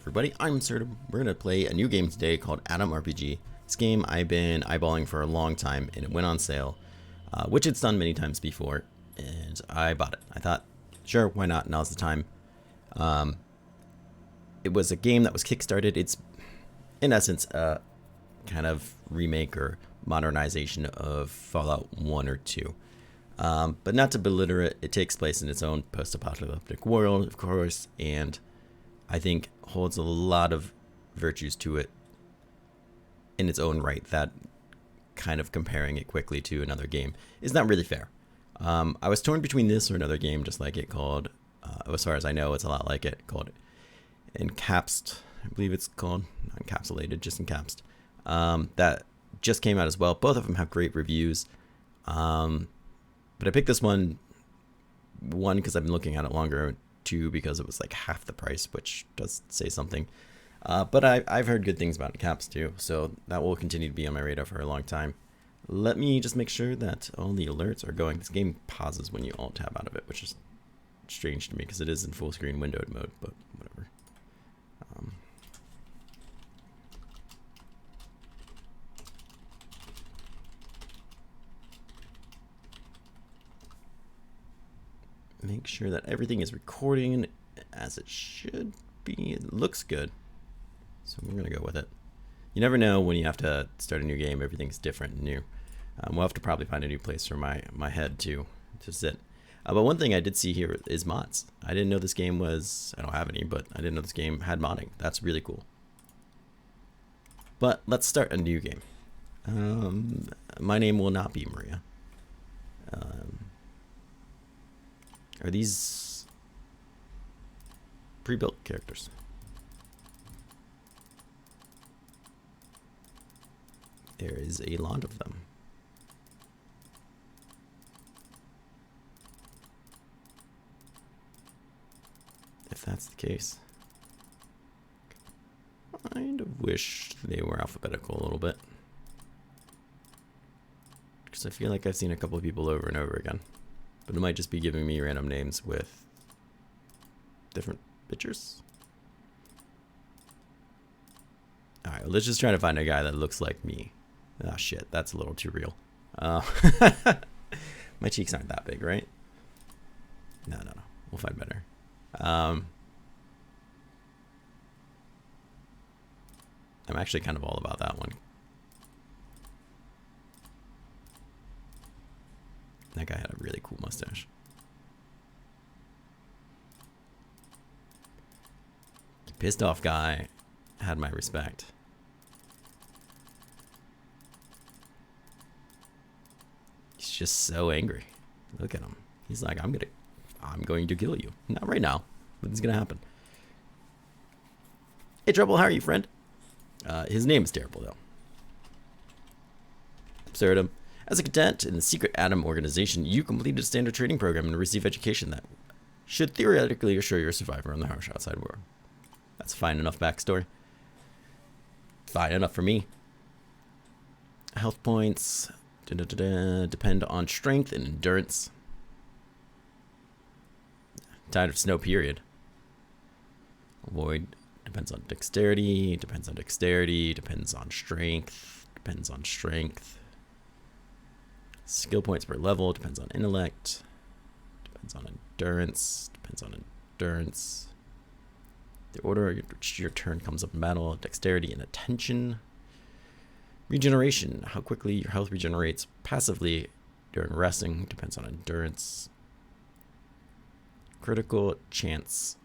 Everybody, I'm Serdum. We're going to play a new game today called Atom RPG. This game I've been eyeballing for a long time, and it went on sale, which it's done many times before, and I bought it. I thought, sure, why not? Now's the time. It was a game that was kickstarted. It's, in essence, a kind of remake or modernization of Fallout 1 or 2. But not to belittle it, it takes place in its own post-apocalyptic world, of course, and I think holds a lot of virtues to it in its own right that kind of comparing it quickly to another game is not really fair. I was torn between this or another game just like it called, as far as I know, it's a lot like it, called Encapsed. I believe it's called, not encapsulated, just Encapsed. That just came out as well. Both of them have great reviews. But I picked this one because I've been looking at it longer, two because it was like half the price, which does say something. But I've heard good things about Caps too, so that will continue to be on my radar for a long time. Let me just make sure that all the alerts are going. This game pauses when you alt tab out of it, which is strange to me because it is in full screen windowed mode, but whatever. Make sure that everything is recording as it should be. It looks good, so we're gonna go with it. You never know when you have to start a new game. Everything's different and new. We'll have to probably find a new place for my head to sit. But one thing I did see here is mods. I didn't know this game was, I don't have any, but I didn't know this game had modding. That's really cool. But let's start a new game. My name will not be Maria. Are these pre-built characters? There is a lot of them. If that's the case. Kind of wish they were alphabetical a little bit. Because I feel like I've seen a couple of people over and over again. But it might just be giving me random names with different pictures. Alright, well, let's just try to find a guy that looks like me. Ah, shit, that's a little too real. My cheeks aren't that big, right? No. We'll find better. I'm actually kind of all about that one. That guy had a really cool mustache. Pissed off guy had my respect. He's just so angry. Look at him. He's like, I'm going to kill you. Not right now, but it's gonna happen. Hey Trouble, how are you, friend? His name is terrible though. Absurdum. As a cadet in the secret Atom organization, you completed a standard training program and receive education that should theoretically assure your survival in the harsh outside world. That's fine enough backstory. Fine enough for me. Health points depend on strength and endurance. Tired of snow, period. Avoid depends on dexterity, depends on dexterity, depends on strength, depends on strength. Skill points per level, depends on intellect, depends on endurance, depends on endurance. The order in which your turn comes up in battle, dexterity and attention. Regeneration, how quickly your health regenerates passively during resting, depends on endurance. Critical chance,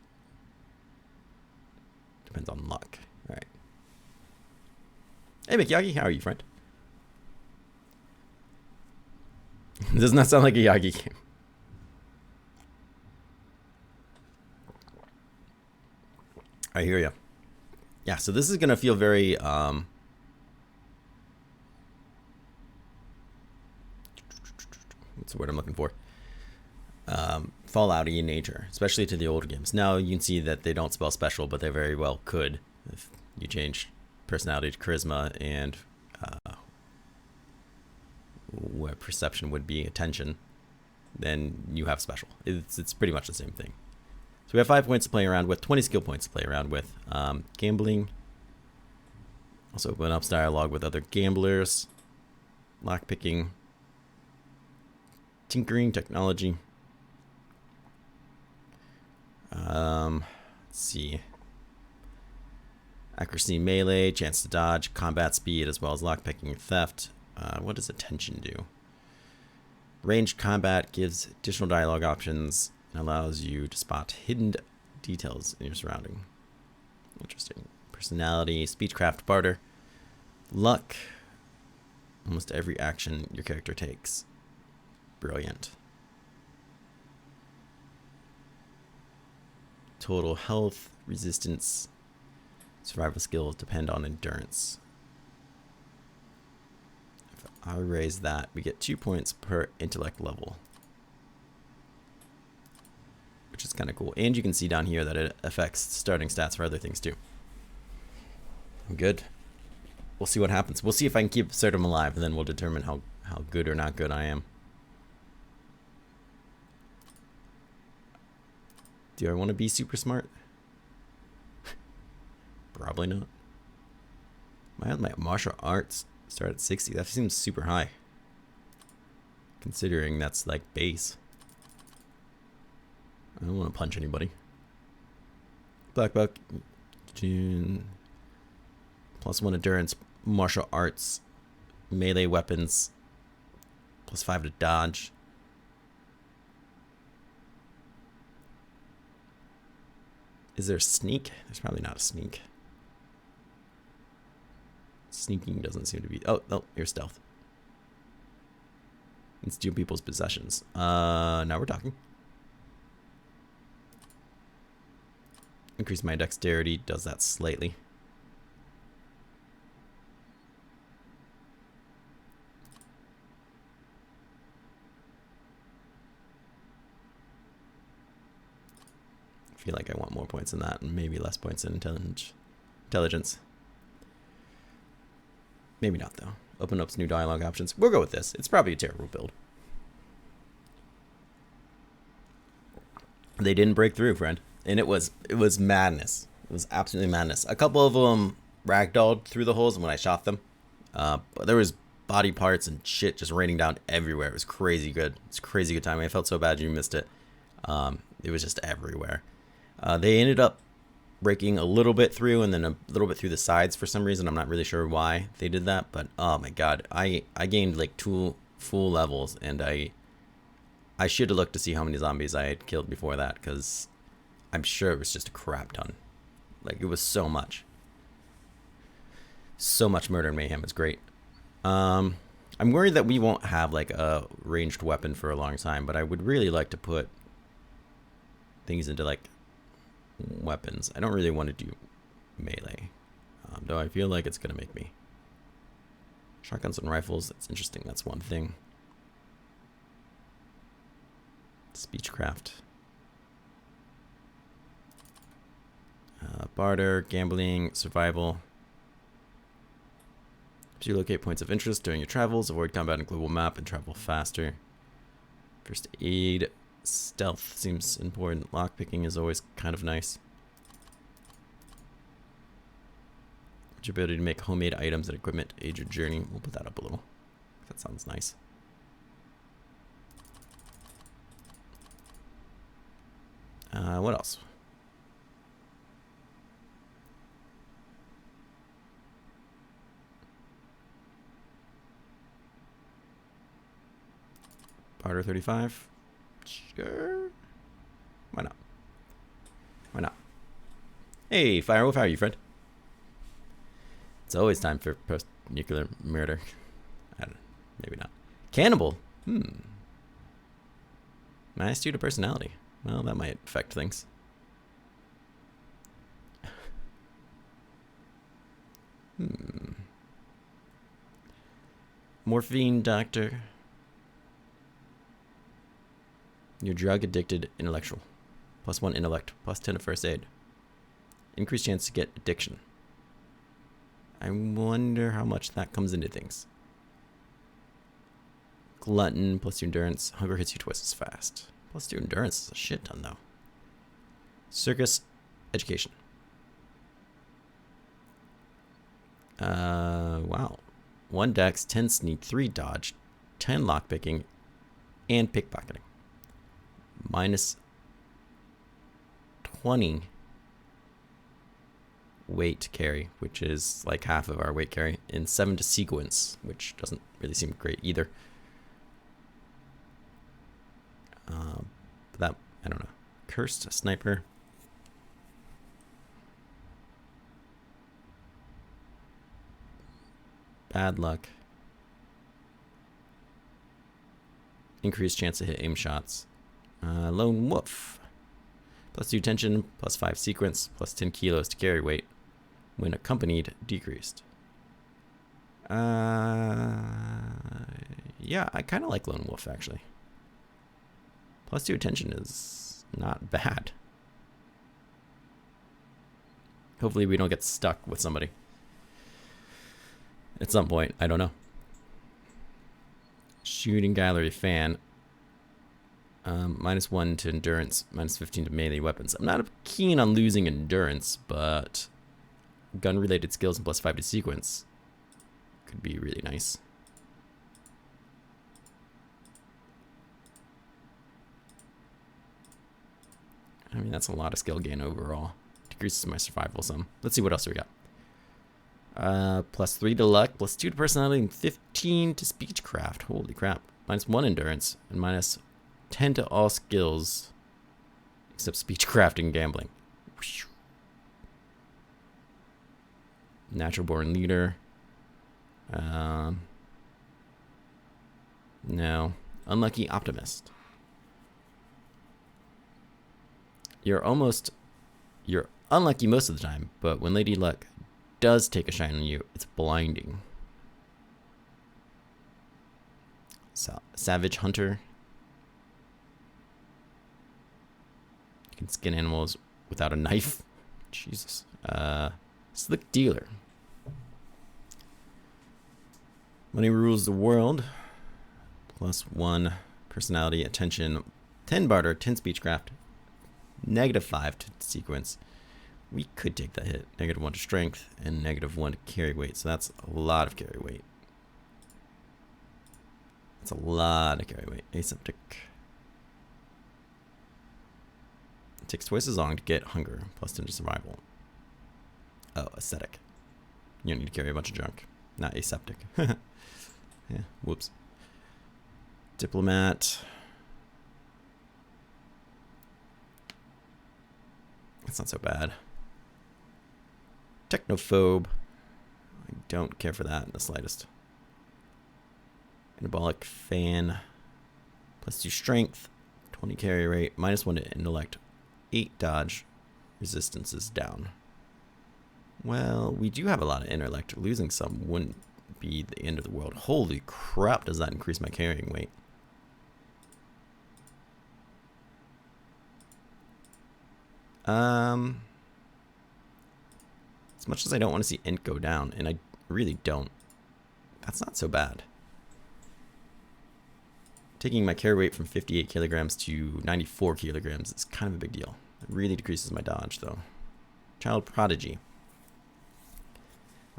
depends on luck. Alright. Hey Mikyagi, how are you, friend? Does not sound like a Yagi game. I hear ya. Yeah, so this is gonna feel very what's the word I'm looking for? Fallout-y in nature, especially to the older games. Now you can see that they don't spell special, but they very well could if you change personality to charisma and where perception would be attention, then you have special. It's pretty much the same thing. So we have 5 points to play around with, 20 skill points to play around with. Gambling. Also open up dialogue with other gamblers. Lockpicking. Tinkering, technology. Let's see. Accuracy, melee, chance to dodge, combat speed, as well as lockpicking and theft. What does attention do? Ranged combat gives additional dialogue options and allows you to spot hidden details in your surrounding. Interesting. Personality, speechcraft, barter, luck. Almost every action your character takes. Brilliant. Total health, resistance, survival skills depend on endurance. If I raise that, we get 2 points per intellect level, which is kind of cool. And you can see down here that it affects starting stats for other things too. I'm good. We'll see what happens. We'll see if I can keep Serdum alive, and then we'll determine how good or not good I am. Do I want to be super smart? Probably not. My martial arts start at 60. That seems super high, considering that's like base. I don't want to punch anybody. Black Buck, June. +1 endurance, martial arts, melee weapons, +5 to dodge. Is there a sneak? There's probably not a sneak. Sneaking doesn't seem to be... Oh, no, here's stealth. And steal people's possessions. Now we're talking. Increase my dexterity, does that slightly. I feel like I want more points in that and maybe less points in intelligence. Maybe not though. Open up some new dialogue options. We'll go with this. It's probably a terrible build. They didn't break through, friend. And it was madness. It was absolutely madness. A couple of them ragdolled through the holes when I shot them. But there was body parts and shit just raining down everywhere. It was crazy good. It's crazy good timing. I felt so bad you missed it. It was just everywhere. They ended up breaking a little bit through and then a little bit through the sides for some reason. I'm not really sure why they did that, but oh my god, I gained like 2 full levels, and I should have looked to see how many zombies I had killed before that, because I'm sure it was just a crap ton. Like, it was so much murder and mayhem. It's great. I'm worried that we won't have like a ranged weapon for a long time, but I would really like to put things into like weapons. I don't really want to do melee, though I feel like it's gonna make me. Shotguns and rifles, that's interesting. That's one thing. Speechcraft, barter, gambling, survival. If you locate points of interest during your travels, avoid combat on global map and travel faster. First aid. Stealth seems important. Lockpicking is always kind of nice. Your ability to make homemade items and equipment to aid your journey. We'll put that up a little. That sounds nice. What else? Barter 35. Sure. Why not? Why not? Hey, Firewolf, how are you, friend? It's always time for post-nuclear murder. I don't know. Maybe not. Cannibal. Nice due to personality. Well, that might affect things. Morphine doctor. You're drug addicted intellectual. +1 intellect. +10 to first aid. Increased chance to get addiction. I wonder how much that comes into things. Glutton, +2 endurance. Hunger hits you twice as fast. +2 endurance is a shit ton though. Circus education. Wow. 1 dex, 10 sneak, 3 dodge, 10 lockpicking, and pickpocketing. Minus 20 weight to carry, which is like half of our weight carry, and 7 to sequence, which doesn't really seem great either. But that, I don't know. Cursed sniper. Bad luck. Increased chance to hit aim shots. Lone wolf. +2 tension, +5 sequence, +10 kilos to carry weight. When accompanied, decreased. Yeah, I kind of like lone wolf actually. +2 attention is not bad. Hopefully we don't get stuck with somebody at some point. I don't know. Shooting gallery fan. -1 to endurance, -15 to melee weapons. I'm not keen on losing endurance, but gun-related skills and +5 to sequence could be really nice. I mean, that's a lot of skill gain overall. Decreases my survival some. Let's see what else we got. +3 to luck, +2 to personality, and 15 to speechcraft. Holy crap. -1 endurance, and -10 to all skills, except speechcraft and gambling. Natural born leader. No. Unlucky optimist. You're unlucky most of the time, but when Lady Luck does take a shine on you, it's blinding. Savage hunter. You can skin animals without a knife. Jesus. Slick dealer. Money rules the world. +1 personality, attention, 10 barter, 10 speechcraft, -5 to sequence. We could take that hit. -1 to strength and -1 to carry weight. So that's a lot of carry weight. That's a lot of carry weight. Aseptic. It takes twice as long to get hunger, +10 to survival. Oh, ascetic. You don't need to carry a bunch of junk. Not aseptic. Yeah, whoops. Diplomat. That's not so bad. Technophobe. I don't care for that in the slightest. Anabolic fan. +2 strength. 20 carry rate. -1 to intellect. 8 dodge. Resistance is down. Well, we do have a lot of intellect. Losing some wouldn't be the end of the world. Holy crap, does that increase my carrying weight? As much as I don't want to see int go down, and I really don't, that's not so bad. Taking my carry weight from 58 kilograms to 94 kilograms is kind of a big deal. It really decreases my dodge, though. Child prodigy.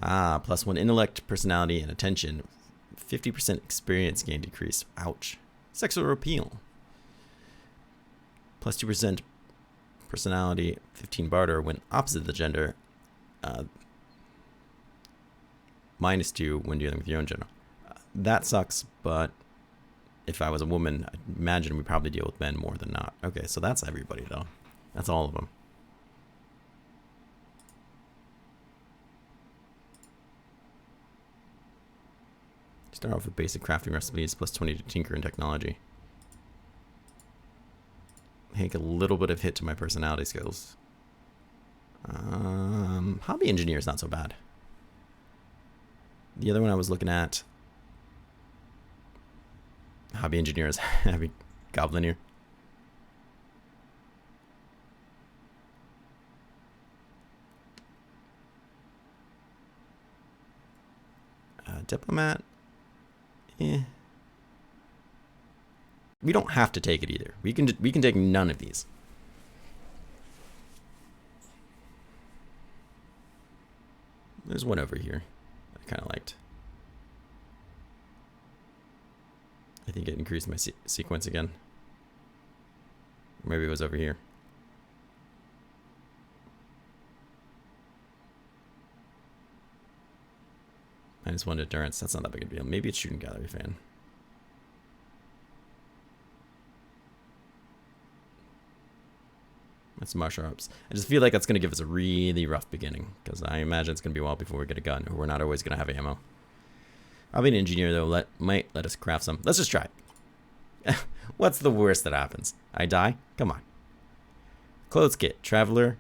+1 intellect, personality, and attention. 50% experience gain decrease. Ouch. Sexual appeal. +2% personality, 15 barter when opposite the gender. -2 when dealing with your own gender. That sucks, but if I was a woman, I imagine we probably deal with men more than not. Okay, so that's everybody, though. That's all of them. Start off with basic crafting recipes, +20 to tinker and technology. Take a little bit of hit to my personality skills. Hobby engineer is not so bad. The other one I was looking at, hobby engineer is heavy goblin here. Diplomat. We don't have to take it either. We can take none of these. There's one over here I kind of liked. I think it increased my sequence again. Maybe it was over here. -1 endurance. That's not that big a deal. Maybe it's shooting gallery fan. That's martial arts. I just feel like that's going to give us a really rough beginning, because I imagine it's going to be a while before we get a gun, or we're not always going to have ammo. I'll be an engineer, though. Might let us craft some. Let's just try it. What's the worst that happens? I die? Come on. Clothes kit. Traveler.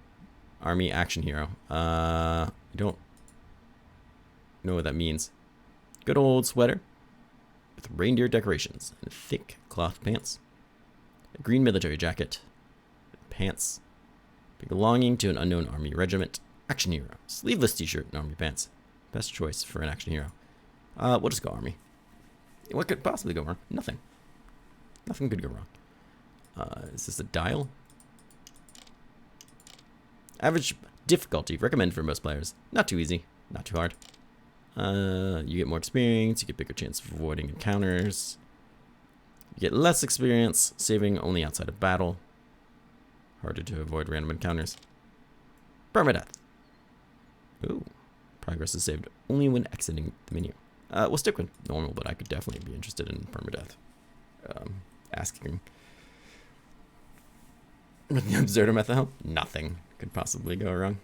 Army action hero. I don't know what that means. Good old sweater with reindeer decorations and thick cloth pants. A green military jacket. Pants belonging to an unknown army regiment. Action hero. Sleeveless t-shirt and army pants. Best choice for an action hero. We'll just go army. What could possibly go wrong? Nothing. Nothing could go wrong. Is this a dial? Average difficulty. Recommend for most players. Not too easy. Not too hard. You get more experience. You get bigger chance of avoiding encounters. You get less experience. Saving only outside of battle. Harder to avoid random encounters. Permadeath. Ooh. Progress is saved only when exiting the menu. We'll stick with normal, but I could definitely be interested in permadeath. Asking. With the absurd method help? Nothing could possibly go wrong.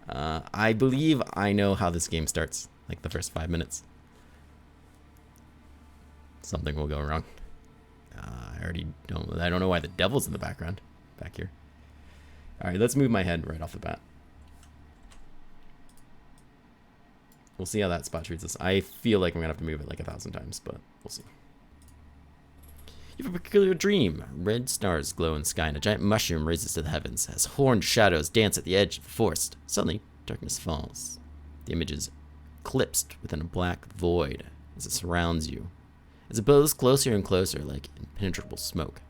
I believe I know how this game starts. Like the first 5 minutes. Something will go wrong. I don't know why the devil's in the background. Back here. Alright, let's move my head right off the bat. We'll see how that spot treats us. I feel like I'm going to have to move it like 1,000 times, but we'll see. You have a peculiar dream. Red stars glow in the sky and a giant mushroom raises to the heavens as horned shadows dance at the edge of the forest. Suddenly, darkness falls. The image is eclipsed within a black void as it surrounds you. As it bows closer and closer like impenetrable smoke.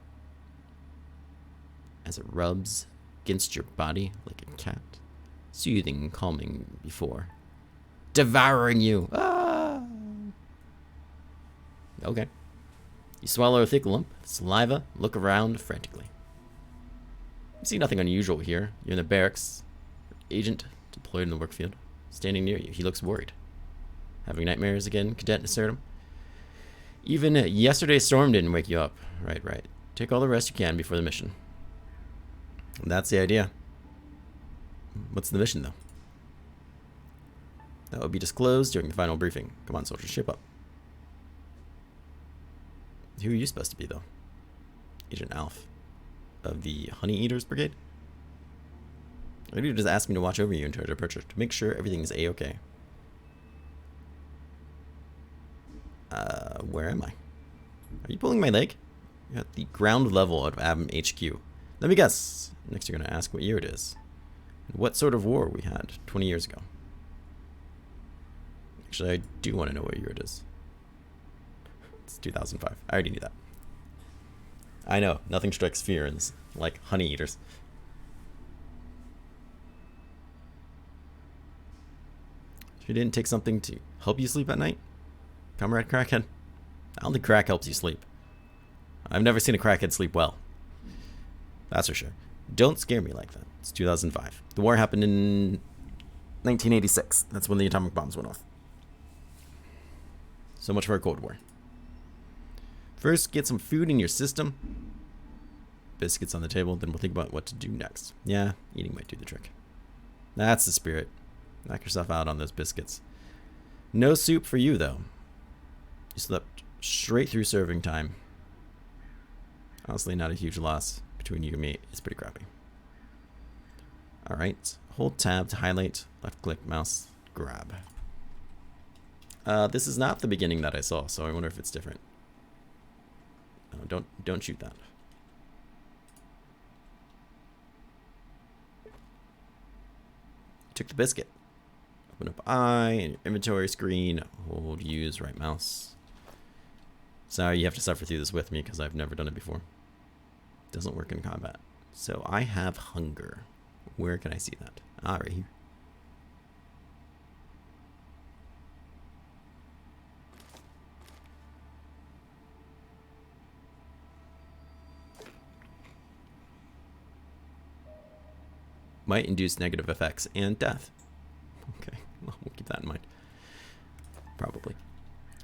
As it rubs against your body like a cat. Soothing and calming before. Devouring you! Ah! Okay. You swallow a thick lump of saliva, look around frantically. You see nothing unusual here. You're in the barracks. Agent deployed in the work field. Standing near you. He looks worried. Having nightmares again, Cadet Nasurdum? Even yesterday's storm didn't wake you up. Right. Take all the rest you can before the mission. And that's the idea. What's the mission, though? That will be disclosed during the final briefing. Come on, soldiers, ship up. Who are you supposed to be, though? Agent Alf of the Honey Eaters Brigade? Maybe you just asked me to watch over you until your departure to make sure everything is A-okay. Where am I? Are you pulling my leg? You're at the ground level of Abm HQ. Let me guess. Next you're going to ask what year it is. And what sort of war we had 20 years ago. Actually, I do want to know what year it is. It's 2005. I already knew that. I know. Nothing strikes fear in this, like honey eaters. You didn't take something to help you sleep at night? Comrade Crackhead? I don't think crack helps you sleep. I've never seen a crackhead sleep well. That's for sure. Don't scare me like that. It's 2005. The war happened in 1986. That's when the atomic bombs went off. So much for a Cold War. First, get some food in your system. Biscuits on the table, then we'll think about what to do next. Yeah, eating might do the trick. That's the spirit. Knock yourself out on those biscuits. No soup for you, though. You slept straight through serving time. Honestly, not a huge loss between you and me. It's pretty crappy. Alright. Hold tab to highlight. Left click, mouse, grab. This is not the beginning that I saw, so I wonder if it's different. No, don't shoot that. Took the biscuit. Open up I in your inventory screen. Hold use right mouse. Sorry, you have to suffer through this with me because I've never done it before. Doesn't work in combat. So I have hunger. Where can I see that? Ah, right here. might induce negative effects and death. Okay, well, we'll keep that in mind. Probably.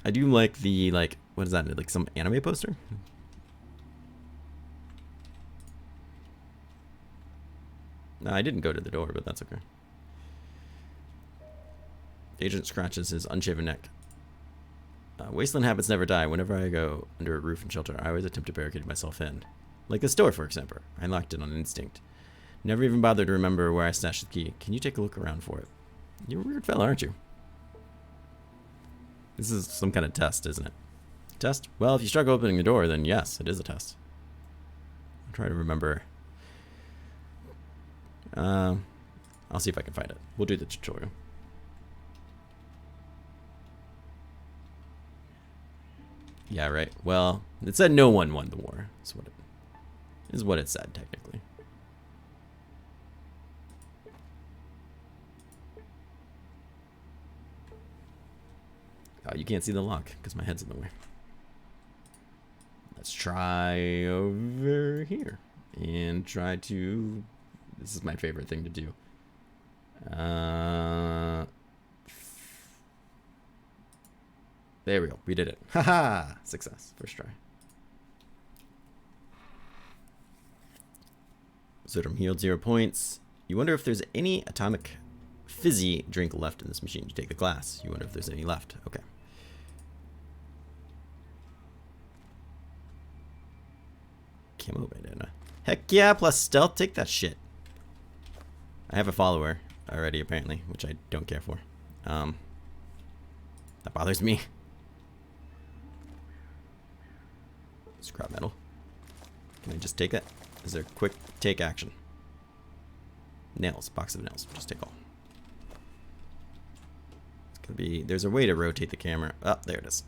I do like the, like, what is that, like some anime poster? No, I didn't go to the door, but that's okay. The agent scratches his unshaven neck. Wasteland habits never die. Whenever I go under a roof and shelter, I always attempt to barricade myself in. Like this door, for example. I locked it on instinct. Never even bothered to remember where I stashed the key. Can you take a look around for it? You're a weird fella, aren't you? This is some kind of test, isn't it? Test? Well, if you struggle opening the door, then yes, it is a test. I'll try to remember. I'll see if I can find it. We'll do the tutorial. Yeah, right. Well, it said no one won the war. Is what it said, technically. Oh, you can't see the lock because my head's in the way. Let's try over here and try to... This is my favorite thing to do. There we go. We did it. Haha! Success. First try. Zodrum healed 0 points. You wonder if there's any atomic fizzy drink left in this machine. You take the glass. You wonder if there's any left. Okay. Camo bandana. Heck yeah, plus stealth. Take that shit. I have a follower already, apparently, which I don't care for. That bothers me. Scrap metal. Can I just take that? Is there quick take action? Nails. Box of nails. Just take all. It's gonna be... There's a way to rotate the camera. Oh, there it is.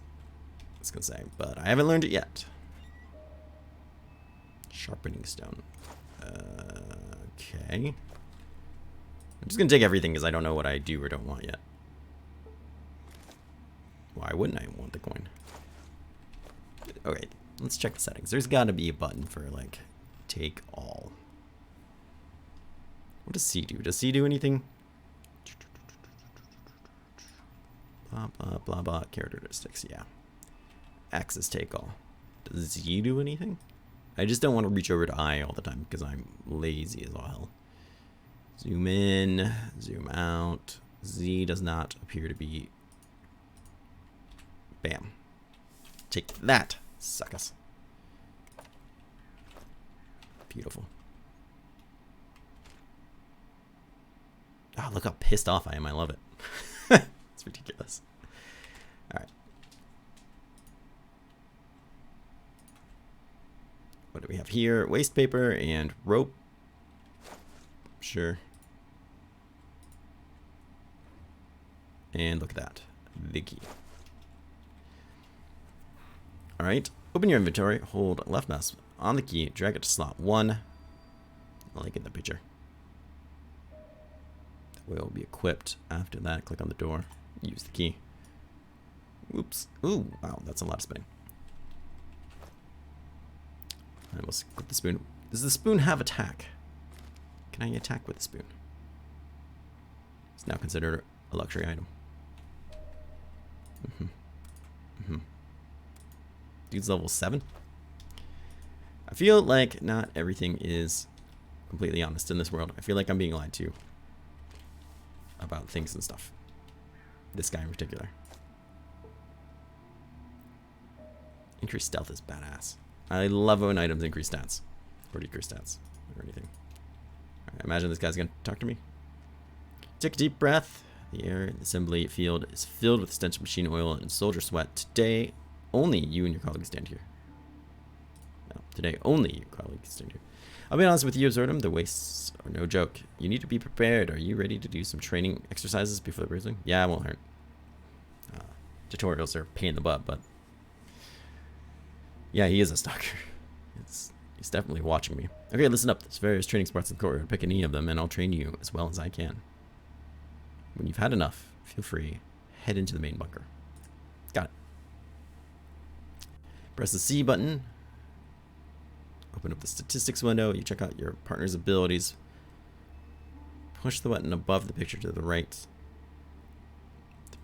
I was gonna say, but I haven't learned it yet. Sharpening stone. Okay. I'm just gonna take everything because I don't know what I do or don't want yet. Why wouldn't I want the coin? Okay, let's check the settings. There's gotta be a button for, like, take all. What does C do? Does C do anything? Blah, blah, blah, blah. Characteristics, yeah. X is take all. Does Z do anything? I just don't want to reach over to I all the time because I'm lazy as all hell. Zoom in, zoom out. Z does not appear to be... Bam. Take that, suckers. Beautiful. Oh, look how pissed off I am. I love it. It's ridiculous. All right. What do we have here? Waste paper and rope. Sure. And look at that. The key. Alright. Open your inventory. Hold left mouse on the key. Drag it to slot 1. I like it in the picture. That way it will be equipped. After that, click on the door. Use the key. Oops. Ooh, wow, that's a lot of spinning. I almost click the spoon. Does the spoon have attack? Can I attack with the spoon? It's now considered a luxury item. Dude's level 7. I feel like not everything is completely honest in this world. I feel like I'm being lied to about things and stuff. This guy in particular. Increased stealth is badass. I love when items increase stats. Or decrease stats. Or anything. Alright, imagine this guy's gonna talk to me. Take a deep breath. The air in the assembly field is filled with the stench of machine oil and soldier sweat. Today, only you and your colleagues stand here. No, today, only your colleagues stand here. I'll be honest with you, Zodrum, the wastes are no joke. You need to be prepared. Are you ready to do some training exercises before the briefing? Yeah, it won't hurt. Tutorials are a pain in the butt, but... Yeah, he is a stalker. He's definitely watching me. Okay, listen up. There's various training spots in the courtyard. Pick any of them, and I'll train you as well as I can. When you've had enough, feel free. Head into the main bunker. Got it. Press the C button. Open up the statistics window. You check out your partner's abilities. Push the button above the picture to the right.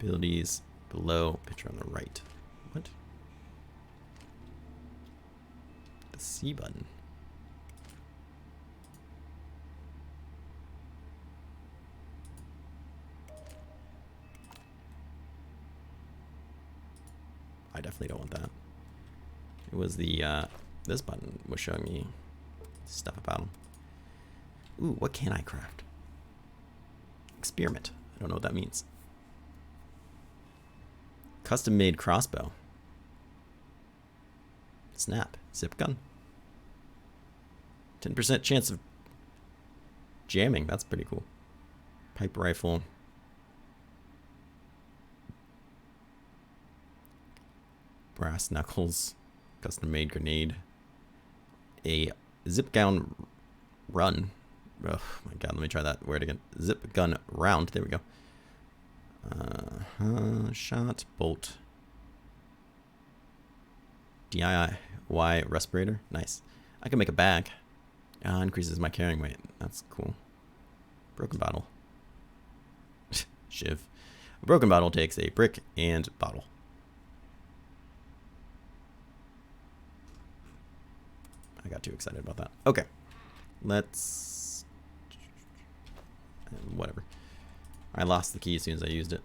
Abilities below, picture on the right. What? The C button. I definitely don't want that. It was the, this button was showing me stuff about them. Ooh, what can I craft? Experiment. I don't know what that means. Custom-made crossbow. Snap. Zip gun. 10% chance of jamming. That's pretty cool. Pipe rifle. Brass knuckles. Custom-made grenade. A zip gun run. Oh my god, let me try that word again. Zip gun round. There we go. Shot, bolt. DIY respirator. Nice. I can make a bag. Increases my carrying weight. That's cool. Broken bottle. Shiv. A broken bottle takes a brick and bottle. I got too excited about that. Okay. Let's... whatever. I lost the key as soon as I used it.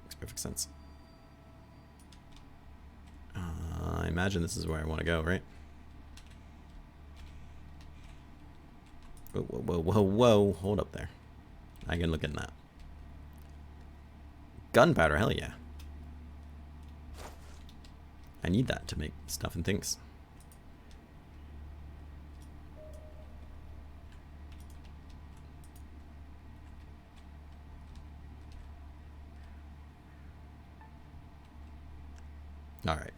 Makes perfect sense. I imagine this is where I want to go, right? Whoa, whoa, whoa, whoa, whoa. Hold up there. I can look at that. Gunpowder, hell yeah. I need that to make stuff and things. Alright.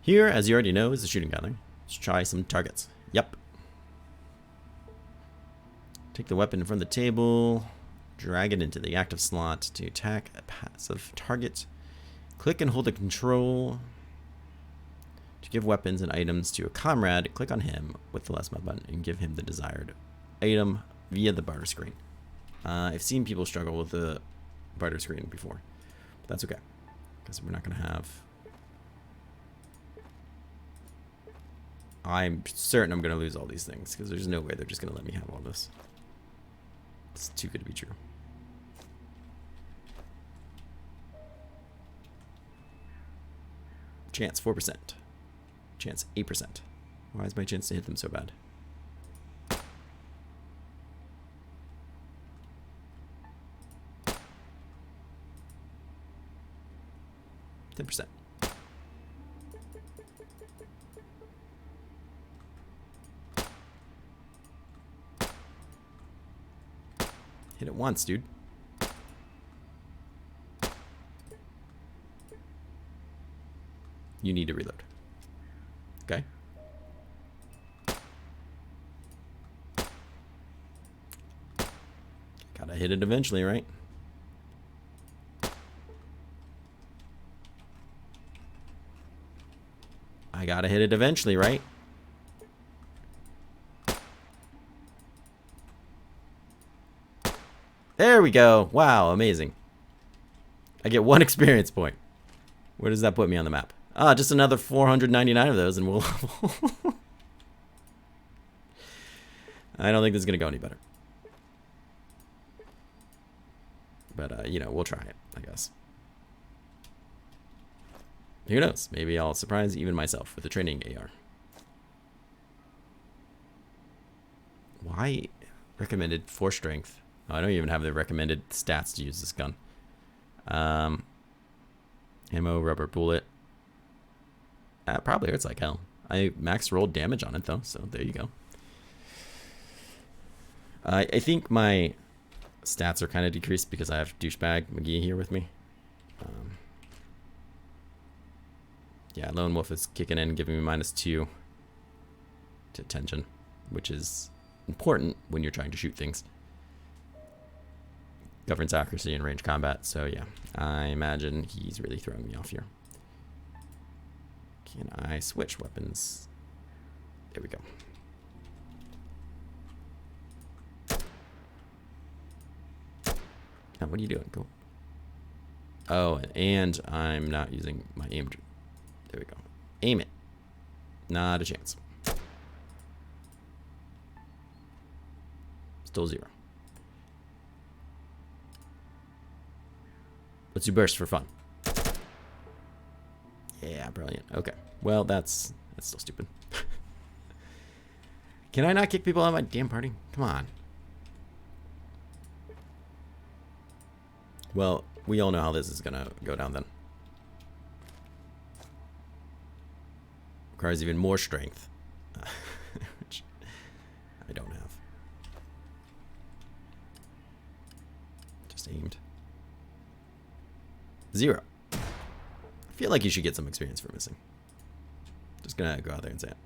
Here, as you already know, is the shooting gallery. Let's try some targets. Yep. Take the weapon from the table. Drag it into the active slot to attack a passive target. Click and hold the control to give weapons and items to a comrade. Click on him with the left mouse button and give him the desired item via the barter screen. I've seen people struggle with the barter screen before, but that's okay because we're not going to have... I'm certain I'm going to lose all these things because there's no way they're just going to let me have all this. It's too good to be true. Chance 4%. Chance 8%. Why is my chance to hit them so bad? %. Hit it once, dude. You need to reload. Okay. Gotta hit it eventually, right? I gotta hit it eventually, right? There we go. Wow, amazing. I get 1 experience point. Where does that put me on the map? Ah, just another 499 of those and we'll level. I don't think this is going to go any better. But, you know, we'll try it, I guess. Who knows? Maybe I'll surprise even myself with the training AR. Why recommended 4 strength? Oh, I don't even have the recommended stats to use this gun. Ammo, rubber bullet. Probably hurts like hell. I max rolled damage on it though, so there you go. I think my stats are kind of decreased because I have douchebag McGee here with me. Yeah, Lone Wolf is kicking in, giving me -2 to attention, which is important when you're trying to shoot things. Governs accuracy in range combat, so yeah, I imagine he's really throwing me off here. Can I switch weapons? There we go. Now, what are you doing? Go. Oh, and I'm not using my aim. There we go. Aim it. Not a chance. Still 0. Let's do burst for fun. Yeah, brilliant. Okay. Well, that's still stupid. Can I not kick people out of my damn party? Come on. Well, we all know how this is gonna go down then. Requires even more strength. Which I don't have. Just aimed. 0. I feel like you should get some experience for missing. Just gonna go out there and say it.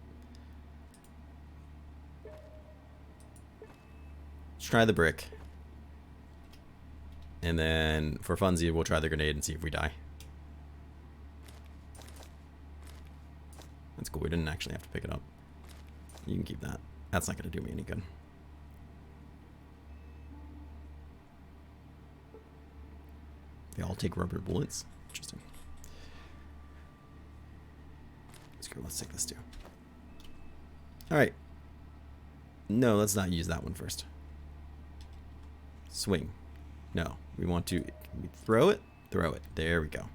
Let's try the brick. And then for funsies, we'll try the grenade and see if we die. That's cool. We didn't actually have to pick it up. You can keep that. That's not going to do me any good. They all take rubber bullets. Interesting. Screw, let's take this too. Alright. No, let's not use that one first. Swing. No, we want to throw it. Throw it. There we go.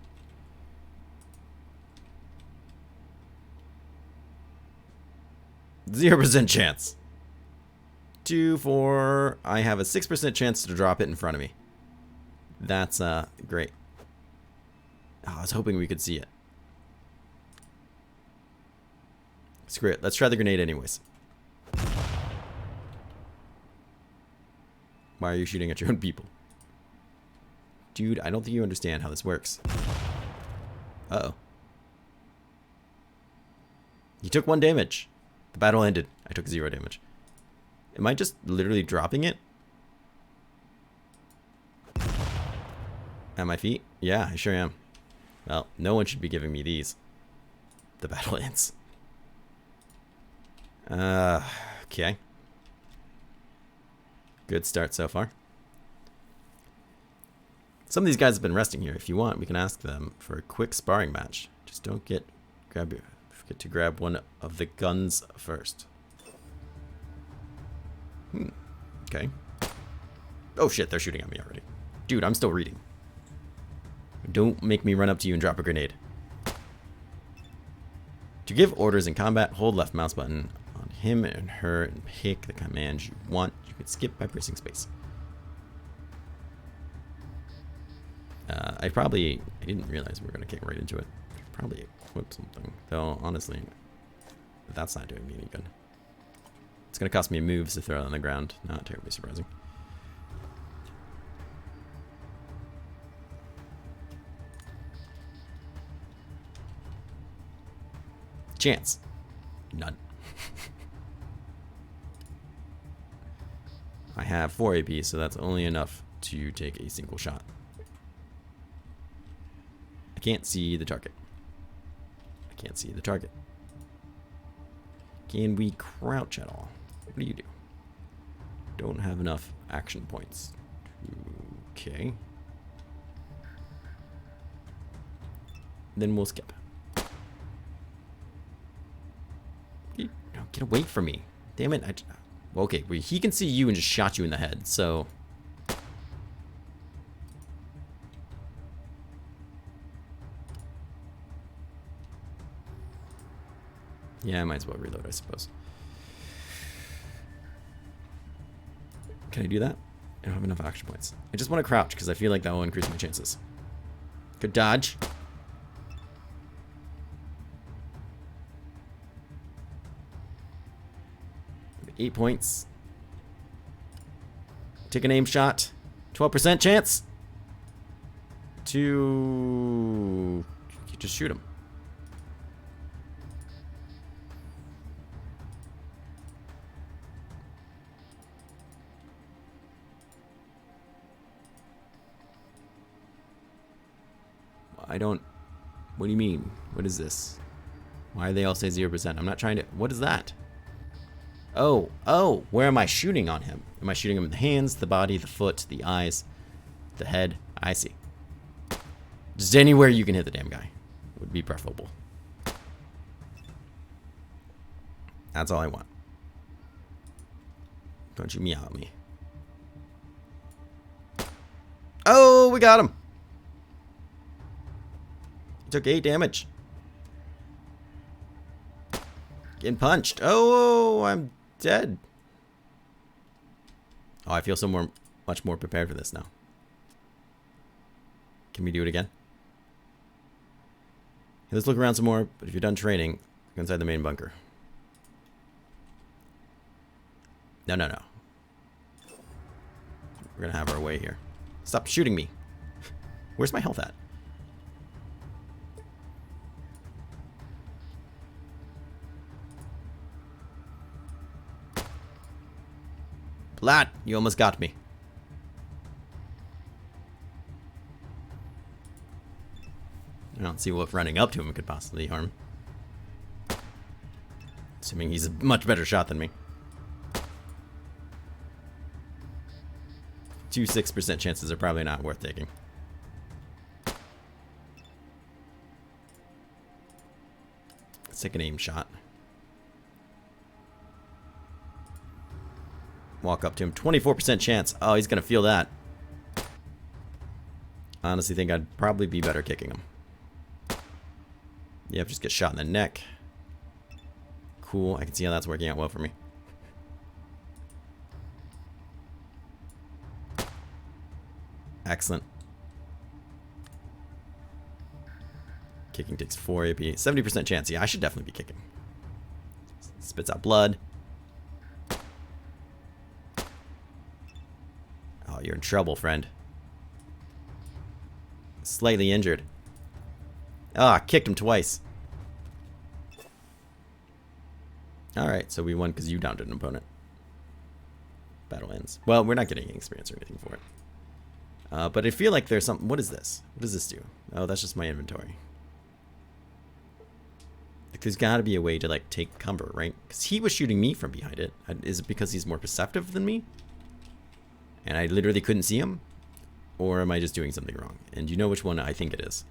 %0 chance. 2, 4. I have a 6% chance to drop it in front of me. That's great. Oh, I was hoping we could see it. Screw it. Let's try the grenade anyways. Why are you shooting at your own people? Dude, I don't think you understand how this works. Uh-oh. You took 1 damage. The battle ended. I took 0 damage. Am I just literally dropping it? At my feet? Yeah, I sure am. Well, no one should be giving me these. The battle ends. Okay. Good start so far. Some of these guys have been resting here. If you want, we can ask them for a quick sparring match. Just don't forget to grab one of the guns first. Okay. Oh shit, they're shooting at me already. Dude, I'm still reading. Don't make me run up to you and drop a grenade. To give orders in combat, hold left mouse button on him and her and pick the commands you want. You can skip by pressing space. I didn't realize we were going to kick right into it. Probably equip something. Though, honestly, that's not doing me any good. It's going to cost me moves to throw it on the ground. Not terribly surprising. Chance. None. I have 4 AP, so that's only enough to take a single shot. I can't see the target. I can't see the target. Can we crouch at all? What do you do? Don't have enough action points. Okay. Then we'll skip. No, get away from me. Damn it. Okay, well, he can see you and just shot you in the head, so... Yeah, I might as well reload, I suppose. Can I do that? I don't have enough action points. I just want to crouch, because I feel like that will increase my chances. Good dodge. 8 points. Take an aim shot. 12% chance. To just shoot him. I don't... What do you mean? What is this? Why do they all say 0%? I'm not trying to... What is that? Oh, where am I shooting on him? Am I shooting him in the hands, the body, the foot, the eyes? The head. I see. Just anywhere you can hit the damn guy would be preferable. That's all I want. Don't you meow at me. Oh, we got him. He took 8 damage. Getting punched. Oh, I'm dead. Oh, I feel much more prepared for this now. Can we do it again? Let's look around some more, but if you're done training, go inside the main bunker. No. We're gonna have our way here. Stop shooting me. Where's my health at? Blat, you almost got me. I don't see what running up to him could possibly harm. Assuming he's a much better shot than me. 6% chances are probably not worth taking. Let's take an aim shot. Walk up to him. 24% chance. Oh, he's going to feel that. I honestly think I'd probably be better kicking him. Yep, just get shot in the neck. Cool. I can see how that's working out well for me. Excellent. Kicking takes 4 AP. 70% chance. Yeah, I should definitely be kicking. Spits out blood. Oh, you're in trouble, friend. Slightly injured. Ah, kicked him twice. Alright, so we won because you downed an opponent. Battle ends. Well, we're not getting any experience or anything for it. But I feel like there's something. What is this? What does this do? Oh, that's just my inventory. Like, there's got to be a way to, like, take cover, right? Because he was shooting me from behind it. Is it because he's more perceptive than me? And I literally couldn't see him? Or am I just doing something wrong? And you know which one I think it is.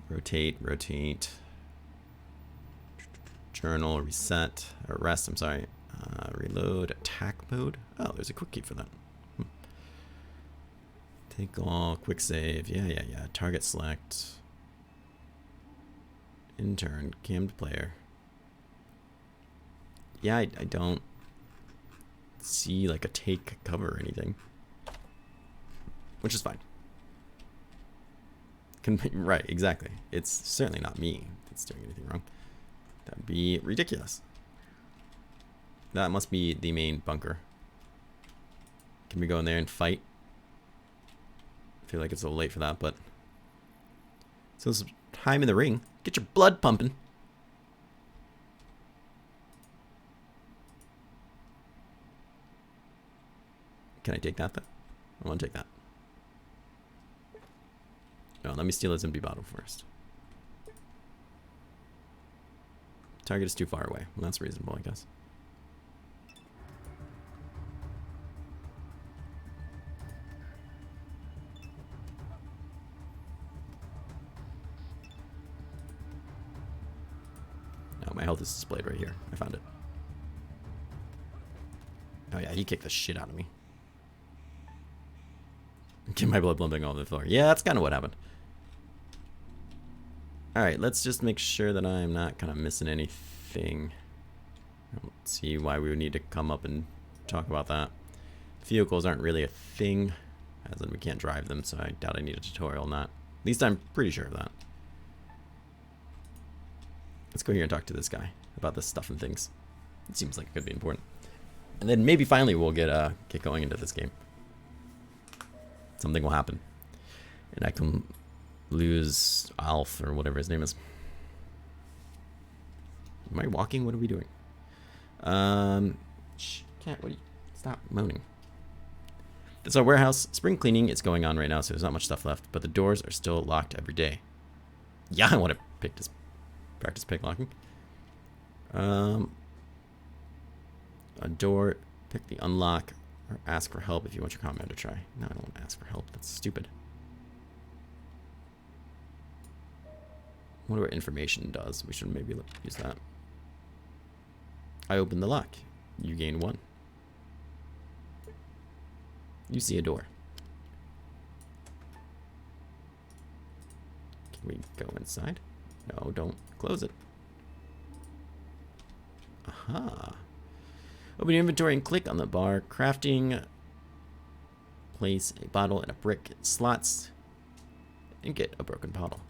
Rotate. Journal, reset, or rest, I'm sorry. Reload, attack mode. Oh, there's a quick key for that. Take all, quick save. Yeah. Target select. Intern, cammed player. Yeah, I don't see like a take cover or anything. Which is fine. Right, exactly. It's certainly not me that's doing anything wrong. That'd be ridiculous. That must be the main bunker. Can we go in there and fight? I feel like it's a little late for that, but... So some time in the ring. Get your blood pumping. Can I take that, though? I want to take that. No, let me steal his empty bottle first. Target is too far away. Well, that's reasonable, I guess. No, my health is displayed right here. I found it. Oh yeah, he kicked the shit out of me. Get my blood pumping all over the floor. Yeah, that's kind of what happened. Alright, let's just make sure that I'm not kind of missing anything. I don't see why we would need to come up and talk about that. Vehicles aren't really a thing, as in we can't drive them, so I doubt I need a tutorial on that. At least I'm pretty sure of that. Let's go here and talk to this guy about this stuff and things. It seems like it could be important. And then maybe finally we'll get going into this game. Something will happen. And I can lose Alf or whatever his name is. Am I walking? What are we doing? Shh, cat, what are you? Stop moaning. That's our warehouse. Spring cleaning is going on right now, so there's not much stuff left. But the doors are still locked every day. Yeah, I want to practice pick locking. A door Pick the unlock or ask for help if you want your comrade to try. No, I don't want to ask for help. That's stupid. I wonder what information does. We should maybe use that. I open the lock. You gain 1. You see a door. Can we go inside? No, don't close it. Aha. Open your inventory and click on the bar. Crafting. Place a bottle and a brick in slots. And get a broken bottle.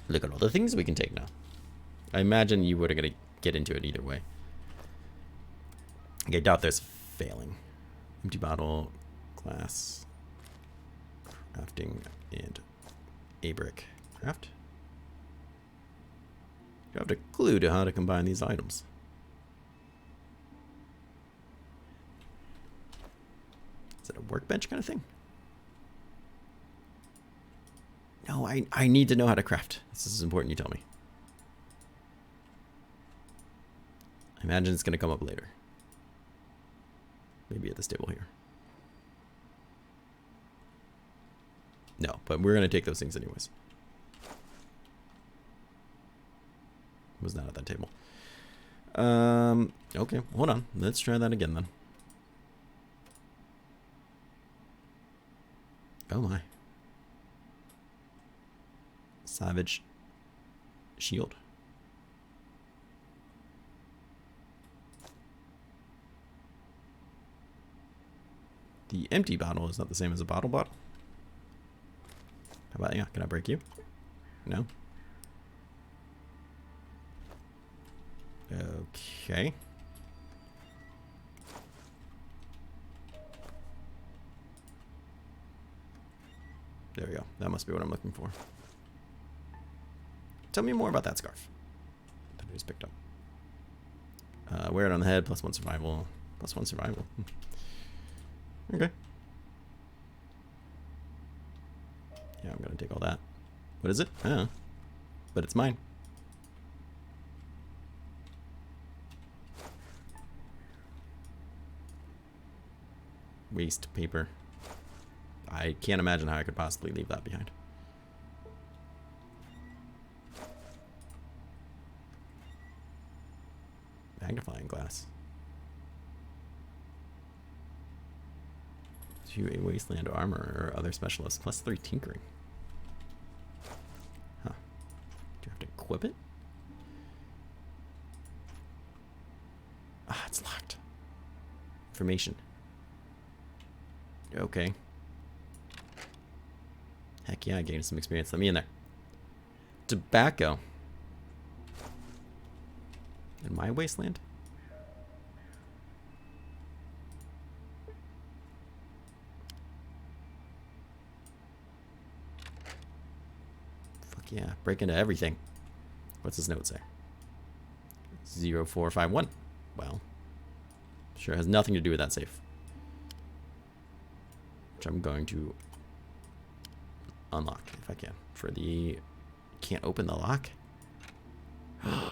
Look at all the things we can take now. I imagine you were going to get into it either way. Okay, I doubt there's failing. Empty bottle, glass, crafting, and a brick. Craft? You have a clue to how to combine these items. Is it a workbench kind of thing? No, I need to know how to craft. This is important you tell me. I imagine it's going to come up later. Maybe at this table here. No, but we're going to take those things anyways. Was not at that table. Okay, hold on. Let's try that again then. Oh my. Savage shield. The empty bottle is not the same as a bottle. How about, yeah, can I break you? No? Okay. There we go. That must be what I'm looking for. Tell me more about that scarf that I just picked up. Wear it on the head, +1 survival. +1 survival. Okay. Yeah, I'm gonna take all that. What is it? But it's mine. Waste paper. I can't imagine how I could possibly leave that behind. Magnifying glass. To a wasteland armor or other specialist. +3 tinkering. Huh. Do you have to equip it? Ah, it's locked. Information. Okay. Heck yeah, I gained some experience. Let me in there. Tobacco. In my wasteland? Fuck yeah, break into everything. What's this note say? 0451. Well, sure has nothing to do with that safe. Which I'm going to unlock if I can. For the... Can't open the lock? Alright.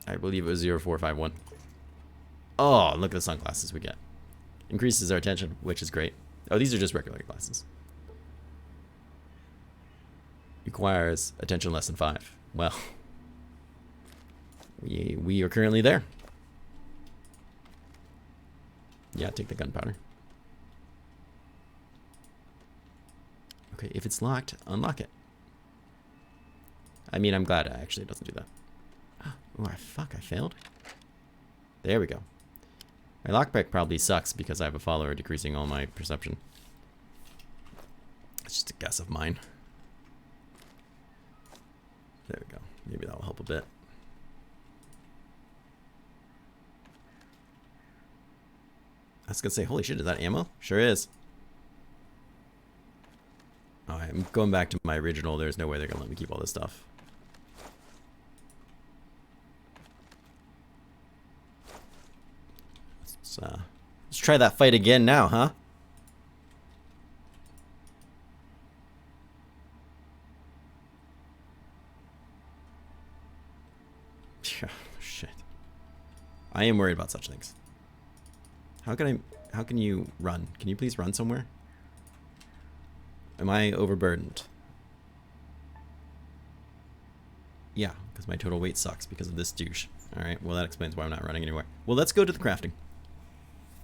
I believe it was 0451. Oh, look at the sunglasses we get. Increases our attention, which is great. Oh, these are just regular glasses. Requires attention less than 5. Well, we are currently there. Yeah, take the gunpowder. Okay, if it's locked, unlock it. I mean, I'm glad it actually doesn't do that. Oh, fuck, I failed. There we go. My lockpick probably sucks because I have a follower decreasing all my perception. It's just a guess of mine. There we go. Maybe that'll help a bit. I was gonna say, holy shit, is that ammo? Sure is. Alright, I'm going back to my original. There's no way they're gonna let me keep all this stuff. Let's try that fight again now, huh? Shit. I am worried about such things. How can you run? Can you please run somewhere? Am I overburdened? Yeah, because my total weight sucks because of this douche. Alright, well that explains why I'm not running anywhere. Well, let's go to the crafting.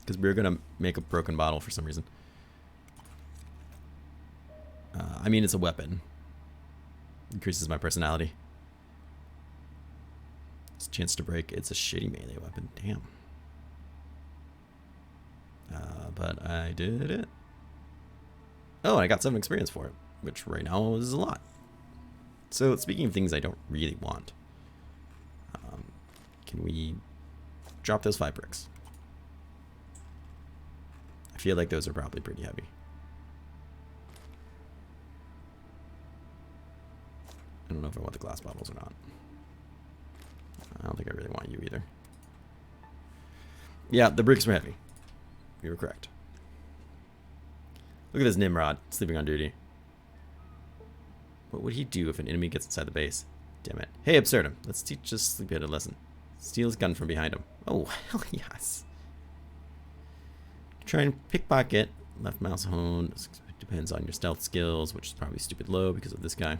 Because we're going to make a broken bottle for some reason. I mean, it's a weapon. Increases my personality. It's a chance to break. It's a shitty melee weapon. Damn. But I did it. Oh, I got 7 experience for it, which right now is a lot. So, speaking of things I don't really want, can we drop those 5 bricks? I feel like those are probably pretty heavy. I don't know if I want the glass bottles or not. I don't think I really want you either. Yeah, the bricks were heavy. You were correct. Look at this Nimrod sleeping on duty. What would he do if an enemy gets inside the base? Damn it. Hey, Absurdum, let's teach this sleepyhead a lesson. Steal his gun from behind him. Oh, hell yes. Try and pickpocket. Left mouse hone. Depends on your stealth skills, which is probably stupid low because of this guy.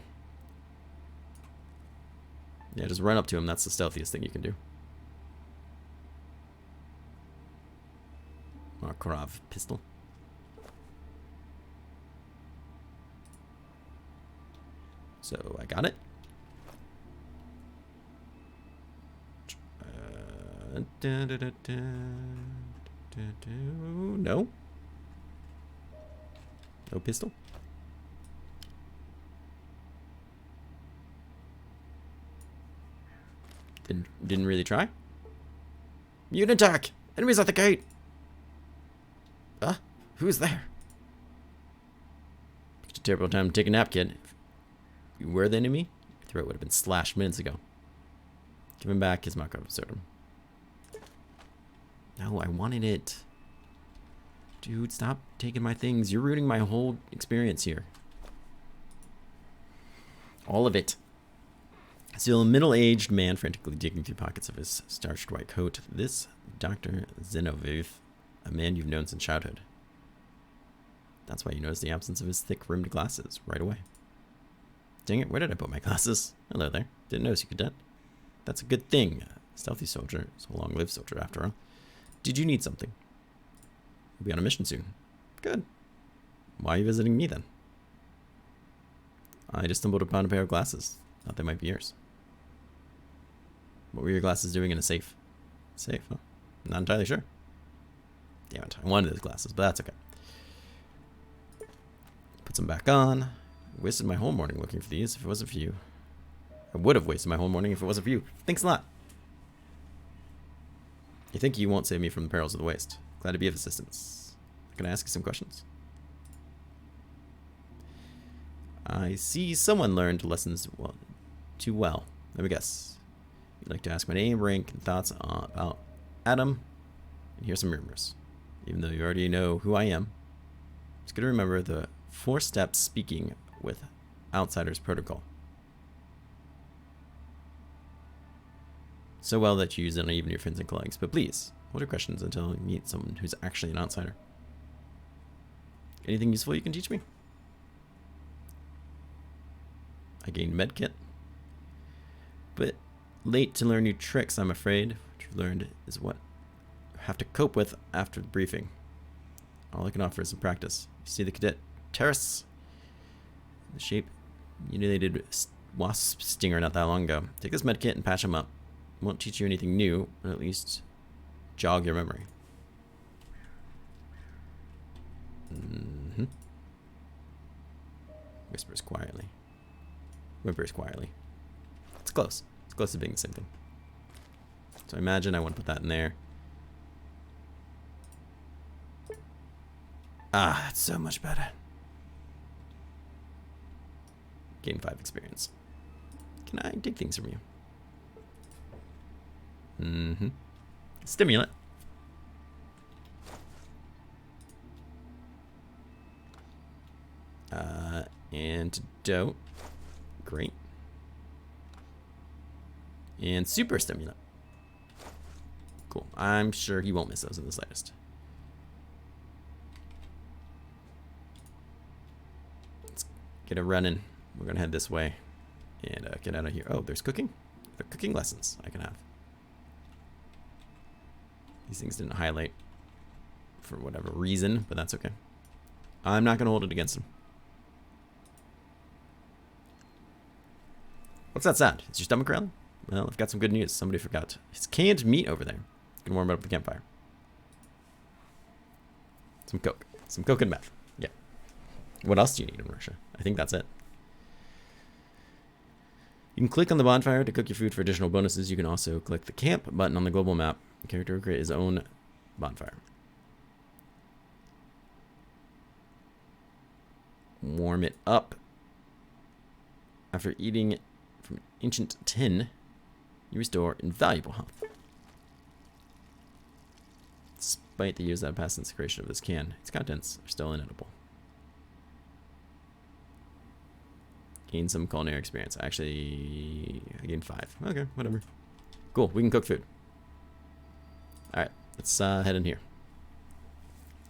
Yeah, just run up to him. That's the stealthiest thing you can do. Makarov pistol. So I got it. No. No pistol. Didn't really try. Mutant attack! Enemies at the gate! Who's there? It's a terrible time to take a nap, kid. If you were the enemy, your throat would have been slashed minutes ago. Give him back his Makarov Absurdum. No, I wanted it. Dude, stop taking my things. You're ruining my whole experience here. All of it. Still a middle-aged man frantically digging through pockets of his starched white coat. This Dr. Zenoviv, a man you've known since childhood. That's why you notice the absence of his thick-rimmed glasses right away. Dang it, where did I put my glasses? Hello there. Didn't notice you, cadet. That's a good thing. Stealthy soldier. So long-lived soldier, after all. Did you need something? We'll be on a mission soon. Good. Why are you visiting me, then? I just stumbled upon a pair of glasses. Thought they might be yours. What were your glasses doing in a safe? Safe, huh? Not entirely sure. Damn it, I wanted those glasses, but that's okay. Put them back on. Wasted my whole morning looking for these if it wasn't for you. I would have wasted my whole morning if it wasn't for you. Thanks a lot. You think you won't save me from the perils of the waste. Glad to be of assistance. Can I ask you some questions? I see someone learned lessons too well. Let me guess. You'd like to ask my name, rank, and thoughts about Adam, and hear some rumors. Even though you already know who I am, it's good to remember the 4 steps speaking with outsiders protocol. So well that you use it on even your friends and colleagues, but please, hold your questions until you meet someone who's actually an outsider. Anything useful you can teach me? I gained medkit. But late to learn new tricks, I'm afraid. What you've learned is what you have to cope with after the briefing. All I can offer is some practice. You see the cadet Terrace? The shape you nearly did wasp stinger not that long ago. Take this medkit and patch him up. Won't teach you anything new, but at least jog your memory. Whispers quietly. Whimpers quietly. It's close. It's close to being the same thing. So I imagine I want to put that in there. Ah, that's so much better. Gain 5 experience. Can I take things from you? Stimulant. Antidote. Great. And super stimulant. Cool. I'm sure he won't miss those in the slightest. Let's get it running. We're gonna head this way and get out of here. Oh, there's cooking. There are cooking lessons I can have. These things didn't highlight for whatever reason, but that's okay. I'm not gonna hold it against him. What's that sound? Is your stomach growling? Well, I've got some good news. Somebody forgot his canned meat over there. Can warm up the campfire. Some Coke. Some Coke and meth. Yeah. What else do you need in Russia? I think that's it. You can click on the bonfire to cook your food for additional bonuses. You can also click the camp button on the global map. The character will create his own bonfire. Warm it up. After eating from an ancient tin, you restore invaluable health. Despite the years that have passed since the creation of this can, its contents are still inedible. Gain some culinary experience. Actually, I gained 5. Okay, whatever. Cool, we can cook food. Alright, let's head in here.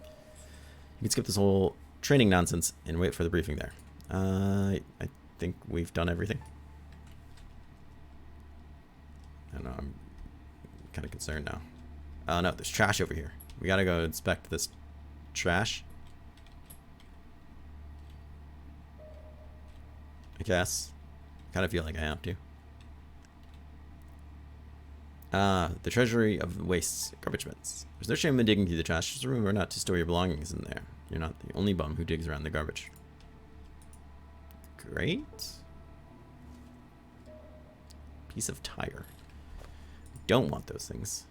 You can skip this whole training nonsense and wait for the briefing there. I think we've done everything. I don't know, I'm kind of concerned now. Oh no, there's trash over here. We gotta go inspect this trash. I guess. Kind of feel like I have to. The treasury of wastes, garbage bins. There's no shame in digging through the trash. Just remember not to store your belongings in there. You're not the only bum who digs around the garbage. Great. Piece of tire. Don't want those things.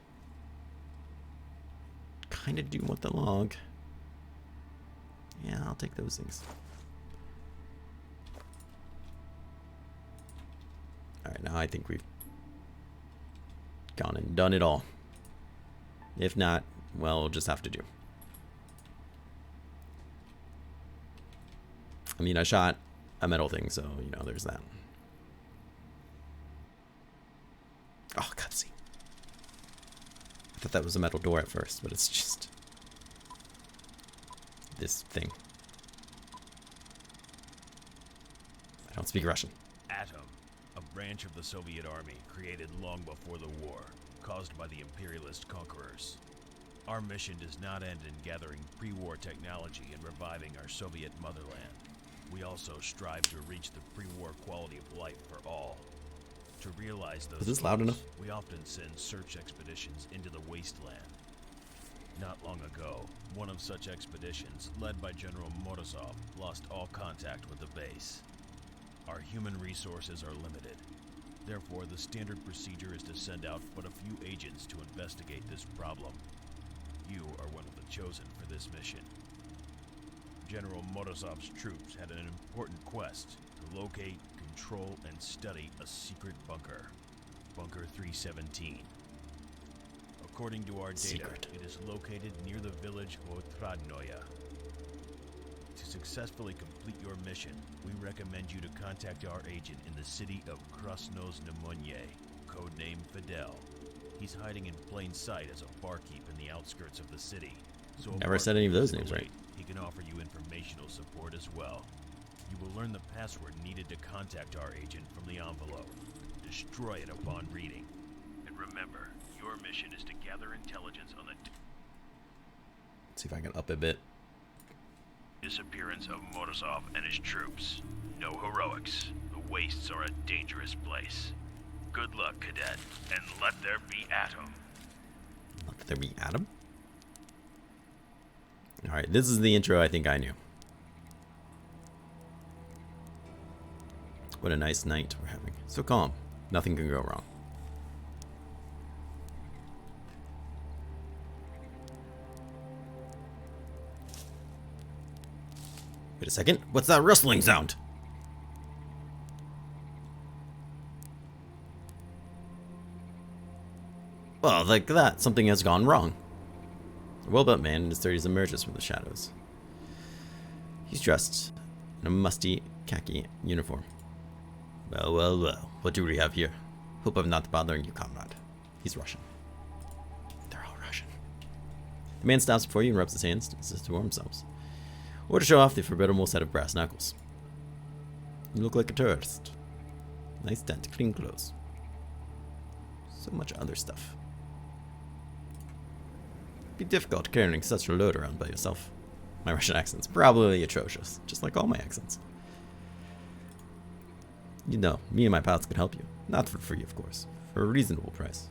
Kind of do want the log. Yeah, I'll take those things. Alright, now I think we've gone and done it all. If not, well, we'll just have to do. I mean, I shot a metal thing, so, you know, there's that. Oh, cutscene. I thought that was a metal door at first, but it's just this thing. I don't speak Russian. Atom, a branch of the Soviet Army created long before the war, caused by the imperialist conquerors. Our mission does not end in gathering pre-war technology and reviving our Soviet motherland. We also strive to reach the pre-war quality of life for all. To realize those Is this loud enough? we often send search expeditions into the wasteland. Not long ago, one of such expeditions, led by General Morozov, lost all contact with the base. Our human resources are limited. Therefore, the standard procedure is to send out but a few agents to investigate this problem. You are one of the chosen for this mission. General Morozov's troops had an important quest to locate, control, and study a secret bunker. Bunker 317. According to our data, it is located near the village Otradnoye. To successfully complete your mission, we recommend you to contact our agent in the city of Krasnoznamenye, codename Fidel. He's hiding in plain sight as a barkeep in the outskirts of the city. So Never said any of those names right. He can offer you informational support as well. You will learn the password needed to contact our agent from the envelope. Destroy it upon reading. And remember, your mission is to gather intelligence on the Let's see if I can up a bit. disappearance of Morozov and his troops. No heroics. The wastes are a dangerous place. Good luck, cadet, and let there be Atom. Let there be Adam? Alright, this is the intro I think I knew. What a nice night we're having. So calm. Nothing can go wrong. Wait a second. What's that rustling sound? Well, like that, something has gone wrong. A well-built man in his 30s emerges from the shadows. He's dressed in a musty khaki uniform. Well, well, well, what do we have here? Hope I'm not bothering you, comrade. He's Russian. They're all Russian. The man stops before you and rubs his hands to warm themselves. Or to show off the formidable set of brass knuckles. You look like a tourist. Nice tent, clean clothes. So much other stuff. Be difficult carrying such a load around by yourself. My Russian accent's probably atrocious, just like all my accents. You know, me and my pals could help you. Not for free, of course. For a reasonable price.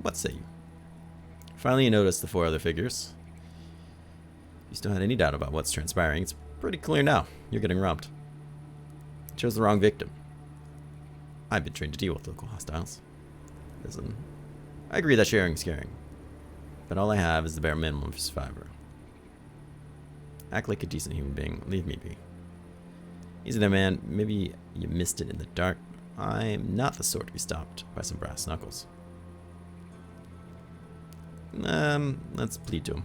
What say you? Finally, you notice the 4 other figures. If you still had any doubt about what's transpiring, it's pretty clear now. You're getting robbed. Chose the wrong victim. I've been trained to deal with local hostiles. Listen, I agree that sharing is caring. But all I have is the bare minimum for survivor. Act like a decent human being. Leave me be. Easy there, man. Maybe you missed it in the dark. I'm not the sort to be stopped by some brass knuckles. Let's plead to him.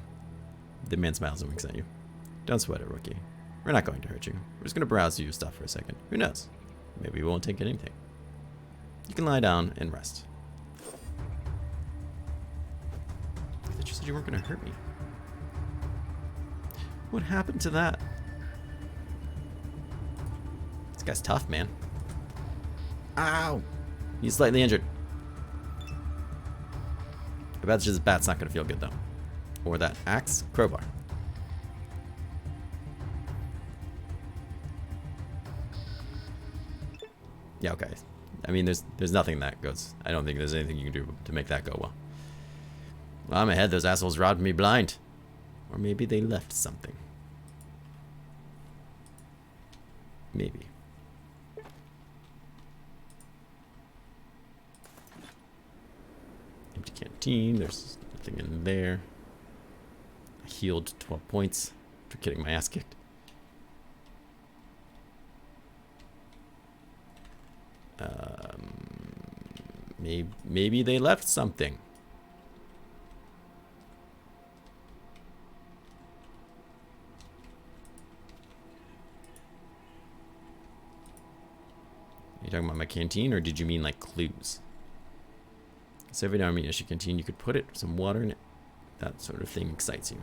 The man smiles and winks at you. Don't sweat it, rookie. We're not going to hurt you. We're just going to browse through your stuff for a second. Who knows? Maybe we won't take anything. You can lie down and rest. I thought you said you weren't going to hurt me. What happened to that? This guy's tough, man. Ow! He's slightly injured. I bet his bat's not going to feel good, though. Or that axe crowbar. Yeah, okay. I mean, there's nothing that goes. I don't think there's anything you can do to make that go well. Well, I'm ahead. Those assholes robbed me blind. Or maybe they left something. Maybe. Empty canteen. There's nothing in there. I healed 12 points for getting my ass kicked. Maybe they left something. Are you talking about my canteen, or did you mean like clues? So every now and then, as you canteen, you could put it, some water in it. That sort of thing excites you.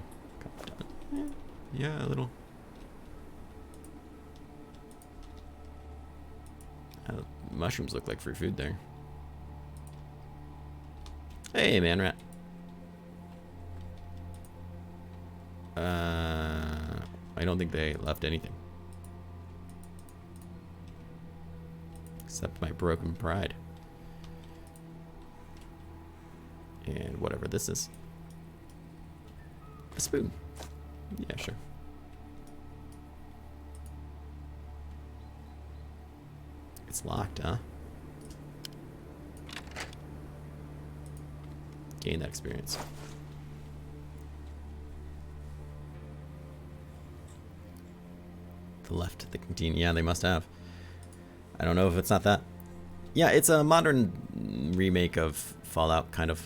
Yeah, a little. Mushrooms look like free food there. Hey, man rat. I don't think they left anything. Except my broken pride. And whatever this is. A spoon. Yeah, sure. It's locked, huh? Gain that experience. The left, the canteen. Yeah, they must have. I don't know if it's not that. Yeah, it's a modern remake of Fallout, kind of.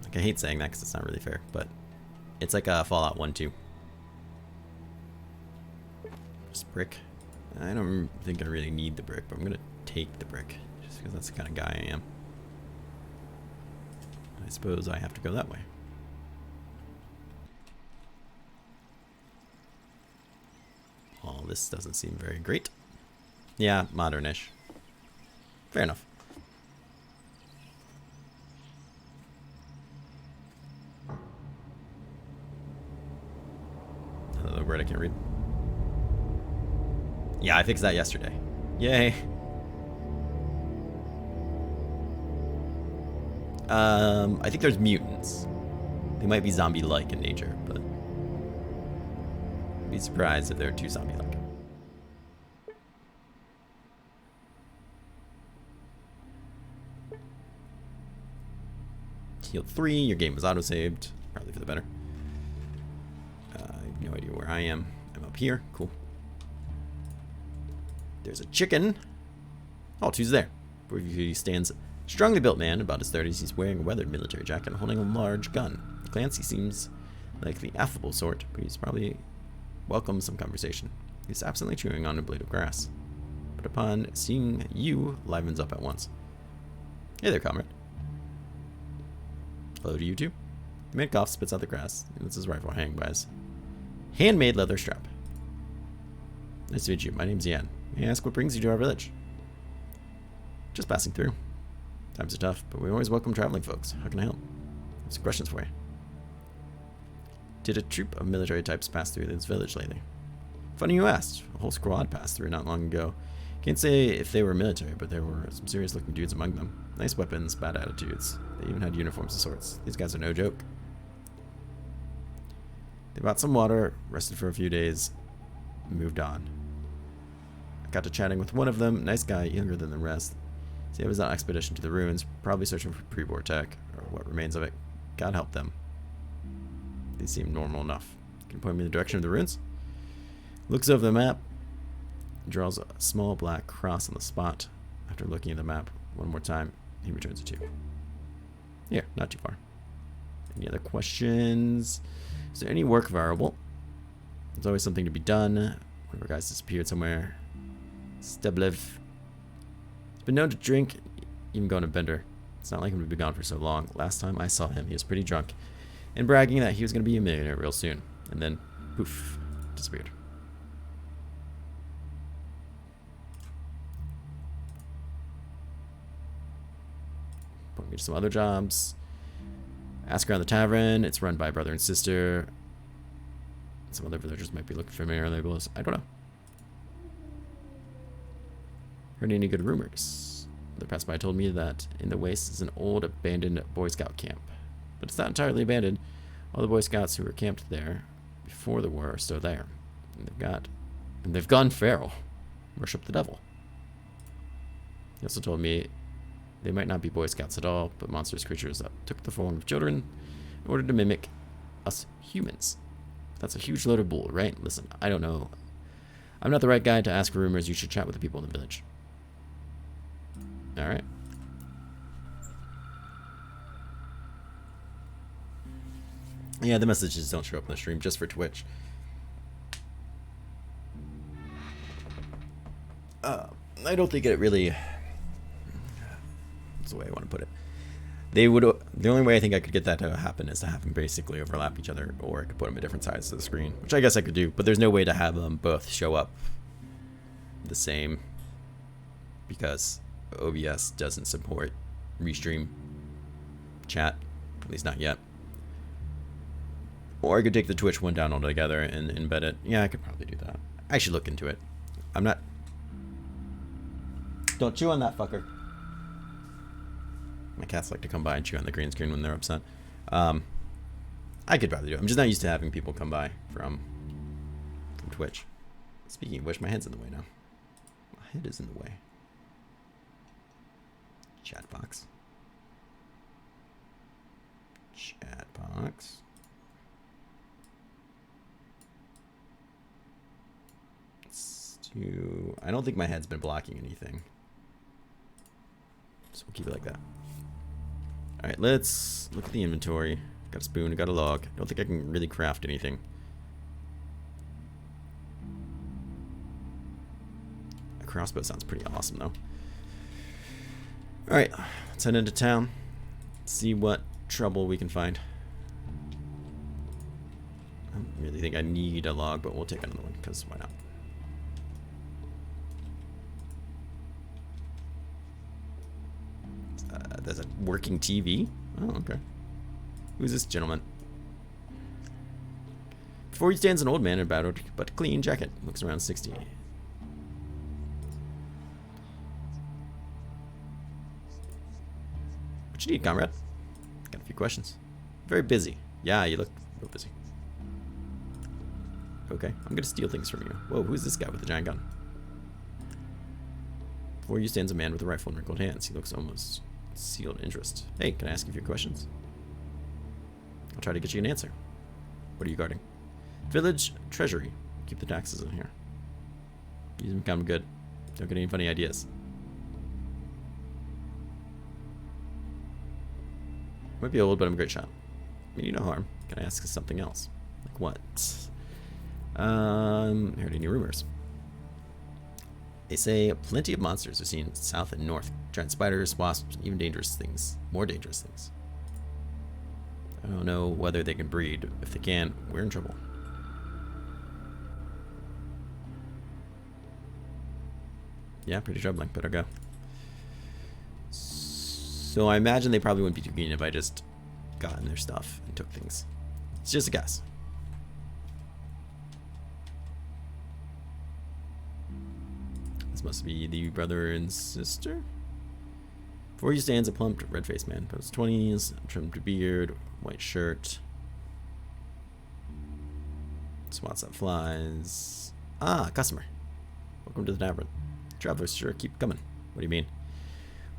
Like, I hate saying that because it's not really fair, but it's like a Fallout 1-2. Just brick. I don't think I really need the brick, but I'm gonna take the brick just because that's the kind of guy I am. I suppose I have to go that way. All this doesn't seem very great. Yeah, modern-ish. Fair enough. Another word I can't read. Yeah, I fixed that yesterday. Yay. I think there's mutants. They might be zombie-like in nature, but I'd be surprised if they're too zombie-like. Healed 3, your game was auto-saved. Probably for the better. I have no idea where I am. I'm up here. Cool. There's a chicken. Oh, two's there. Before you stands a strongly built man, about his 30s. He's wearing a weathered military jacket and holding a large gun. At a glance, he seems like the affable sort, but he's probably welcomes some conversation. He's absently chewing on a blade of grass. But upon seeing you, livens up at once. Hey there, comrade. Hello to you too. The man coughs, spits out the grass. He lets his rifle hang by his handmade leather strap. Nice to meet you. My name's Yan. May I ask what brings you to our village? Just passing through. Times are tough, but we always welcome traveling folks. How can I help? I have some questions for you. Did a troop of military types pass through this village lately? Funny you asked. A whole squad passed through not long ago. Can't say if they were military, but there were some serious looking dudes among them. Nice weapons, bad attitudes. They even had uniforms of sorts. These guys are no joke. They bought some water, rested for a few days, moved on. I got to chatting with one of them, nice guy, younger than the rest. See, I was on an expedition to the ruins, probably searching for pre-war tech, or what remains of it. God help them. They seem normal enough. Can you point me in the direction of the ruins? Looks over the map, draws a small black cross on the spot. After looking at the map one more time, he returns it to you. Here, not too far. Any other questions? Is there any work variable? There's always something to be done. One of our guys disappeared somewhere. Steblev. He's been known to drink, even go on a bender. It's not like him to be gone for so long. Last time I saw him, he was pretty drunk and bragging that he was going to be a millionaire real soon. And then, poof, disappeared. Point me to some other jobs. Ask around the tavern. It's run by brother and sister. Some other villagers might be looking for mayor labels. I don't know. Heard any good rumors? The passerby told me that in the waste is an old abandoned Boy Scout camp. But it's not entirely abandoned. All the Boy Scouts who were camped there before the war are still there. And they've gone feral. Worship the devil. He also told me they might not be Boy Scouts at all, but monstrous creatures that took the form of children in order to mimic us humans. That's a huge load of bull, right? Listen, I don't know. I'm not the right guy to ask for rumors. You should chat with the people in the village. Alright. Yeah, the messages don't show up on the stream, just for Twitch. I don't think it really... That's the way I want to put it. They would... The only way I think I could get that to happen is to have them basically overlap each other, or I could put them at different sides of the screen, which I guess I could do, but there's no way to have them both show up the same, because OBS doesn't support restream chat, at least not yet. Or I could take the Twitch one down altogether and embed it. Yeah, I could probably do that. I should look into it. I'm not... Don't chew on that fucker. My cats like to come by and chew on the green screen when they're upset. I could probably do it. I'm just not used to having people come by from Twitch. Speaking of which, my head's in the way now. My head is in the way. Chat box. Chat box. Let's do... I don't think my head's been blocking anything. So we'll keep it like that. Alright, let's look at the inventory. Got a spoon, got a log. I don't think I can really craft anything. A crossbow sounds pretty awesome, though. Alright, let's head into town. See what trouble we can find. I don't really think I need a log, but we'll take another one, because why not? There's a working TV? Oh, okay. Who's this gentleman? Before you stands an old man in a battered but clean jacket. Looks around 60. What you need, comrade? Got a few questions. Very busy. Yeah, you look real busy. Okay, I'm gonna steal things from you. Whoa, who's this guy with the giant gun? Before you stands a man with a rifle in wrinkled hands. He looks almost sealed interest. Hey, can I ask you a few questions? I'll try to get you an answer. What are you guarding? Village treasury. Keep the taxes in here. Use them, come good. Don't get any funny ideas. Might be old, but I'm a great shot. I mean, you no harm. Can I ask you something else? Like what? Heard any rumors? They say plenty of monsters are seen south and north. Giant spiders, wasps, even dangerous things. More dangerous things. I don't know whether they can breed. If they can, we're in trouble. Yeah, pretty troubling. Better go. So I imagine they probably wouldn't be too keen if I just got in their stuff and took things. It's just a guess. This must be the brother and sister. Before you stands a plump, red-faced man, post 20s, trimmed beard, white shirt. Swats at flies. Ah, customer. Welcome to the tavern. Travelers sure keep coming. What do you mean?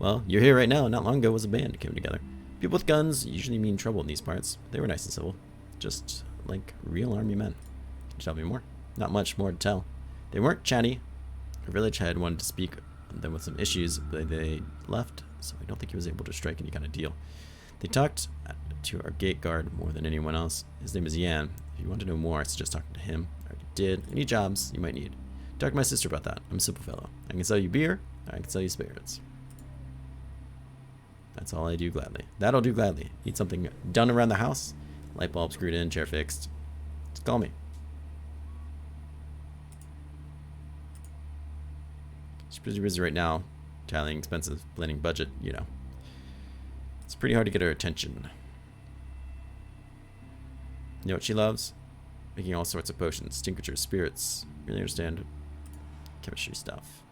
Well, you're here right now. Not long ago was a band came together. People with guns usually mean trouble in these parts. They were nice and civil. Just like real army men. Can you tell me more? Not much more to tell. They weren't chatty. Our village head wanted to speak on them with some issues, but they left, so I don't think he was able to strike any kind of deal. They talked to our gate guard more than anyone else. His name is Yan. If you want to know more, I suggest talking to him. I already did. Any jobs you might need. Talk to my sister about that. I'm a simple fellow. I can sell you beer. I can sell you spirits. That's all I do gladly. That'll do gladly. Need something done around the house? Light bulb screwed in, chair fixed. Just call me. She's pretty busy right now, tallying expenses, planning budget, you know. It's pretty hard to get her attention. You know what she loves? Making all sorts of potions, tinctures, spirits. Really understand chemistry stuff.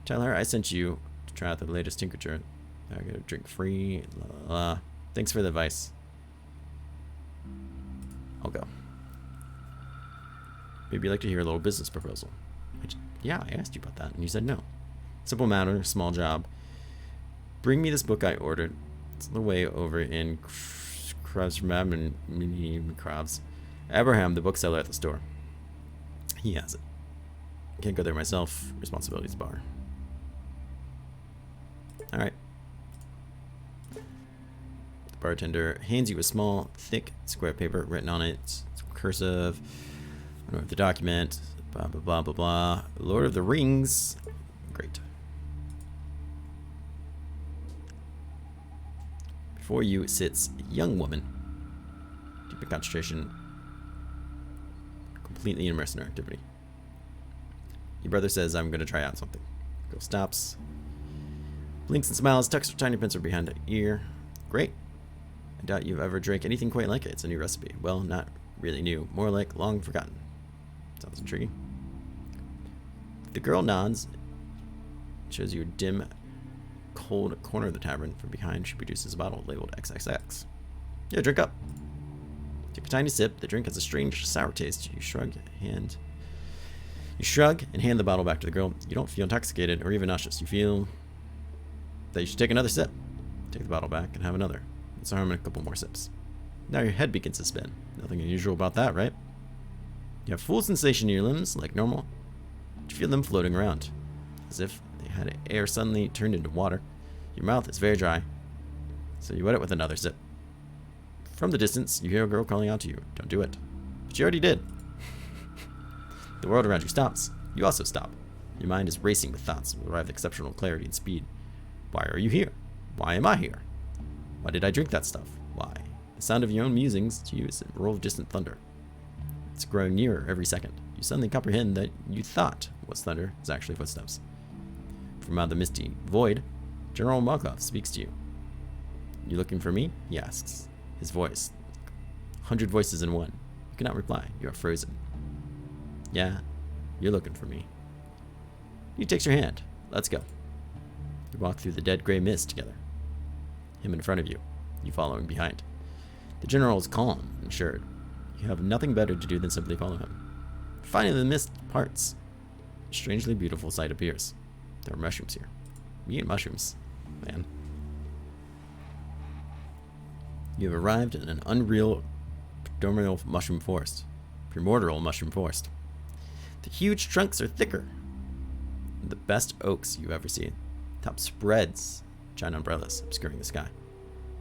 Tell her I sent you to try out the latest tincture. I get a drink free. La, la, la. Thanks for the advice. I'll go. Maybe you'd like to hear a little business proposal. Yeah, I asked you about that, and you said no. Simple matter, small job. Bring me this book I ordered. It's on the way over in Krabs. Abraham, the bookseller at the store. He has it. Can't go there myself. Responsibilities bar. Alright. The bartender hands you a small, thick square of paper written on it. It's cursive. I don't know the document. Blah, blah, blah, blah, blah. Lord of the Rings. Great. Before you sits a young woman. Deep in concentration. Completely immersed in her activity. Your brother says I'm going to try out something. Girl stops. Blinks and smiles. Tucks her tiny pencil behind her ear. Great. I doubt you've ever drank anything quite like it. It's a new recipe. Well, not really new. More like long forgotten. Sounds intriguing. The girl nods. Shows you a dim, cold corner of the tavern. From behind, she produces a bottle labeled XXX. Yeah, drink up. Take a tiny sip. The drink has a strange sour taste. You shrug and hand the bottle back to the girl. You don't feel intoxicated or even nauseous. You feel that you should take another sip. Take the bottle back and have another. It's harm in a couple more sips. Now your head begins to spin. Nothing unusual about that, right? You have full sensation in your limbs, like normal. But you feel them floating around, as if they had air suddenly turned into water. Your mouth is very dry, so you wet it with another sip. From the distance, you hear a girl calling out to you. Don't do it. But you already did. The world around you stops. You also stop. Your mind is racing with thoughts that arrive with exceptional clarity and speed. Why are you here? Why am I here? Why did I drink that stuff? Why? The sound of your own musings to you is a roll of distant thunder. It's growing nearer every second. You suddenly comprehend that you thought was thunder is actually footsteps. From out of the misty void, General Markov speaks to you. You looking for me? He asks. His voice. 100 voices in one. You cannot reply. You are frozen. Yeah, you're looking for me. He takes your hand. Let's go. You walk through the dead gray mist together. Him in front of you. You following behind. The general is calm and assured. You have nothing better to do than simply follow him. Finally, the mist parts. A strangely beautiful sight appears. There are mushrooms here. We eat mushrooms, man. You have arrived in an unreal primordial mushroom forest. Primordial mushroom forest. The huge trunks are thicker than the best oaks you've ever seen. Top spreads giant umbrellas obscuring the sky.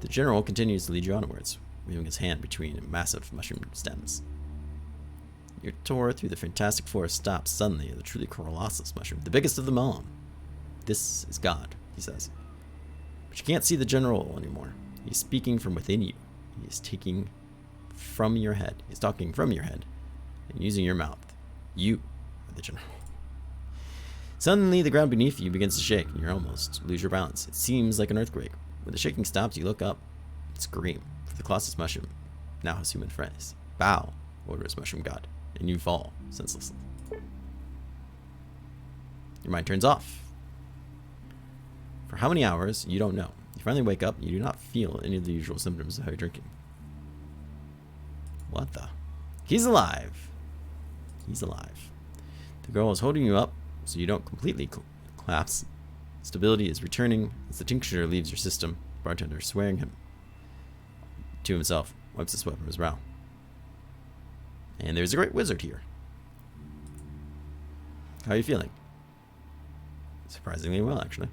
The general continues to lead you onwards, waving his hand between massive mushroom stems. Your tour through the fantastic forest stops suddenly at the truly colossus mushroom, the biggest of them all. This is God, he says. But you can't see the general anymore. He's speaking from within you. He is taking from your head. He's talking from your head and using your mouth. You are the general. Suddenly, the ground beneath you begins to shake, and you almost lose your balance. It seems like an earthquake. When the shaking stops, you look up and scream, for the Colossus Mushroom now has human friends. Bow, orders Mushroom God, and you fall senselessly. Your mind turns off. For how many hours, you don't know. You finally wake up, and you do not feel any of the usual symptoms of heavy drinking. What the? He's alive. He's alive. The girl is holding you up so you don't completely collapse. Stability is returning as the tincture leaves your system. Bartender swearing him to himself, wipes the sweat from his brow. And there's a great wizard here. How are you feeling? Surprisingly well, actually.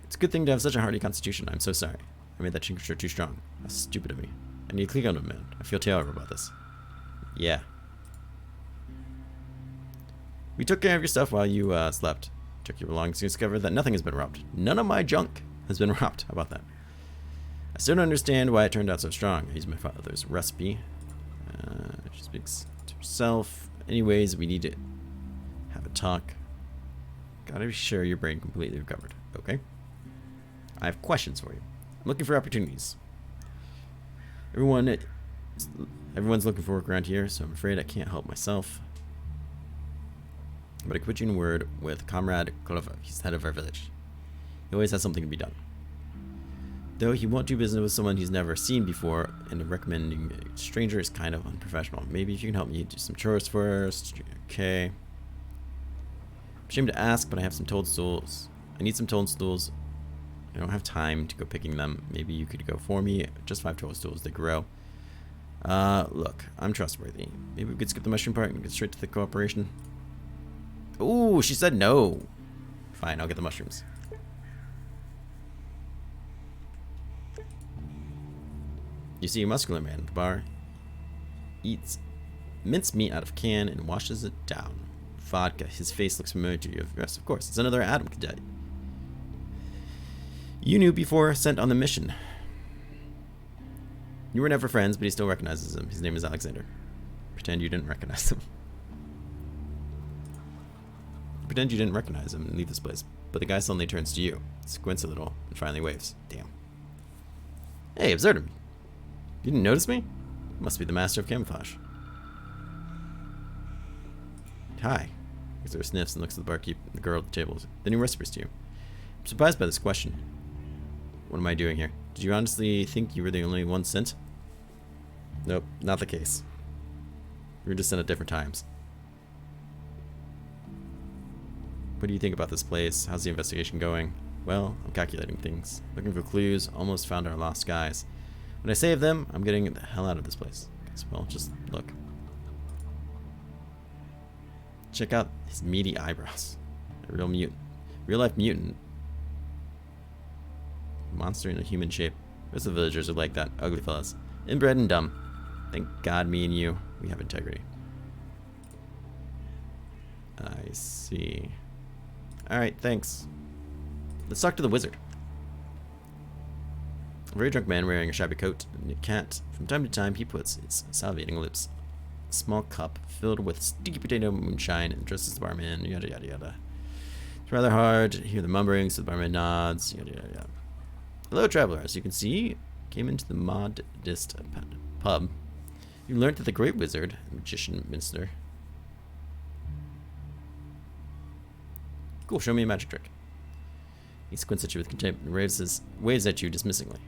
It's a good thing to have such a hardy constitution. I'm so sorry. I made that tincture too strong. How stupid of me. I need to click on him, man. I feel terrible about this. Yeah. We took care of your stuff while you slept. Took your belongings to discover that nothing has been robbed. None of my junk has been robbed. How about that? I still don't understand why it turned out so strong. I used my father's recipe. She speaks to herself. Anyways, we need to have a talk. Gotta be sure your brain completely recovered. Okay? I have questions for you. I'm looking for opportunities. Everyone's looking for work around here, so I'm afraid I can't help myself. But I could put you in word with Comrade Kolova. He's the head of our village. He always has something to be done. Though he won't do business with someone he's never seen before, and recommending a stranger is kind of unprofessional. Maybe if you can help me do some chores first. Okay. I'm ashamed to ask, but I have some toadstools. I need some toadstools. I don't have time to go picking them. Maybe you could go for me. Just 5 toadstools. They grow. Look, I'm trustworthy. Maybe we could skip the mushroom part and get straight to the cooperation. Ooh, she said no. Fine, I'll get the mushrooms. You see a muscular man at the bar. Eats minced meat out of a can and washes it down. Vodka. His face looks familiar to you. Yes, of course. It's another Adam cadet. You knew before sent on the mission. You were never friends, but he still recognizes him. His name is Alexander. Pretend you didn't recognize him. Pretend you didn't recognize him and leave this place. But the guy suddenly turns to you, squints a little, and finally waves. Damn. Hey, observed him. You didn't notice me? Must be the master of camouflage. Hi. He sort of sniffs and looks at the barkeep and the girl at the table. Then he whispers to you. I'm surprised by this question. What am I doing here? Did you honestly think you were the only one sent? Nope, not the case. We were just sent at different times. What do you think about this place? How's the investigation going? Well, I'm calculating things. Looking for clues. Almost found our lost guys. When I save them, I'm getting the hell out of this place. Well, just look. Check out his meaty eyebrows. A real mutant. Real life mutant. Monster in a human shape. Most of the villagers are like that. Ugly fellas. Inbred and dumb. Thank God me and you, we have integrity. I see. Alright, thanks. Let's talk to the wizard. A very drunk man wearing a shabby coat and a cat. From time to time, he puts its salivating lips. A small cup filled with sticky potato moonshine and addresses the barman, yada yada yada. It's rather hard to hear the mumbling, so the barman nods, yada yada yada. Hello, traveler. As you can see, came into the modest pub. You learned that the great wizard, magician minister. Cool, show me a magic trick. He squints at you with contempt and waves at you dismissingly.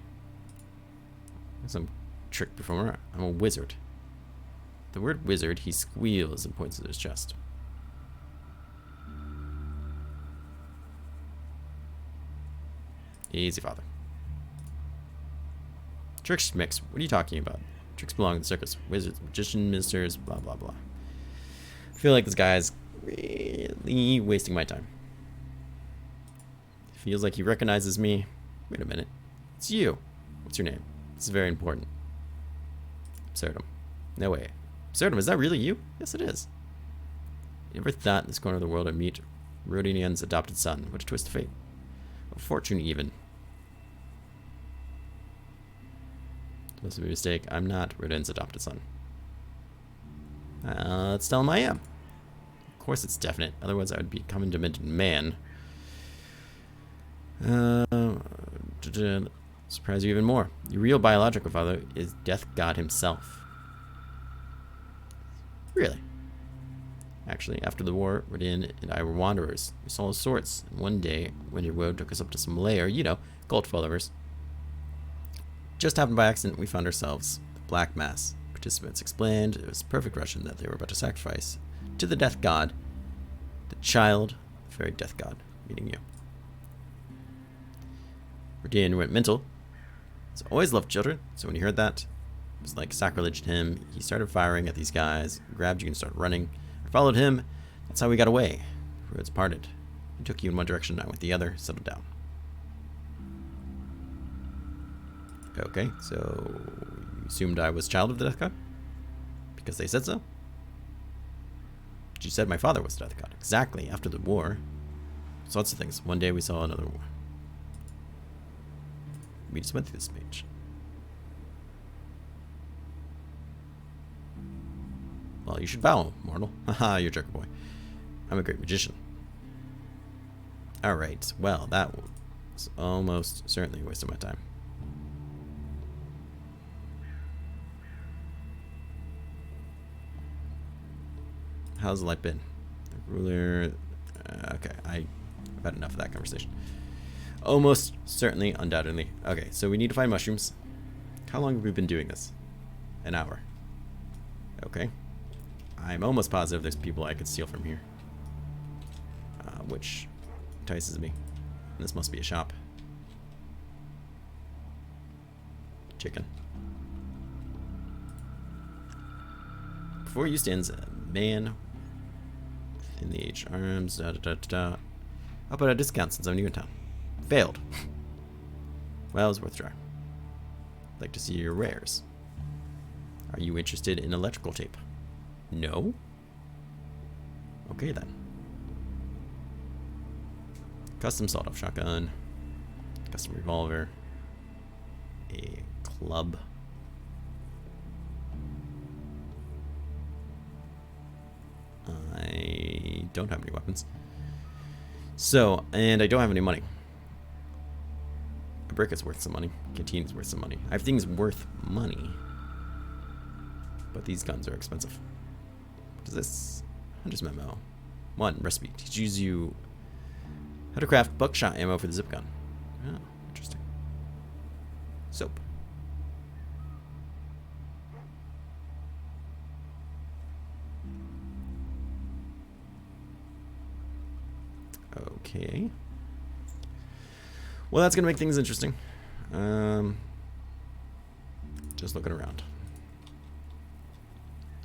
Some trick performer. I'm a wizard. The word wizard, he squeals and points at his chest. Easy, father. Tricks mix. What are you talking about? Tricks belong to the circus. Wizards, magician, ministers, blah, blah, blah. I feel like this guy is really wasting my time. Feels like he recognizes me. Wait a minute. It's you. What's your name? This is very important. Absurdum. No way. Absurdum, is that really you? Yes, it is. You ever thought in this corner of the world I'd meet Rodinian's adopted son? What a twist of fate. A fortune even. Must be a mistake. I'm not Rodin's adopted son. Let's tell him I am. Of course it's definite. Otherwise I would become a demented man. Surprise you even more. Your real biological father is Death God himself. Really? Actually, after the war, Rodin and I were wanderers. We saw all sorts, and one day, when your road took us up to some lair, you know, cult followers. Just happened by accident, we found ourselves the Black Mass. Participants explained it was perfect Russian that they were about to sacrifice to the Death God, the child, the very Death God, meaning you. Rodin went mental. He's always loved children, so when he heard that, it was like sacrilege to him. He started firing at these guys, grabbed you and started running. I followed him. That's how we got away. Roads parted. He took you in one direction, I went the other, settled down. Okay, so you assumed I was child of the Death God? Because they said so? But you said my father was the Death God. Exactly, after the war. So lots of things. One day we saw another war. We just went through this page. Well, you should bow, mortal. Haha, you're a joker boy. I'm a great magician. Alright, well, that was almost certainly a waste of my time. How's the light been? The ruler... okay, I've had enough of that conversation. Almost certainly, undoubtedly. Okay, so we need to find mushrooms. How long have we been doing this? An hour. Okay. I'm almost positive there's people I could steal from here. Which entices me. This must be a shop. Chicken. Before you stands a man in the age arms. I'll put a discount since I'm new in town. Failed. Well, it's worth a try. I'd like to see your wares. Are you interested in electrical tape? No? Okay then. Custom sawed-off shotgun. Custom revolver. A club. I don't have any weapons. So, and I don't have any money. A brick is worth some money. Canteen is worth some money. I have things worth money. But these guns are expensive. What is this? Hunter's memo. 1. Recipe. Teaches you how to craft buckshot ammo for the zip gun. Oh, interesting. Soap. Okay. Well, that's going to make things interesting. Just looking around.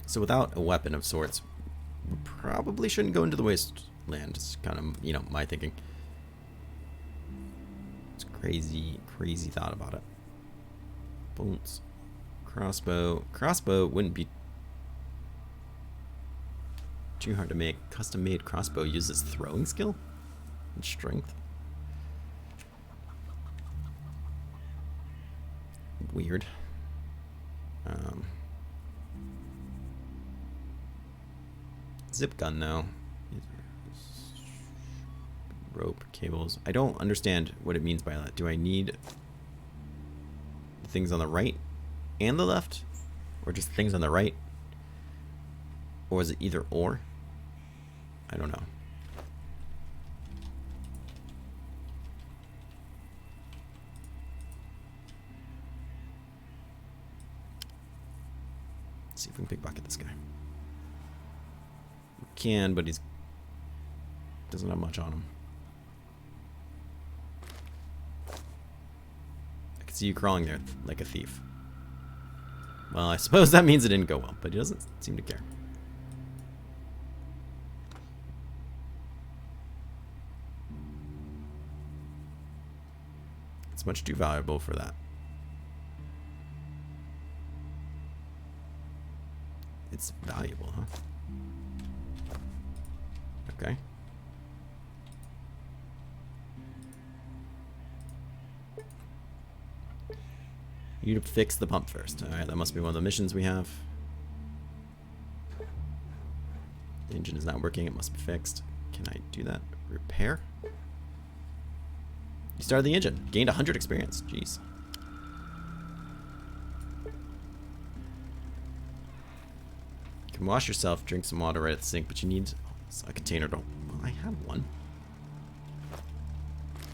So without a weapon of sorts, we probably shouldn't go into the wasteland. It's kind of, you know, my thinking. It's crazy, crazy thought about it. Bolts. Crossbow. Crossbow wouldn't be too hard to make. Custom-made crossbow uses throwing skill and strength. Weird. Zip gun though. Rope, cables. I don't understand what it means by that. Do I need the things on the right and the left? Or just things on the right? Or is it either or? I don't know. Let's see if we can pickpocket this guy. We can, but he's doesn't have much on him. I can see you crawling there like a thief. Well, I suppose that means it didn't go well, but he doesn't seem to care. It's much too valuable for that. It's valuable, huh? Okay. You need to fix the pump first. Alright, that must be one of the missions we have. The engine is not working, it must be fixed. Can I do that? Repair? You started the engine. Gained 100 experience. Jeez. You can wash yourself, drink some water right at the sink, but you need a container. Well, I have one.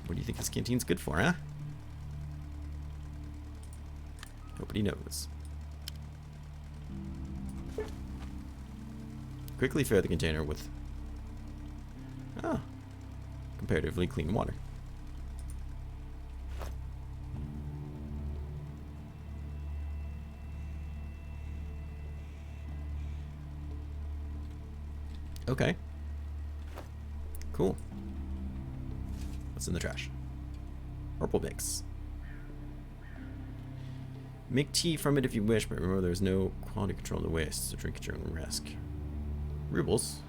What do you think this canteen's good for, huh? Nobody knows. Quickly fill the container with comparatively clean water. Okay. Cool. What's in the trash? Purple mix. Make tea from it if you wish, but remember there's no quality control of the waste, so drink at your own risk. Rubles.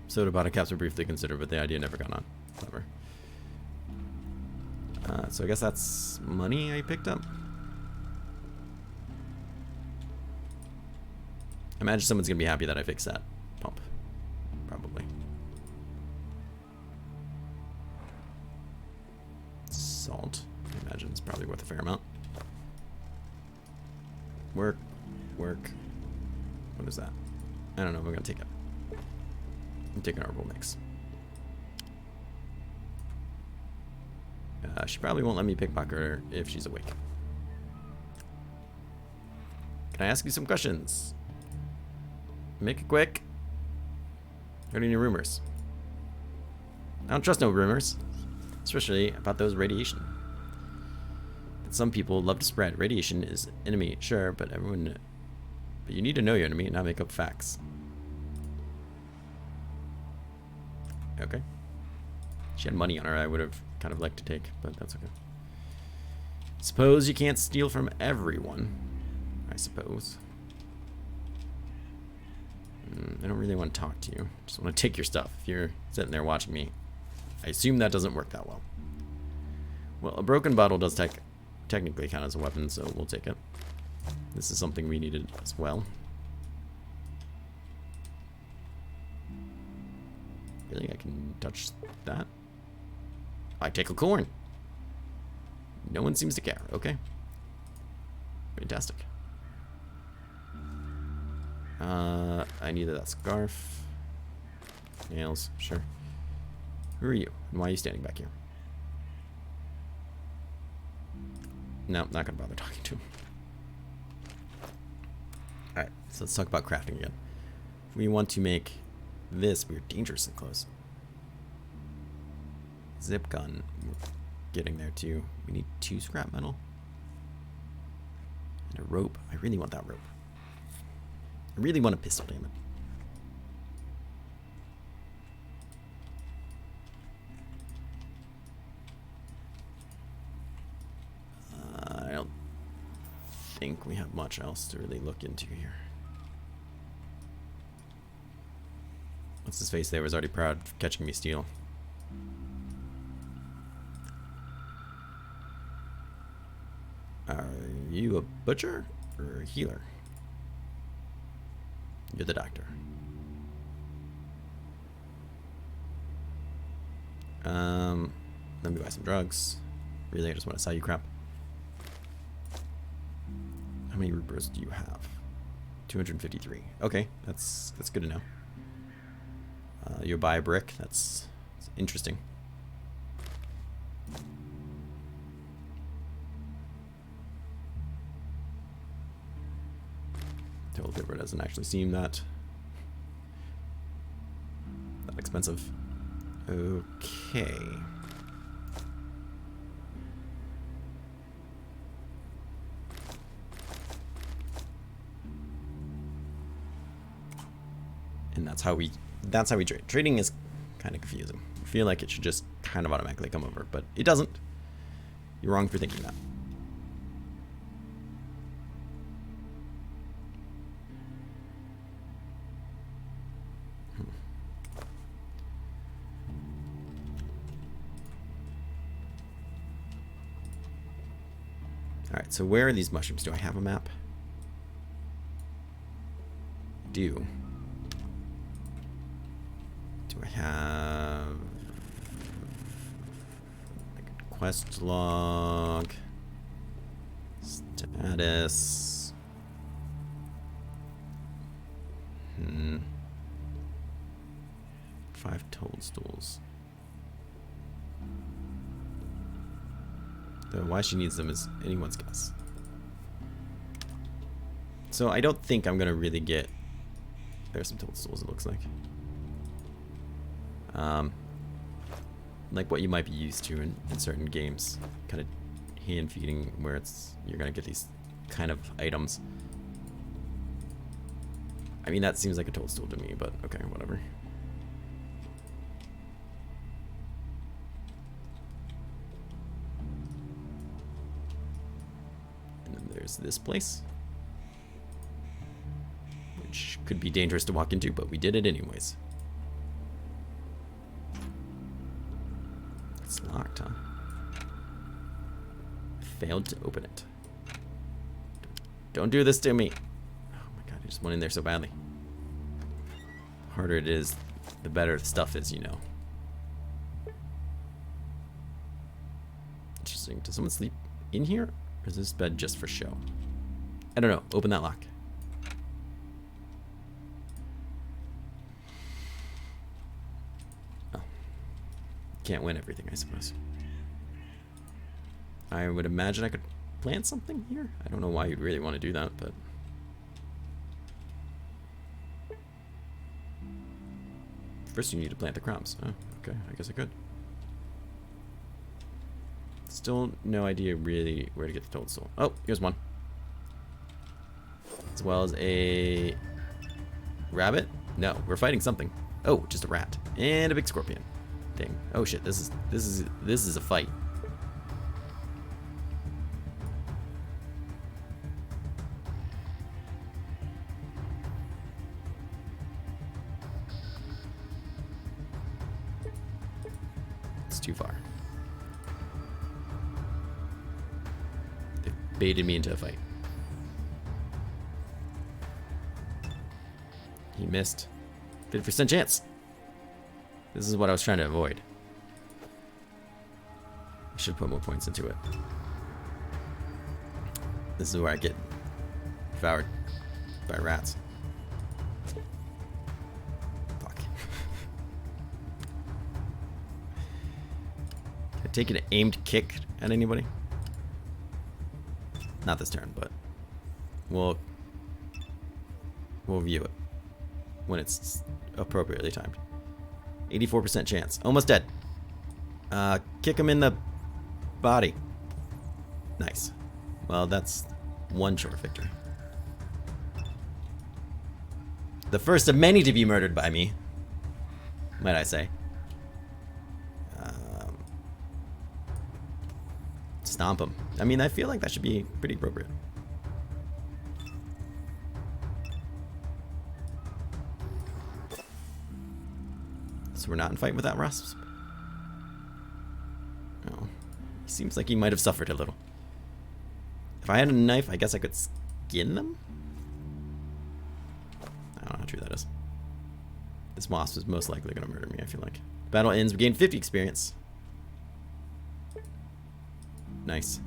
Soda bottle caps were briefly considered, but the idea never got on. Clever. So I guess that's money I picked up. I imagine someone's gonna be happy that I fixed that pump. Probably. Salt. I imagine it's probably worth a fair amount. Work. What is that? I don't know. We're gonna take it. I'm taking our herbal mix. She probably won't let me pickpocket her if she's awake. Can I ask you some questions? Make it quick. Heard any rumors? I don't trust no rumors, especially about those radiation. That some people love to spread. Radiation is enemy, sure, but you need to know your enemy and not make up facts. Okay. She had money on her. I would have kind of liked to take, but that's okay. Suppose you can't steal from everyone. I suppose. I don't really want to talk to you. Just want to take your stuff. If you're sitting there watching me, I assume that doesn't work that well. Well, a broken bottle does technically count as a weapon, so we'll take it. This is something we needed as well. Really, I can touch that? I take a corn. No one seems to care. Okay. Fantastic. I needed that scarf. Nails, sure. Who are you? And why are you standing back here? No, not gonna bother talking to him. Alright, so let's talk about crafting again. If we want to make this, we're dangerously close. Zip gun. We're getting there too. We need 2 scrap metal. And a rope. I really want that rope. I really want a pistol, damn it. I don't think we have much else to really look into here. What's his face there was already proud of catching me steal. Are you a butcher or a healer? You're the doctor. Let me buy some drugs. Really, I just want to sell you crap. How many rupees do you have? 253. Okay, that's good to know. You buy a brick. That's interesting. Total paper doesn't actually seem that expensive. Okay. And that's how we trade. Trading is kind of confusing. I feel like it should just kind of automatically come over, but it doesn't. You're wrong for thinking that. Alright, so where are these mushrooms? Do I have a map? Do I have like a quest log? Status. 5 toadstools. Though why she needs them is anyone's guess. So I don't think I'm gonna really get. There's some toadstools, it looks like. Like what you might be used to in certain games, kind of hand feeding, where you're gonna get these kind of items. I mean, that seems like a toadstool to me, but okay, whatever. And then there's this place, which could be dangerous to walk into, but we did it anyways. It's locked, huh? I failed to open it. Don't do this to me. Oh my god, I just went in there so badly. The harder it is, the better the stuff is, you know. Interesting. Does someone sleep in here? Or is this bed just for show? I don't know. Open that lock. Oh. Can't win everything, I suppose. I would imagine I could plant something here. I don't know why you'd really want to do that, but... First you need to plant the crops. Oh, okay, I guess I could. Still no idea really where to get the toadstool. Oh, here's one. As well as a rabbit? No, we're fighting something. Oh, just a rat. And a big scorpion. Dang. Oh shit, this is a fight. It's too far. They baited me into a fight. He missed. 50% chance. This is what I was trying to avoid. I should put more points into it. This is where I get devoured by rats. Fuck. Can I take an aimed kick at anybody? Not this turn, but we'll view it when it's appropriately timed. 84% chance. Almost dead. Kick him in the body. Nice. Well, that's one short victory. The first of many to be murdered by me, might I say. Stomp him. I mean, I feel like that should be pretty appropriate. So we're not in fight with that rasp. Oh, he seems like he might have suffered a little. If I had a knife, I guess I could skin them? I don't know how true that is. This wasp is most likely going to murder me, I feel like. Battle ends, we gain 50 experience. Nice.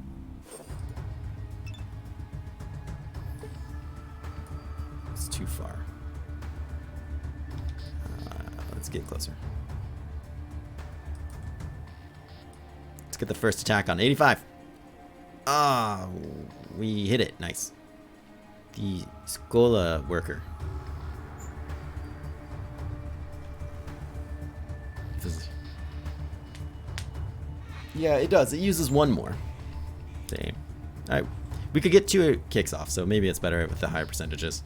It's too far. Let's get closer. Let's get the first attack on 85. Ah, we hit it. Nice. The Scola worker. Yeah, it does. It uses one more. Damn. Alright. We could get 2 kicks off, so maybe it's better with the higher percentages.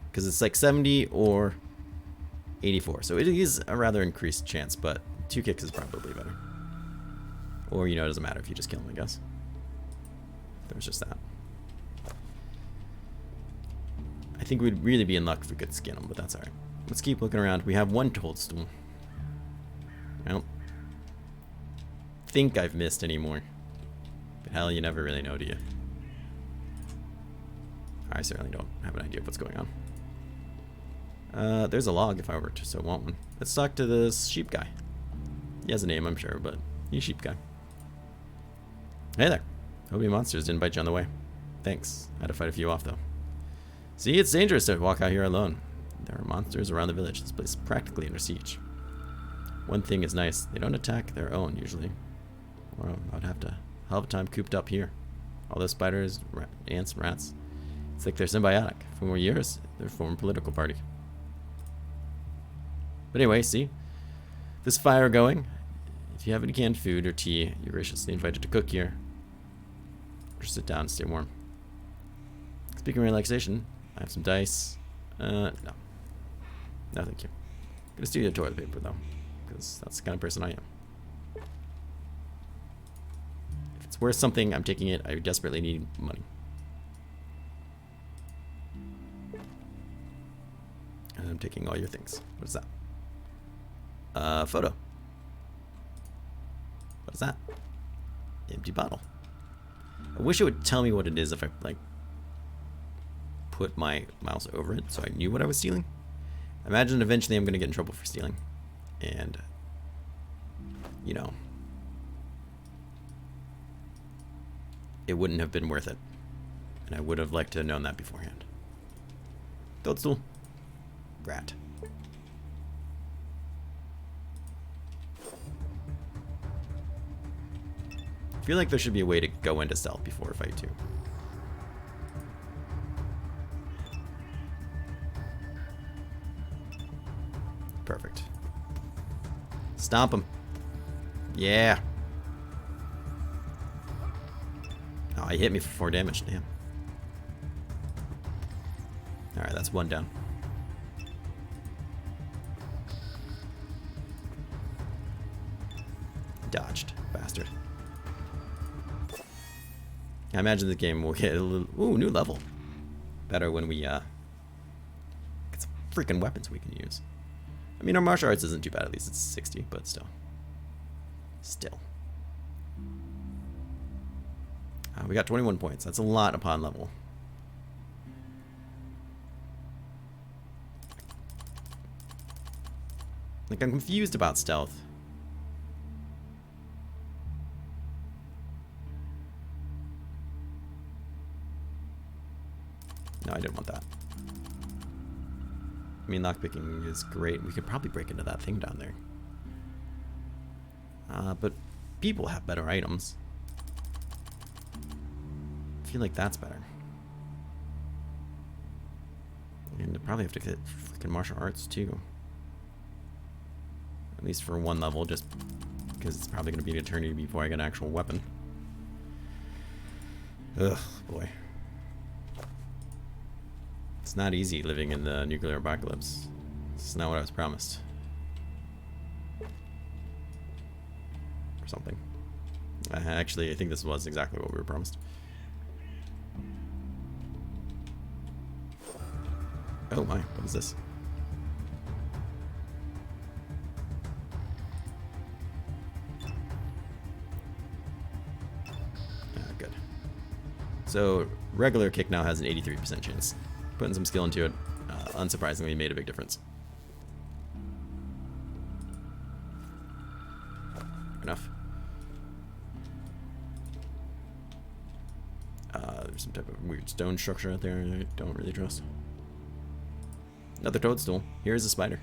Because it's like 70 or 84. So it is a rather increased chance, but 2 kicks is probably better. Or, you know, it doesn't matter if you just kill him, I guess. There's just that. I think we'd really be in luck if we could skin him, but that's alright. Let's keep looking around. We have 1 toadstool. Well, think I've missed any more. But hell, you never really know, do you? I certainly don't have an idea of what's going on. There's a log if I were to so want one. Let's talk to this sheep guy. He has a name, I'm sure, but he's sheep guy. Hey there. Hope your monsters didn't bite you on the way. Thanks. I had to fight a few off, though. See, it's dangerous to walk out here alone. There are monsters around the village. This place is practically under siege. One thing is nice. They don't attack their own, usually. Well, I'd have to hell of a time cooped up here. All those spiders, ants, and rats. It's like they're symbiotic. For more years, they're formed a political party. But anyway, see? This fire going. If you have any canned food or tea, you're graciously invited to cook here. Or sit down and stay warm. Speaking of relaxation, I have some dice. No. No, thank you. I'm gonna steal your toilet paper, though. Because that's the kind of person I am. If it's worth something, I'm taking it. I desperately need money. And I'm taking all your things. What is that? Photo. What is that? Empty bottle. I wish it would tell me what it is if I, like, put my mouse over it so I knew what I was stealing. Imagine eventually I'm going to get in trouble for stealing. And, you know, it wouldn't have been worth it. And I would have liked to have known that beforehand. Toadstool. Rat. I feel like there should be a way to go into stealth before a fight too. Perfect. Stomp him. Yeah. Oh, he hit me for 4 damage. Damn. Alright, that's 1 down. Dodged. Bastard. I imagine the game will get a little... Ooh, new level. Better when we, get some freaking weapons we can use. I mean, our martial arts isn't too bad, at least it's 60, but still. Still. We got 21 points. That's a lot upon level. Like, I'm confused about stealth. No, I didn't want that. I mean, lockpicking is great. We could probably break into that thing down there. But people have better items. I feel like that's better. And I probably have to get freaking martial arts too. At least for 1 level, just because it's probably going to be an eternity before I get an actual weapon. Ugh, boy. It's not easy living in the nuclear apocalypse. It's not what I was promised. Or something. Actually, I think this was exactly what we were promised. Oh my, what is this? Good. So, regular kick now has an 83% chance. Putting some skill into it, unsurprisingly, made a big difference. Enough. There's some type of weird stone structure out there I don't really trust. Another toadstool. Here's a spider.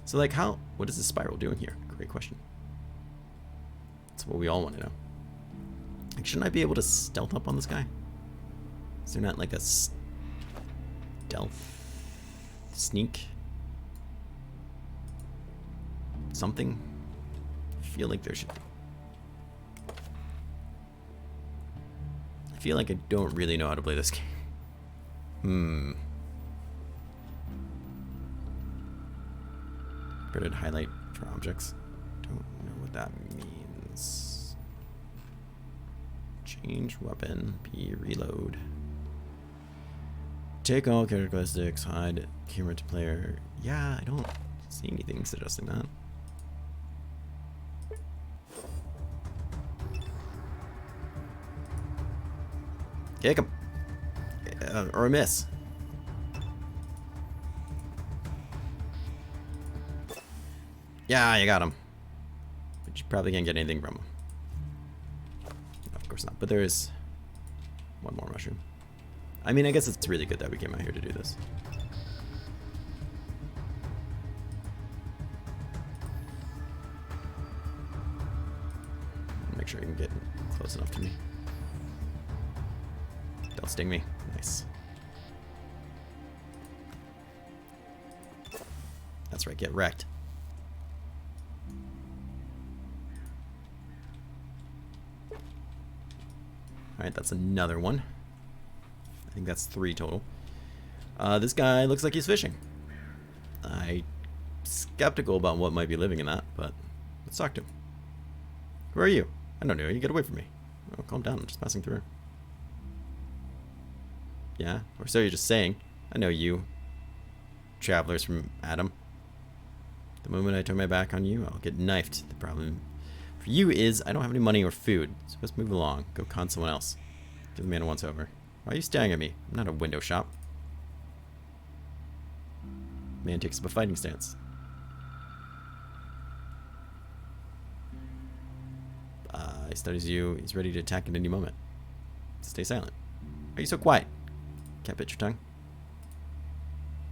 So, like, what is this spiral doing here? Great question. That's what we all want to know. Like, shouldn't I be able to stealth up on this guy? Is there not, like, a stealth sneak something? I feel like there should be. I feel like I don't really know how to play this game. Graded highlight for objects. Don't know what that means. Change weapon. B reload. Take all characteristics, hide camera to player. Yeah, I don't see anything suggesting that. Kick him. Or a miss. Yeah, you got him. But you probably can't get anything from him. No, of course not. But there is one more mushroom. I mean, I guess it's really good that we came out here to do this. Make sure you can get close enough to me. Don't sting me. Nice. That's right, get wrecked. Alright, that's another one. I think that's 3 total. This guy looks like he's fishing. I'm skeptical about what might be living in that, but let's talk to him. Who are you? I don't know you. Get away from me. Oh, calm down. I'm just passing through. Yeah? Or so you're just saying. I know you. Travelers from Adam. The moment I turn my back on you, I'll get knifed. The problem for you is I don't have any money or food. So let's move along. Go con someone else. Give the man a once over. Why are you staring at me? I'm not a window shop. Man takes up a fighting stance. He studies you. He's ready to attack at any moment. Stay silent. Are you so quiet? Can't bite your tongue?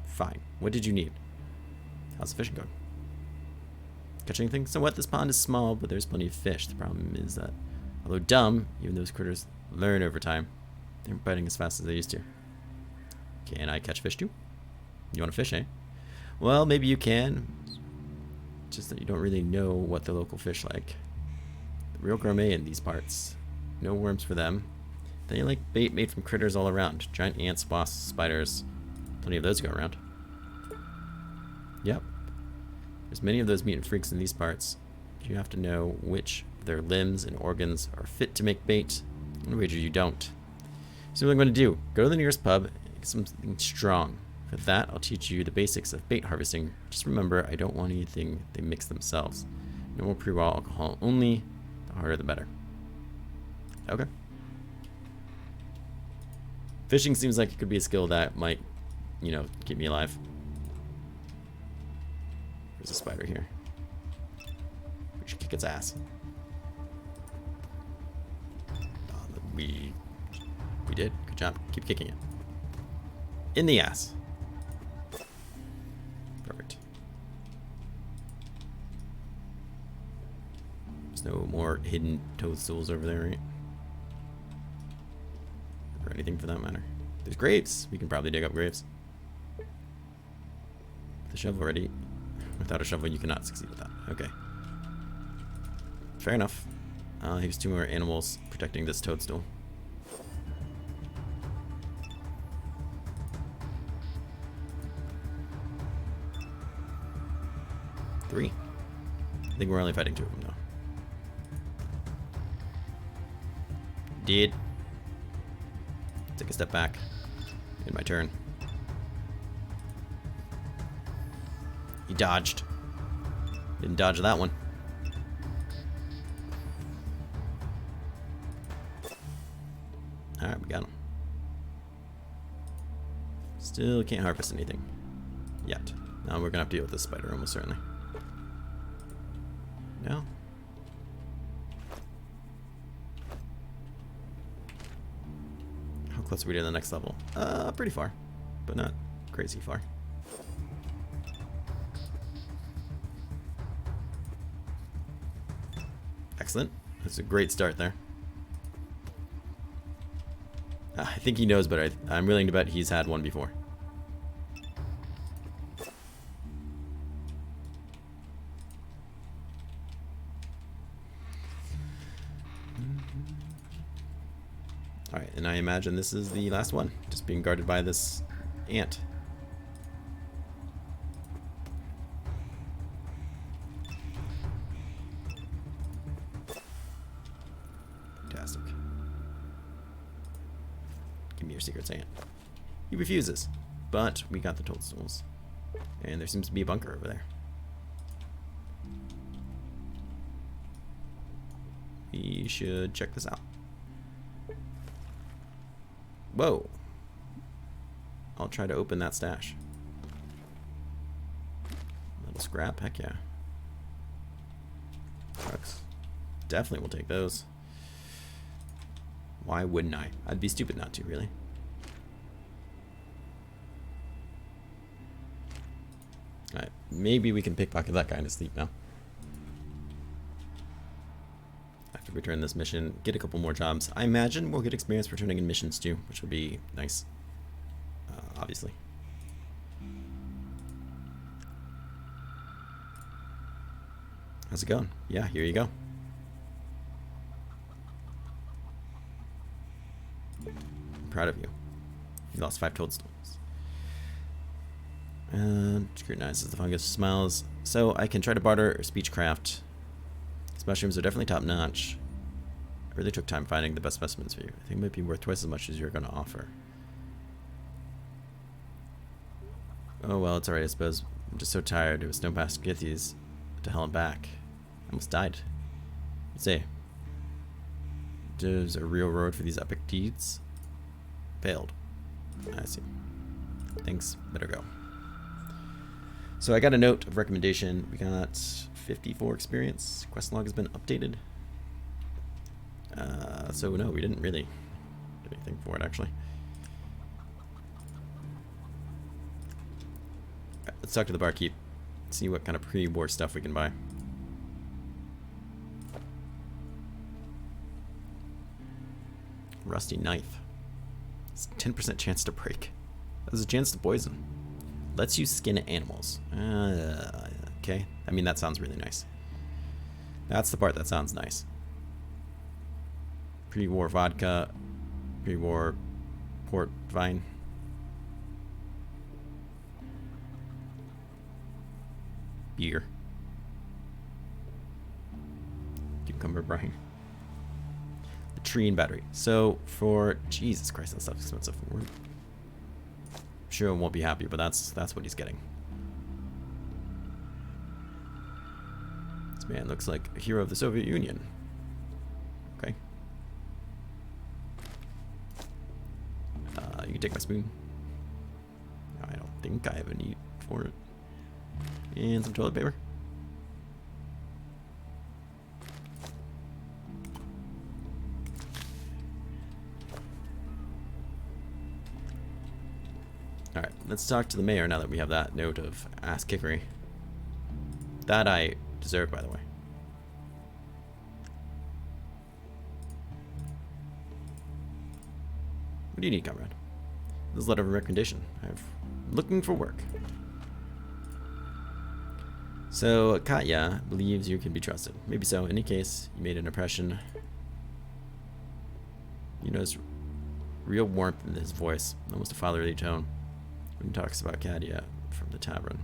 Fine. What did you need? How's the fishing going? Catch anything? Somewhat. This pond is small, but there's plenty of fish. The problem is that, although dumb, even those critters learn over time. They aren't biting as fast as they used to. Can I catch fish too? You want to fish, eh? Well, maybe you can. Just that you don't really know what the local fish like. The real gourmet in these parts. No worms for them. They like bait made from critters all around. Giant ants, wasps, spiders. Plenty of those go around. Yep. There's many of those mutant freaks in these parts. You have to know which of their limbs and organs are fit to make bait. I'm gonna wager you don't. So what I'm going to do, go to the nearest pub and get something strong. For that, I'll teach you the basics of bait harvesting. Just remember, I don't want anything they mix themselves. No more pre-raw alcohol only. The harder the better. Okay. Fishing seems like it could be a skill that might, you know, keep me alive. There's a spider here. We should kick its ass. We did. Good job. Keep kicking it. In the ass. Perfect. There's no more hidden toadstools over there, right? Or anything for that matter. There's graves. We can probably dig up graves. The shovel ready. Without a shovel, you cannot succeed with that. Okay. Fair enough. Here's 2 more animals protecting this toadstool. Three. I think we're only fighting 2 of them, though. Did. Take a step back. In my turn. He dodged. Didn't dodge that one. Alright, we got him. Still can't harvest anything. Yet. Now we're gonna have to deal with this spider almost certainly. No? How close are we to the next level? Pretty far. But not crazy far. Excellent. That's a great start there. I think he knows, but I'm willing to bet he's had one before. Alright, and I imagine this is the last one, just being guarded by this ant. Fantastic. Give me your secrets, ant. He refuses, but we got the toadstools. And there seems to be a bunker over there. We should check this out. Whoa. I'll try to open that stash. Little scrap, heck yeah. Trucks. Definitely will take those. Why wouldn't I? I'd be stupid not to, really. Alright, maybe we can pickpocket that guy into sleep now. After we return this mission, get a couple more jobs. I imagine we'll get experience for turning in missions too, which would be nice. Obviously. How's it going? Yeah, here you go. I'm proud of you. You lost 5 toadstools. And scrutinizes the fungus, smiles. So I can try to barter or speechcraft. These mushrooms are definitely top notch. I really took time finding the best specimens for you. I think it might be worth twice as much as you're going to offer. Oh well, it's alright, I suppose. I'm just so tired. It was no past to get these to hell and back. I almost died. Let's see. There's a real road for these epic deeds. Failed. I see. Thanks. Better go. So I got a note of recommendation. We got 54 experience. Quest log has been updated. So no, we didn't really do anything for it actually. Right, let's talk to the barkeep. See what kind of pre-war stuff we can buy. Rusty knife. It's a 10% chance to break. There's a chance to poison. Lets you skin animals. Okay. I mean, that sounds really nice. That's the part that sounds nice. Pre-war vodka. Pre-war port vine. Beer. Cucumber brine. Latrine battery. So for Jesus Christ, that stuff's expensive. We're sure won't be happy, but that's what he's getting. This man looks like a hero of the Soviet Union. Okay. You can take my spoon. I don't think I have a need for it. And some toilet paper. Alright, let's talk to the mayor now that we have that note of ass kickery. That I deserve, by the way. What do you need, comrade? This is a letter of recommendation. I'm looking for work. So, Katya believes you can be trusted. Maybe so. In any case, you made an impression. You notice real warmth in his voice, almost a fatherly tone, when he talks about Katya from the tavern.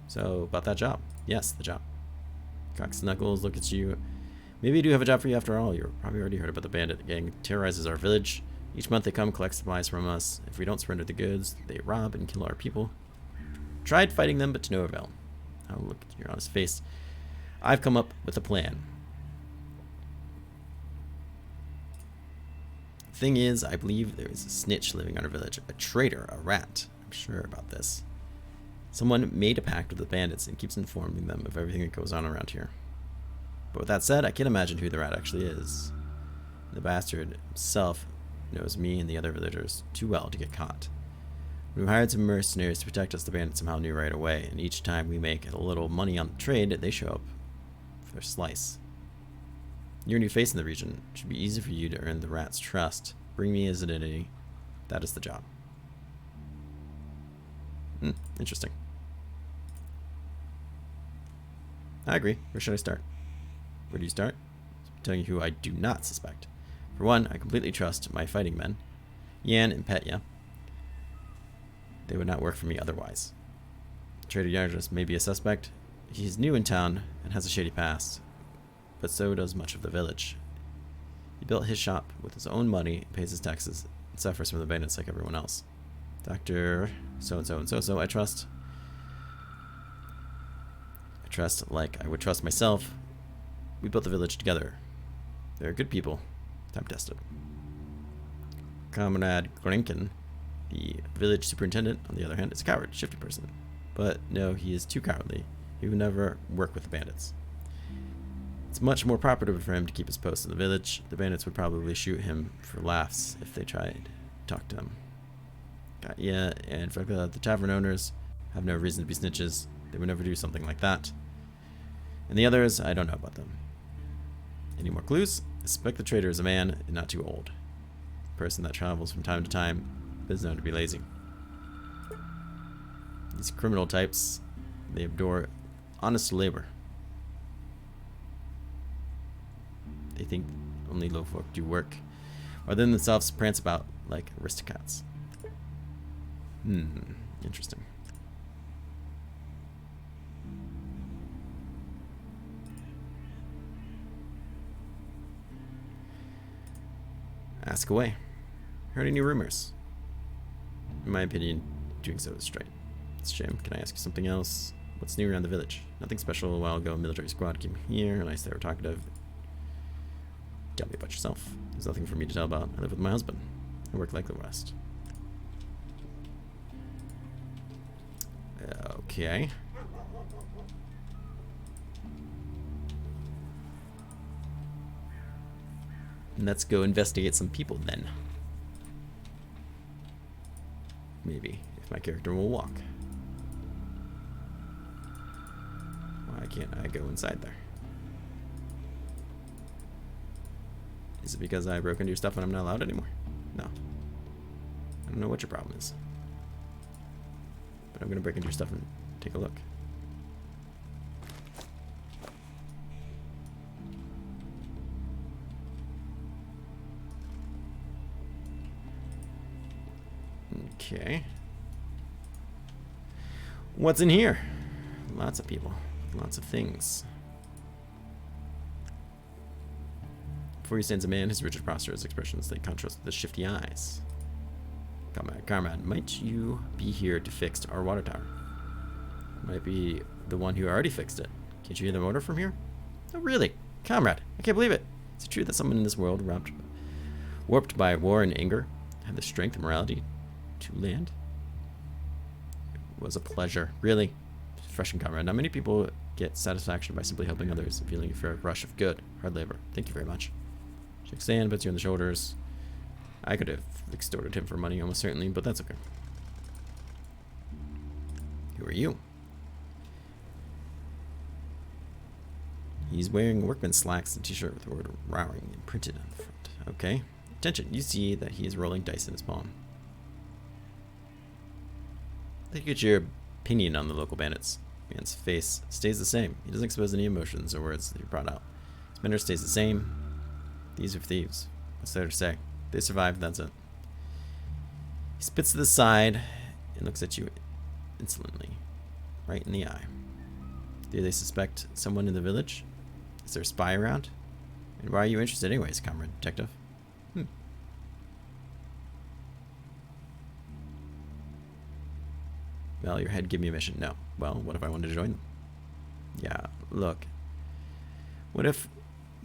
So, about that job. Yes, the job. Cocks knuckles, look at you. Maybe I do have a job for you after all. You've probably already heard about the bandit gang that terrorizes our village. Each month they come, collect supplies from us. If we don't surrender the goods, they rob and kill our people. Tried fighting them, but to no avail. Oh, look at your honest face. I've come up with a plan. Thing is, I believe there is a snitch living in our village. A traitor, a rat. I'm sure about this. Someone made a pact with the bandits and keeps informing them of everything that goes on around here. But with that said, I can't imagine who the rat actually is. The bastard himself knows me and the other villagers too well to get caught. When we hired some mercenaries to protect us, the bandits somehow knew right away, and each time we make a little money on the trade, they show up for their slice. You're a new face in the region. It should be easy for you to earn the rat's trust. Bring me his identity. That is the job. Interesting. I agree. Where should I start? Where do you start? I'm telling you who I do not suspect. For one, I completely trust my fighting men, Yan and Petya. They would not work for me otherwise. Trader Yargis may be a suspect. He's new in town and has a shady past, but so does much of the village. He built his shop with his own money, pays his taxes, and suffers from the bandits like everyone else. Dr. So-and-so and so-so, I trust. I trust like I would trust myself. We built the village together. They're good people. Time tested. Comrade Grinkin, the village superintendent, on the other hand, is a coward, shifty person. But no, he is too cowardly. He would never work with the bandits. It's much more profitable for him to keep his post in the village. The bandits would probably shoot him for laughs if they tried to talk to him. Yeah, and for the tavern owners have no reason to be snitches. They would never do something like that. And the others, I don't know about them. Any more clues? I suspect the traitor is a man and not too old. A person that travels from time to time, but is known to be lazy. These criminal types, they adore honest labor. They think only low folk do work, or then themselves prance about like aristocrats. Interesting. Ask away. Heard any rumors? In my opinion, doing so is straight. It's a shame. Can I ask you something else? What's new around the village? Nothing special. A while ago, a military squad came here. Nice, they were talkative. Tell me about yourself. There's nothing for me to tell about. I live with my husband. I work like the rest. Okay. Let's go investigate some people then. Maybe, if my character will walk. Why can't I go inside there? Is it because I broke into your stuff and I'm not allowed anymore? No. I don't know what your problem is. But I'm gonna break into your stuff and take a look. Okay. What's in here? Lots of people. Lots of things. Before you stands a man, his rigid posture, his expressions, they contrast with the shifty eyes. Comrade, might you be here to fix our water tower? Might be the one who already fixed it. Can't you hear the motor from here? Oh, really? Comrade, I can't believe it. Is it true that someone in this world, warped by war and anger, had the strength and morality to land? It was a pleasure. Really? Refreshing, comrade. Not many people get satisfaction by simply helping others and feeling a fair rush of good, hard labor. Thank you very much. Shakes hand, puts you on the shoulders. I could have extorted him for money, almost certainly, but that's okay. Who are you? He's wearing workman's slacks and t-shirt with the word Rowing imprinted on the front. Okay. Attention, you see that he is rolling dice in his palm. Let's get your opinion on the local bandits. Man's face stays the same. He doesn't expose any emotions or words that you brought out. His manner stays the same. These are thieves. What's there to say? They survived, that's it. He spits to the side and looks at you insolently, right in the eye. Do they suspect someone in the village? Is there a spy around? And why are you interested anyways, comrade detective? Well, your head give me a mission. No. Well, what if I wanted to join them? Yeah, look. What if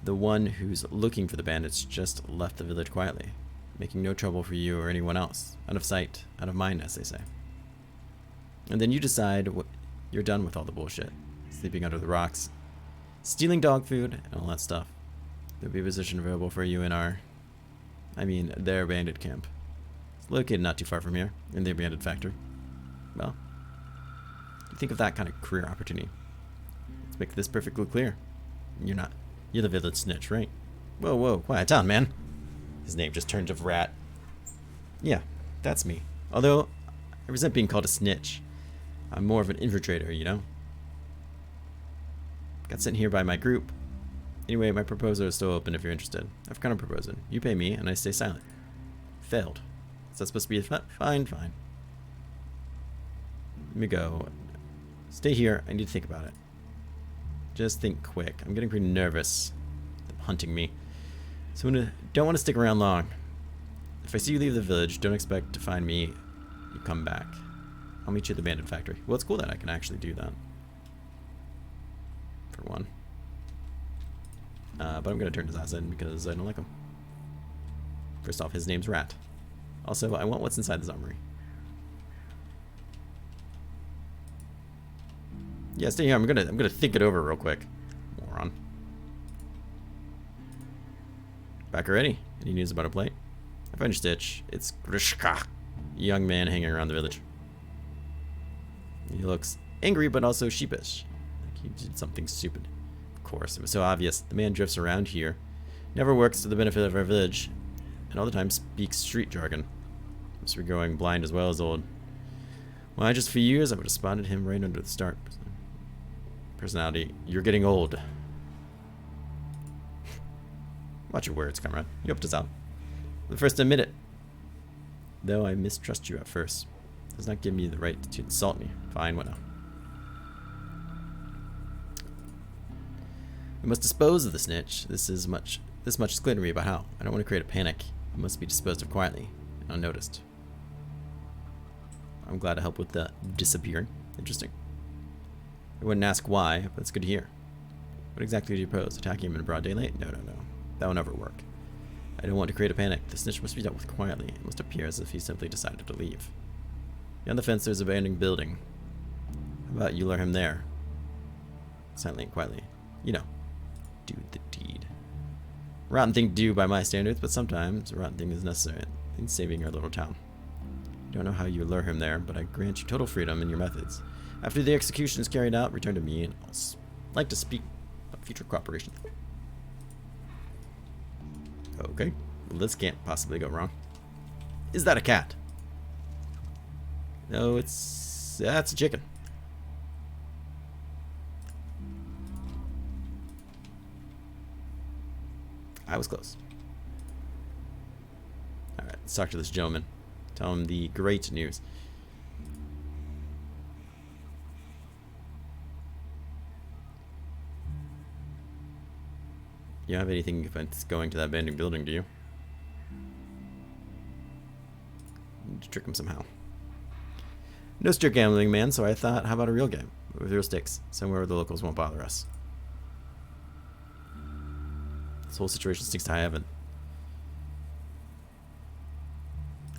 the one who's looking for the bandits just left the village quietly, making no trouble for you or anyone else? Out of sight, out of mind, as they say. And then you decide you're done with all the bullshit. Sleeping under the rocks, stealing dog food, and all that stuff. There'll be a position available for you in their bandit camp. It's located not too far from here, in the abandoned factory. Well, you think of that kind of career opportunity. Let's make this perfectly clear. You're the village snitch, right? Whoa, quiet down, man. His name just turned to Rat. Yeah, that's me. Although, I resent being called a snitch. I'm more of an infiltrator, you know? Got sent here by my group. Anyway, my proposal is still open if you're interested. I've kind of proposed. You pay me, and I stay silent. Failed. Is that supposed to be fine? Let me go. Stay here. I need to think about it. Just think quick. I'm getting pretty nervous. They're hunting me. So I don't want to stick around long. If I see you leave the village, don't expect to find me. You come back. I'll meet you at the bandit factory. Well, it's cool that I can actually do that. For one. But I'm going to turn his ass in because I don't like him. First off, his name's Rat. Also, I want what's inside this armory. Yeah, stay here. I'm gonna think it over real quick. Moron. Back already? Any news about a plate? I found your stitch. It's Grishka, a young man hanging around the village. He looks angry, but also sheepish. Like he did something stupid. Of course, it was so obvious. The man drifts around here, never works to the benefit of our village, and all the time speaks street jargon. Must be growing blind as well as old. Why, just for years, I would have spotted him right under the start. Personality, you're getting old. Watch your words, comrade. You helped us out. The first to admit it. Though I mistrust you at first. Does not give me the right to insult me. Fine, what now? We must dispose of the snitch. This much is clear to me about how. I don't want to create a panic. It must be disposed of quietly and unnoticed. I'm glad to help with the disappearing. Interesting. I wouldn't ask why, but it's good to hear. What exactly do you propose? Attacking him in broad daylight? No. That will never work. I don't want to create a panic. The snitch must be dealt with quietly. It must appear as if he simply decided to leave. Beyond the fence, there's an abandoned building. How about you lure him there? Silently and quietly. You know, do the deed. Rotten thing to do by my standards, but sometimes a rotten thing is necessary in saving our little town. I don't know how you lure him there, but I grant you total freedom in your methods. After the execution is carried out, return to me, and I'll like to speak of future cooperation. Okay, well, this can't possibly go wrong. Is that a cat? No, that's a chicken. I was close. Alright, let's talk to this gentleman. Tell him the great news. You don't have anything against going to that abandoned building, do you? Need to trick him somehow. No stick gambling, man, so I thought, how about a real game? With real stakes. Somewhere where the locals won't bother us. This whole situation stinks to high heaven.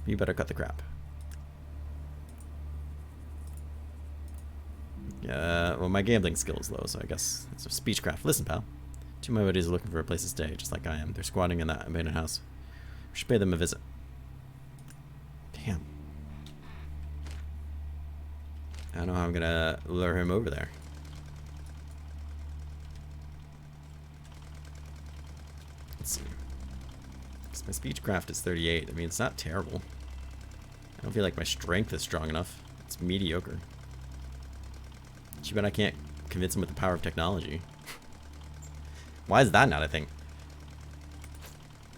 You better cut the crap. Yeah, well, my gambling skill is low, so I guess it's a speechcraft. Listen, pal. Two of my buddies are looking for a place to stay, just like I am. They're squatting in that abandoned house. We should pay them a visit. Damn. I don't know how I'm gonna lure him over there. Let's see. Because my speechcraft is 38. I mean, it's not terrible. I don't feel like my strength is strong enough. It's mediocre. Too bad I can't convince him with the power of technology. Why is that not a thing?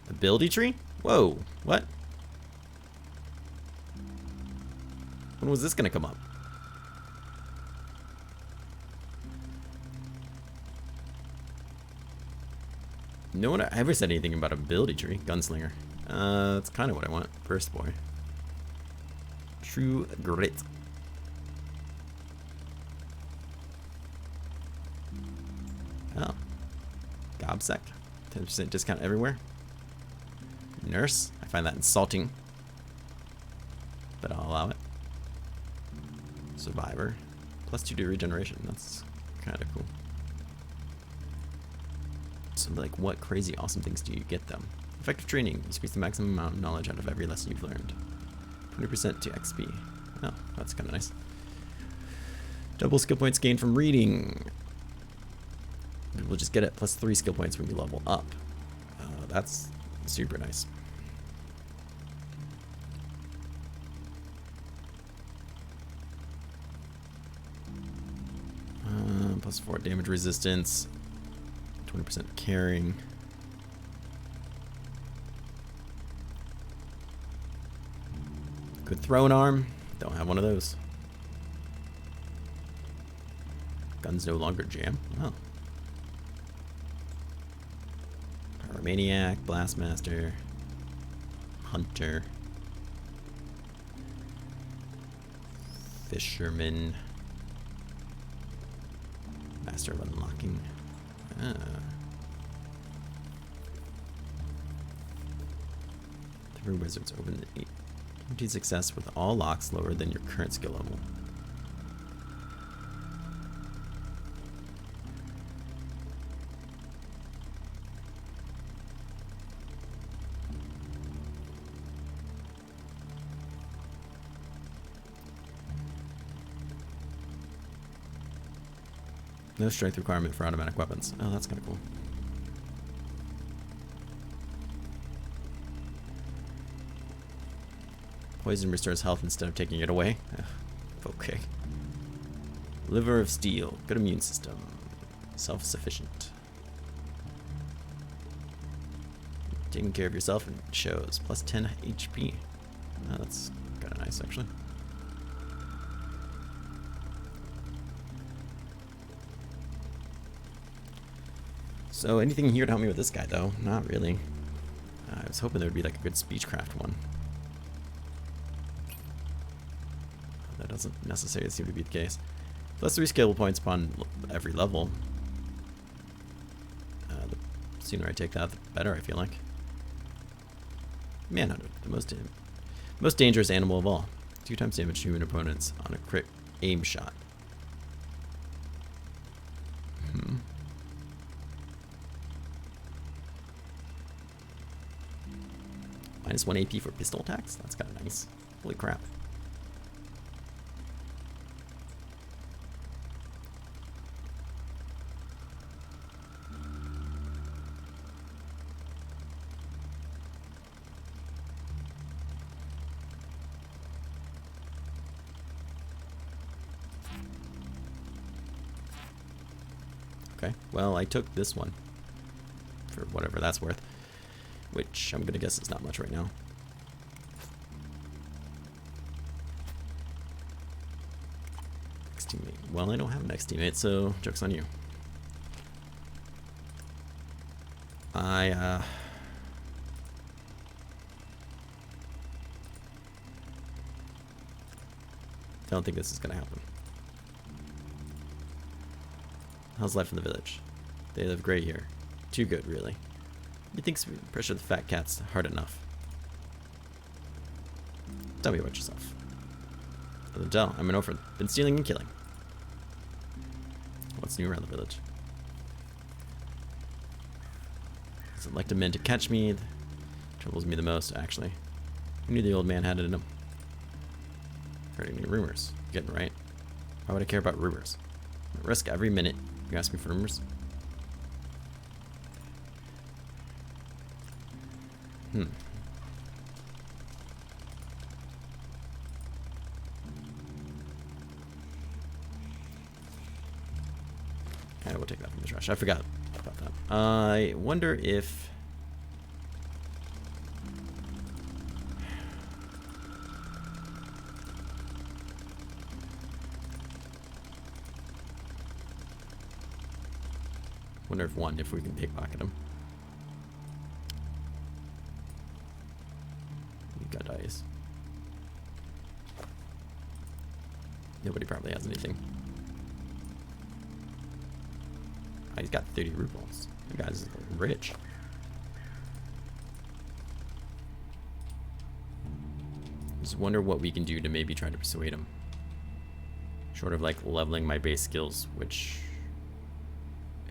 Ability tree? Whoa, what? When was this gonna come up? No one ever said anything about ability tree. Gunslinger. That's kind of what I want. Burst boy. True grit. Oh. Gobsec. 10% discount everywhere. Nurse. I find that insulting, but I'll allow it. Survivor. +2 to regeneration. That's kind of cool. So, like, what crazy awesome things do you get them? Effective training. You squeeze the maximum amount of knowledge out of every lesson you've learned. 20% to XP. Oh, that's kind of nice. Double skill points gained from reading. We'll just get it +3 skill points when you level up. That's super nice. +4 damage resistance. 20% carrying. Good throwing arm. Don't have one of those. Guns no longer jam. Oh. Pyromaniac, Blastmaster, Hunter, Fisherman, Master of Unlocking. Ah. Different wizards open the Guaranteed success with all locks lower than your current skill level. No strength requirement for automatic weapons. Oh, that's kind of cool. Poison restores health instead of taking it away. Ugh, okay. Liver of steel. Good immune system. Self-sufficient. Taking care of yourself and shows. Plus 10 HP. Oh, that's kind of nice, actually. So anything here to help me with this guy, though? Not really. I was hoping there would be like a good speechcraft one. That doesn't necessarily seem to be the case. Plus 3 skill points upon every level. The sooner I take that, the better, I feel like. Manhunter, the most dangerous animal of all. 2 times damage to human opponents on a crit aim shot. Minus 1 AP for pistol attacks? That's kind of nice. Holy crap. Okay, well, I took this one for whatever that's worth, which I'm gonna guess is not much right now. Next teammate. Well, I don't have a next teammate, so joke's on you. I don't think this is gonna happen. How's life in the village? They live great here. Too good, really. You'd think pressure the fat cat's hard enough. Tell me about yourself. Doesn't tell. I'm an orphan. Been stealing and killing. What's new around the village? Doesn't like the men to catch me. Troubles me the most, actually. Who knew the old man had it in him? Heard any rumors? Getting right. Why would I care about rumors? I risk every minute. You ask me for rumors? I will take that from the trash. I forgot about that. I wonder if... wonder if we can pickpocket him. We've got dice. Nobody probably has anything. Oh, he's got 30 rubles. You guys are rich. Just wonder what we can do to maybe try to persuade him. Short of like leveling my base skills, which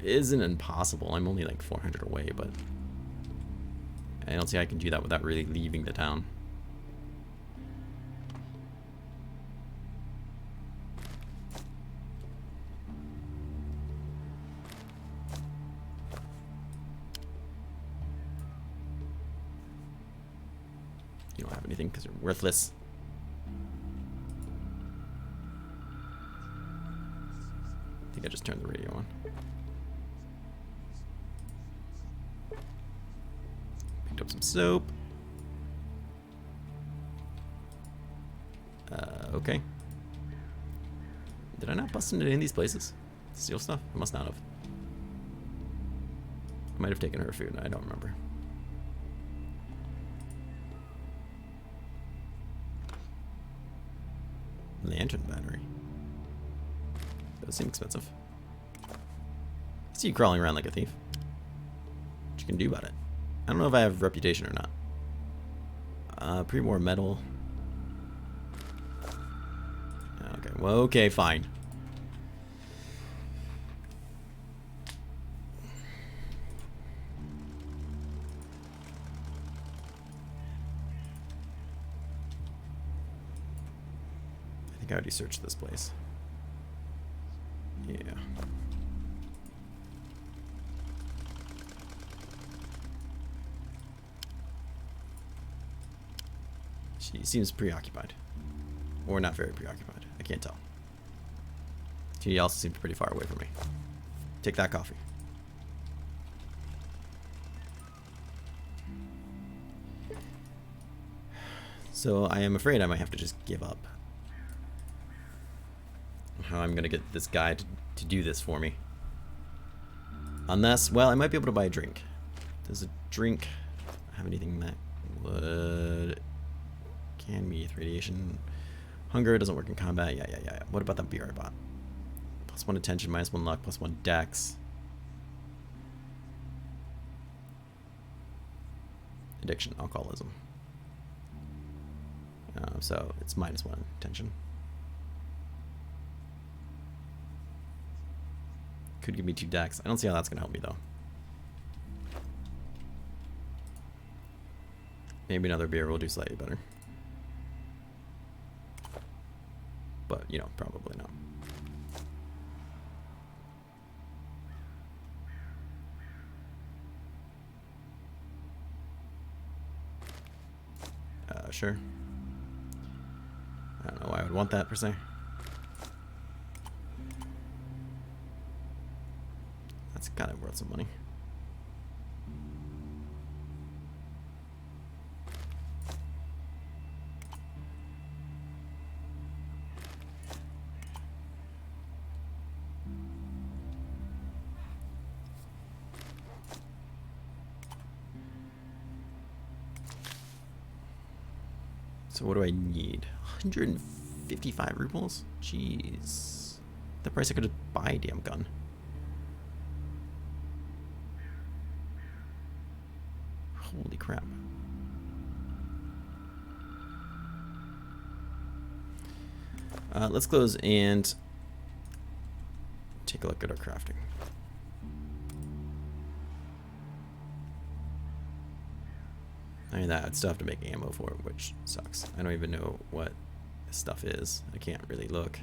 isn't impossible. I'm only like 400 away, but I don't see how I can do that without really leaving the town. You don't have anything because you're worthless. I think I just turned the radio on. Picked up some soap. Okay. Did I not bust into any of these places? Steal stuff? I must not have. I might have taken her food, I don't remember. Lantern battery. Those seem expensive. I see you crawling around like a thief. What you can do about it? I don't know if I have reputation or not. Pre-war metal. Well, okay, fine. I think I already searched this place. Yeah. She seems preoccupied. Or not very preoccupied. I can't tell. She also seems pretty far away from me. Take that coffee. So I am afraid I might have to just give up. How I'm gonna get this guy to do this for me. Unless, well, I might be able to buy a drink. Does a drink have anything that would... Can be radiation. Hunger doesn't work in combat. Yeah. What about that beer I bought? +1 attention, -1 luck, +1 dex. Addiction, alcoholism. So it's -1 attention. Could give me 2 dex. I don't see how that's gonna help me though. Maybe another beer will do slightly better. But, you know, probably not. Sure. I don't know why I would want that per se. That's kind of worth some money. So what do I need? 155 rubles? Jeez. The price I could just buy a damn gun. Holy crap. Let's close and take a look at our crafting. I mean, that I'd still have to make ammo for it, which sucks. I don't even know what this stuff is. I can't really look.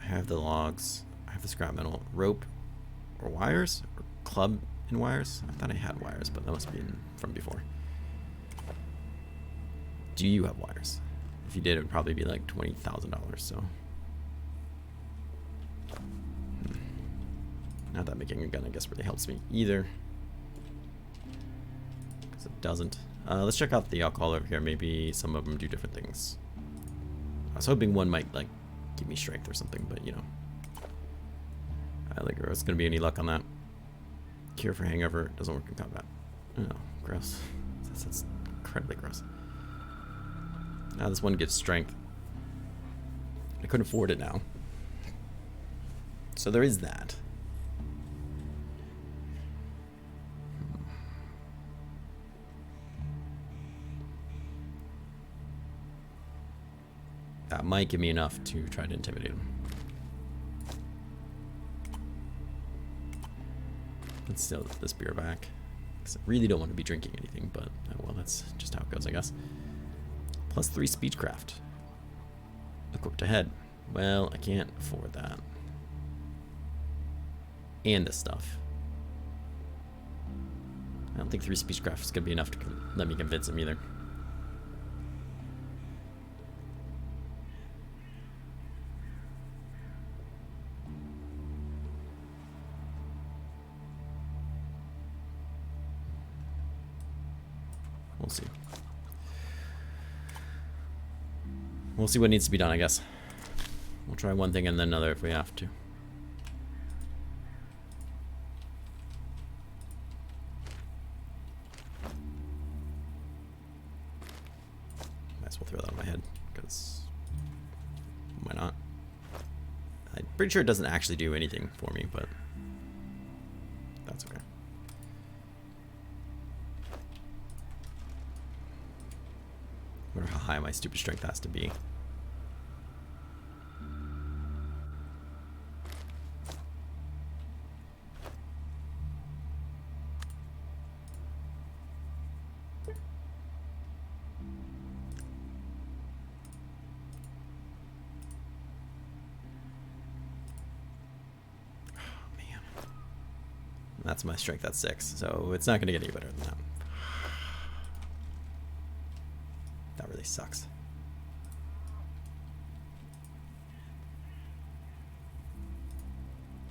I have the logs. I have the scrap metal. Rope or wires? Or club and wires? I thought I had wires, but that must be from before. Do you have wires? If you did, it would probably be like $20,000, so... Not that making a gun, I guess, really helps me either. Because it doesn't. Let's check out the alcohol over here. Maybe some of them do different things. I was hoping one might, like, give me strength or something, but, you know. I think there's going to be any luck on that. Cure for hangover. Doesn't work in combat. Oh, gross. That's incredibly gross. Now this one gives strength. I couldn't afford it now. So there is that. That might give me enough to try to intimidate him. Let's steal this beer back. Because I really don't want to be drinking anything, but well, that's just how it goes, I guess. +3 speechcraft. Equipped ahead. Well, I can't afford that. And this stuff. I don't think 3 speechcraft is going to be enough to let me convince him either. We'll see. We'll see what needs to be done, I guess. We'll try one thing and then another if we have to. Might as well throw that on my head, because why not? I'm pretty sure it doesn't actually do anything for me, but that's okay. wonder how high my stupid strength has to be. That's my strength at 6, so it's not going to get any better than that. That really sucks.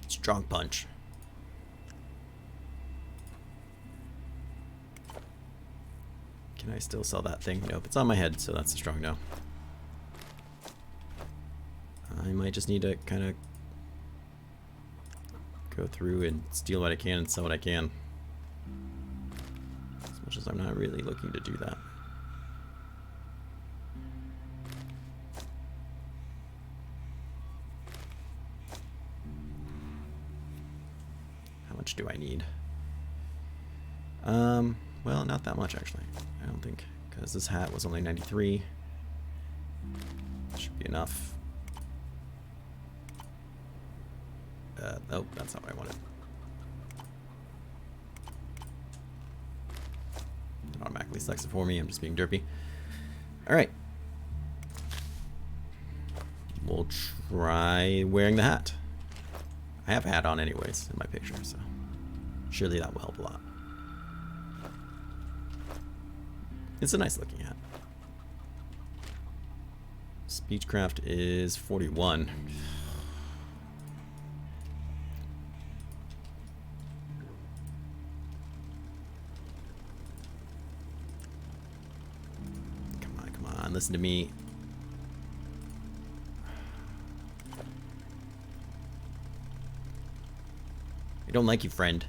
Strong punch. Can I still sell that thing? Nope, it's on my head, so that's a strong no. I might just need to kind of go through and steal what I can and sell what I can. As much as I'm not really looking to do that. How much do I need? Well, not that much actually. I don't think, because this hat was only 93. Should be enough. Nope, that's not what I wanted. It automatically selects it for me. I'm just being derpy. Alright. We'll try wearing the hat. I have a hat on anyways in my picture, so surely that will help a lot. It's a nice looking hat. Speechcraft is 41. Listen to me. I don't like you, friend.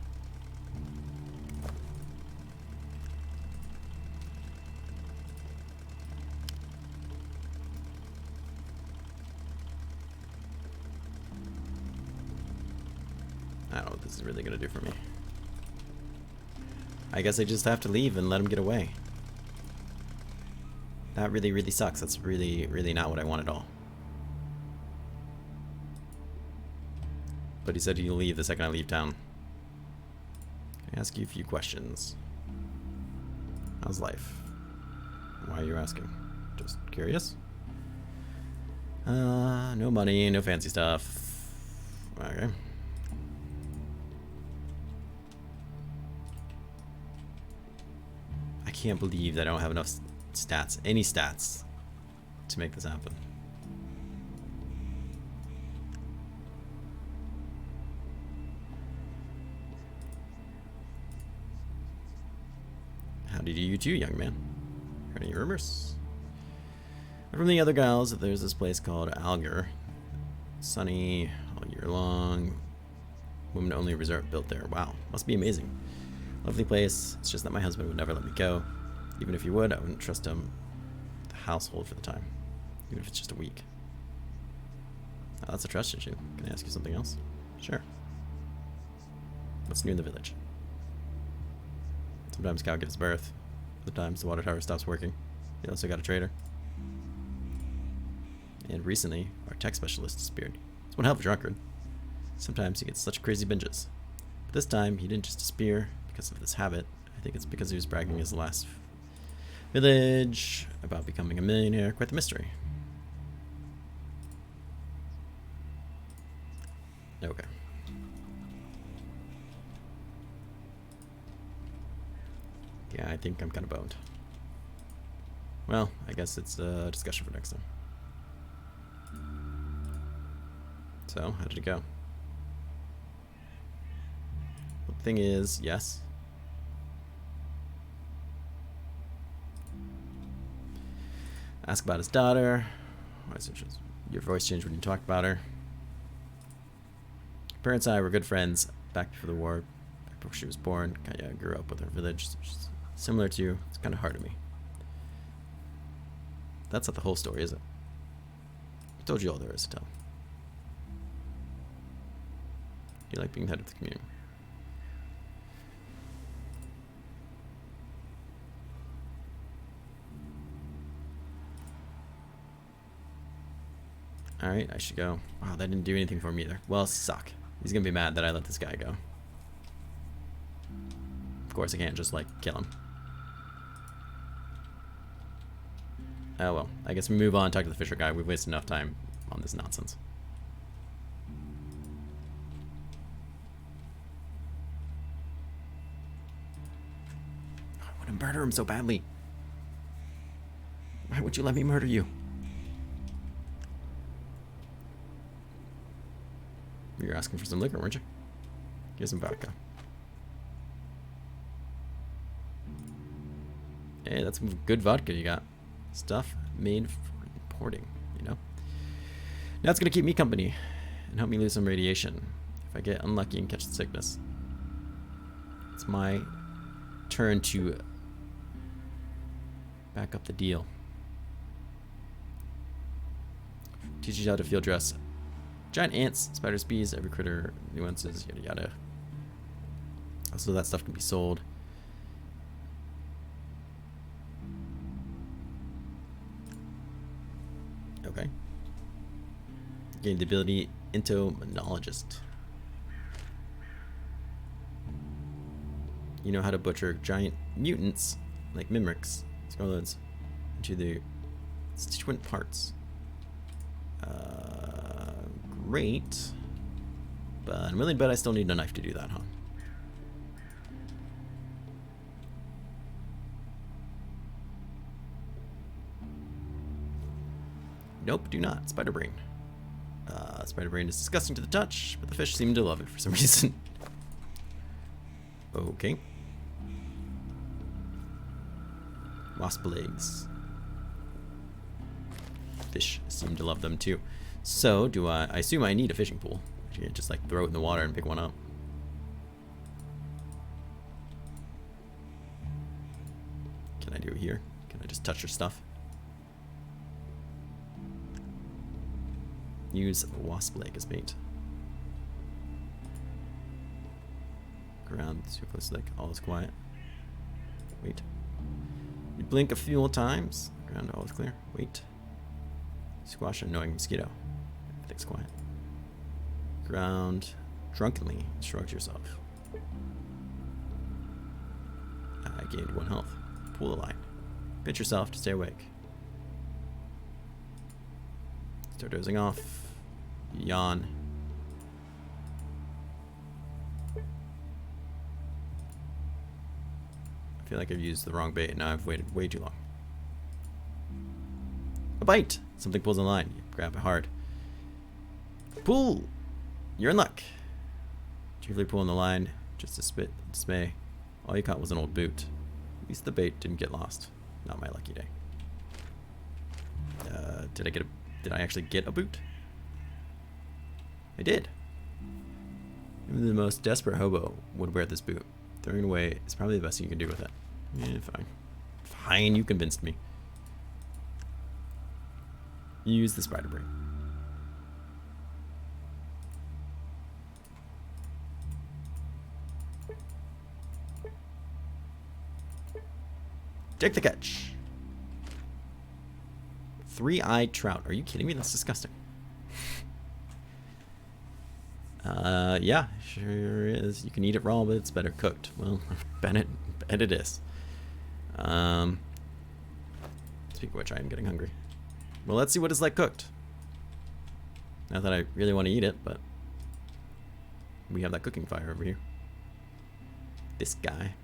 I don't know what this is really gonna do for me. I guess I just have to leave and let him get away. That really, really sucks. That's really, really not what I want at all. But he said he'll leave the second I leave town. Can I ask you a few questions? How's life? Why are you asking? Just curious? No money, no fancy stuff. Okay. I can't believe that I don't have enough stats, any stats, to make this happen. How did you do, young man? Heard any rumors? From the other gals, there's this place called Alger. Sunny all year long. Women only resort built there. Wow, must be amazing. Lovely place. It's just that my husband would never let me go. Even if he would, I wouldn't trust him with the household for the time, even if it's just a week. Oh, that's a trust issue. Can I ask you something else? Sure. What's new in the village? Sometimes cow gives birth. Sometimes the water tower stops working. You also got a trader. And recently, our tech specialist disappeared. He's one hell of a drunkard. Sometimes he gets such crazy binges. But this time, he didn't just disappear because of this habit. I think it's because he was bragging his last village about becoming a millionaire. Quite the mystery. Okay. Yeah, I think I'm kind of boned. Well, I guess it's a discussion for next time. So, how did it go? The thing is, yes. Ask about his daughter. Why is it just your voice changed when you talked about her? Her parents and I were good friends back before the war. Back before she was born. I grew up with her village. She's similar to you. It's kind of hard to me. That's not the whole story, is it? I told you all there is to tell. You like being the head of the community. Alright, I should go. Wow, that didn't do anything for me either. Well, suck. He's gonna be mad that I let this guy go. Of course, I can't just, like, kill him. Oh well, I guess we move on, talk to the fisher guy. We've wasted enough time on this nonsense. I want to murder him so badly. Why would you let me murder you? You were asking for some liquor, weren't you? Here's some vodka. Hey, that's some good vodka you got. Stuff made for importing, you know? Now it's gonna keep me company and help me lose some radiation if I get unlucky and catch the sickness. It's my turn to back up the deal. Teaches you how to field dress giant ants, spiders, bees, every critter, nuances, yada yada. Also, that stuff can be sold. Okay. Gain the ability entomologist. You know how to butcher giant mutants like mimics, scarlets, into their constituent parts. Great. But I'm willing to bet I still need a knife to do that, huh? Nope, do not. Spider brain. Spider brain is disgusting to the touch, but the fish seem to love it for some reason. Okay. Wasp legs. Fish seem to love them too. So, do I assume I need a fishing pole. I can't just like throw it in the water and pick one up. Can I do it here? Can I just touch your stuff? Use wasp leg as bait. Ground super slick, all is quiet. Wait. You blink a few times. Ground all is clear. Wait. Squash an annoying mosquito. Everything's quiet. Ground drunkenly shrugs yourself. I gained 1 health. Pull the line. Pinch yourself to stay awake. Start dozing off. Yawn. I feel like I've used the wrong bait and now I've waited way too long. A bite! Something pulls on the line. You grab it hard. Pull! You're in luck. Cheerfully pulling the line. Just a spit of dismay. All you caught was an old boot. At least the bait didn't get lost. Not my lucky day. Did I actually get a boot? I did. Even the most desperate hobo would wear this boot. Throwing it away is probably the best thing you can do with it. Yeah, fine. Fine, you convinced me. Use the spider brain. Take the catch. 3-eyed trout. Are you kidding me? That's disgusting. Yeah, sure is. You can eat it raw, but it's better cooked. Well, bet it is. Speaking of which, I am getting hungry. Well, let's see what it's like cooked. Not that I really want to eat it, but we have that cooking fire over here. This guy.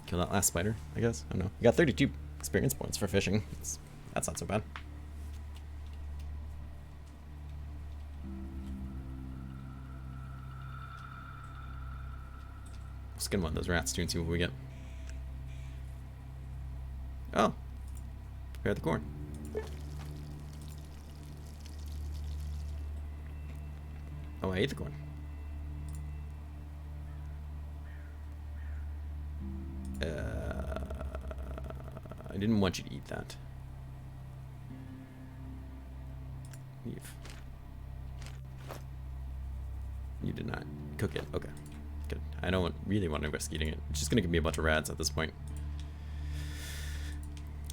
Kill that last spider, I guess. I don't know. You got 32 experience points for fishing. That's not so bad. Skin one of those rats too and see what we get. Oh. Prepare the corn. Oh, I ate the corn. I didn't want you to eat that. Leave. You did not cook it. Okay. Good. I don't really want to risk eating it. It's just going to give me a bunch of rats at this point.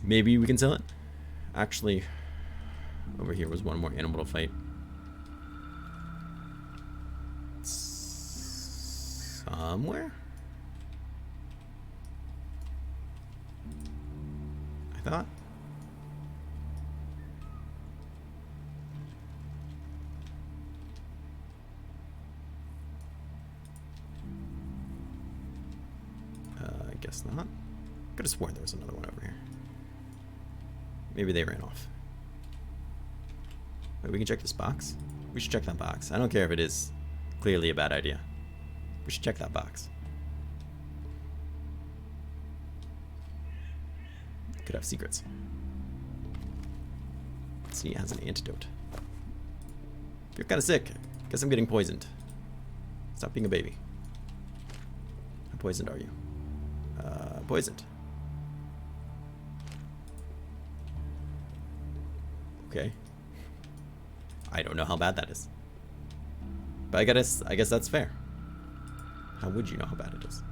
Maybe we can sell it. Actually, over here was one more animal to fight. Somewhere? I thought. I guess not. Could have sworn there was another one over here. Maybe they ran off. Wait, we can check this box? We should check that box. I don't care if it is clearly a bad idea. We should check that box. Could have secrets. Let's see, it has an antidote. You're kind of sick. Guess I'm getting poisoned. Stop being a baby. How poisoned are you? Poisoned. Okay. I don't know how bad that is. But I guess that's fair. How would you know how bad it is?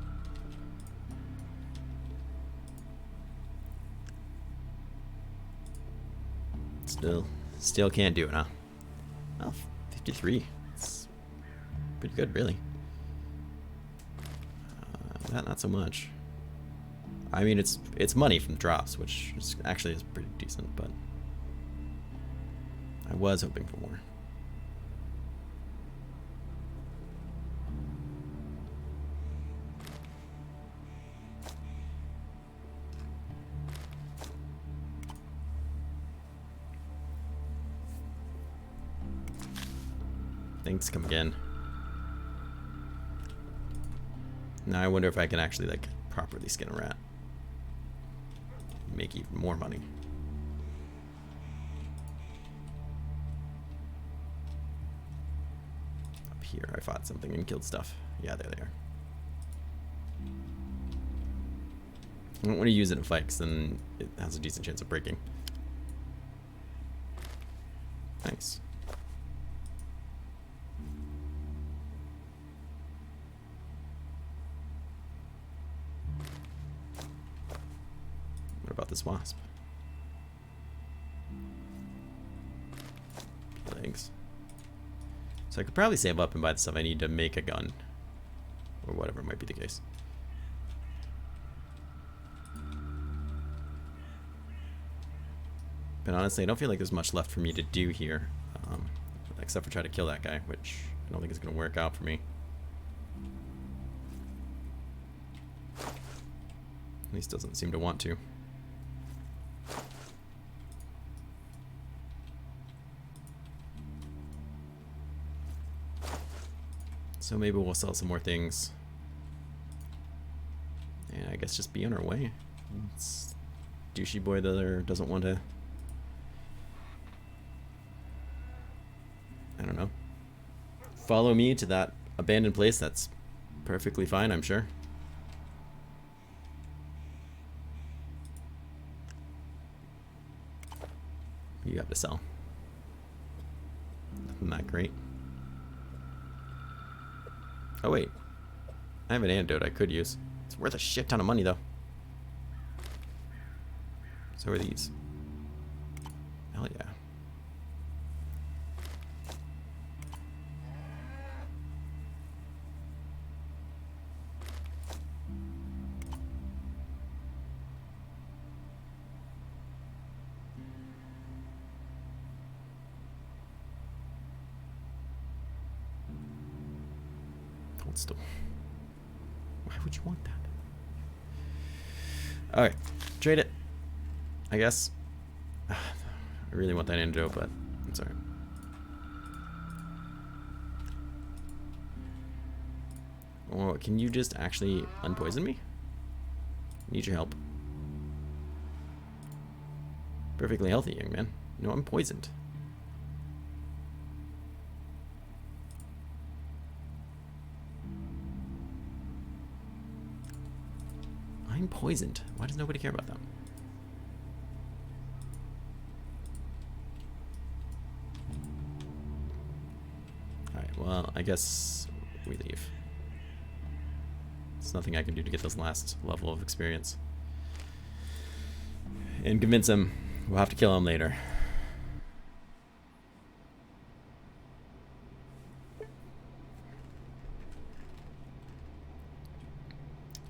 Still can't do it, huh? Well, 53. It's pretty good, really. That not so much. I mean, it's money from drops, which actually is pretty decent, but I was hoping for more. Thanks, come again. Now I wonder if I can actually like properly skin a rat. Make even more money. Up here I fought something and killed stuff. Yeah, there they are. I don't want to use it in a fight because then it has a decent chance of breaking. Thanks. What about this wasp? Legs. So I could probably save up and buy the stuff I need to make a gun. Or whatever might be the case. But honestly, I don't feel like there's much left for me to do here. Except for try to kill that guy, which I don't think is going to work out for me. At least doesn't seem to want to. So maybe we'll sell some more things. And I guess just be on our way. It's douchey boy there doesn't want to... I don't know. Follow me to that abandoned place. That's perfectly fine, I'm sure. You have to sell. Nothing that great. Oh wait, I have an antidote I could use. It's worth a shit ton of money though. So are these. Hell yeah. Hold still. Why would you want that? Alright, trade it. I guess. I really want that antidote, but it's alright. Oh, can you just actually unpoison me? Need your help. Perfectly healthy, young man. No, I'm poisoned. I'm poisoned. Why does nobody care about that? Alright, well, I guess we leave. There's nothing I can do to get this last level of experience. and convince him we'll have to kill him later.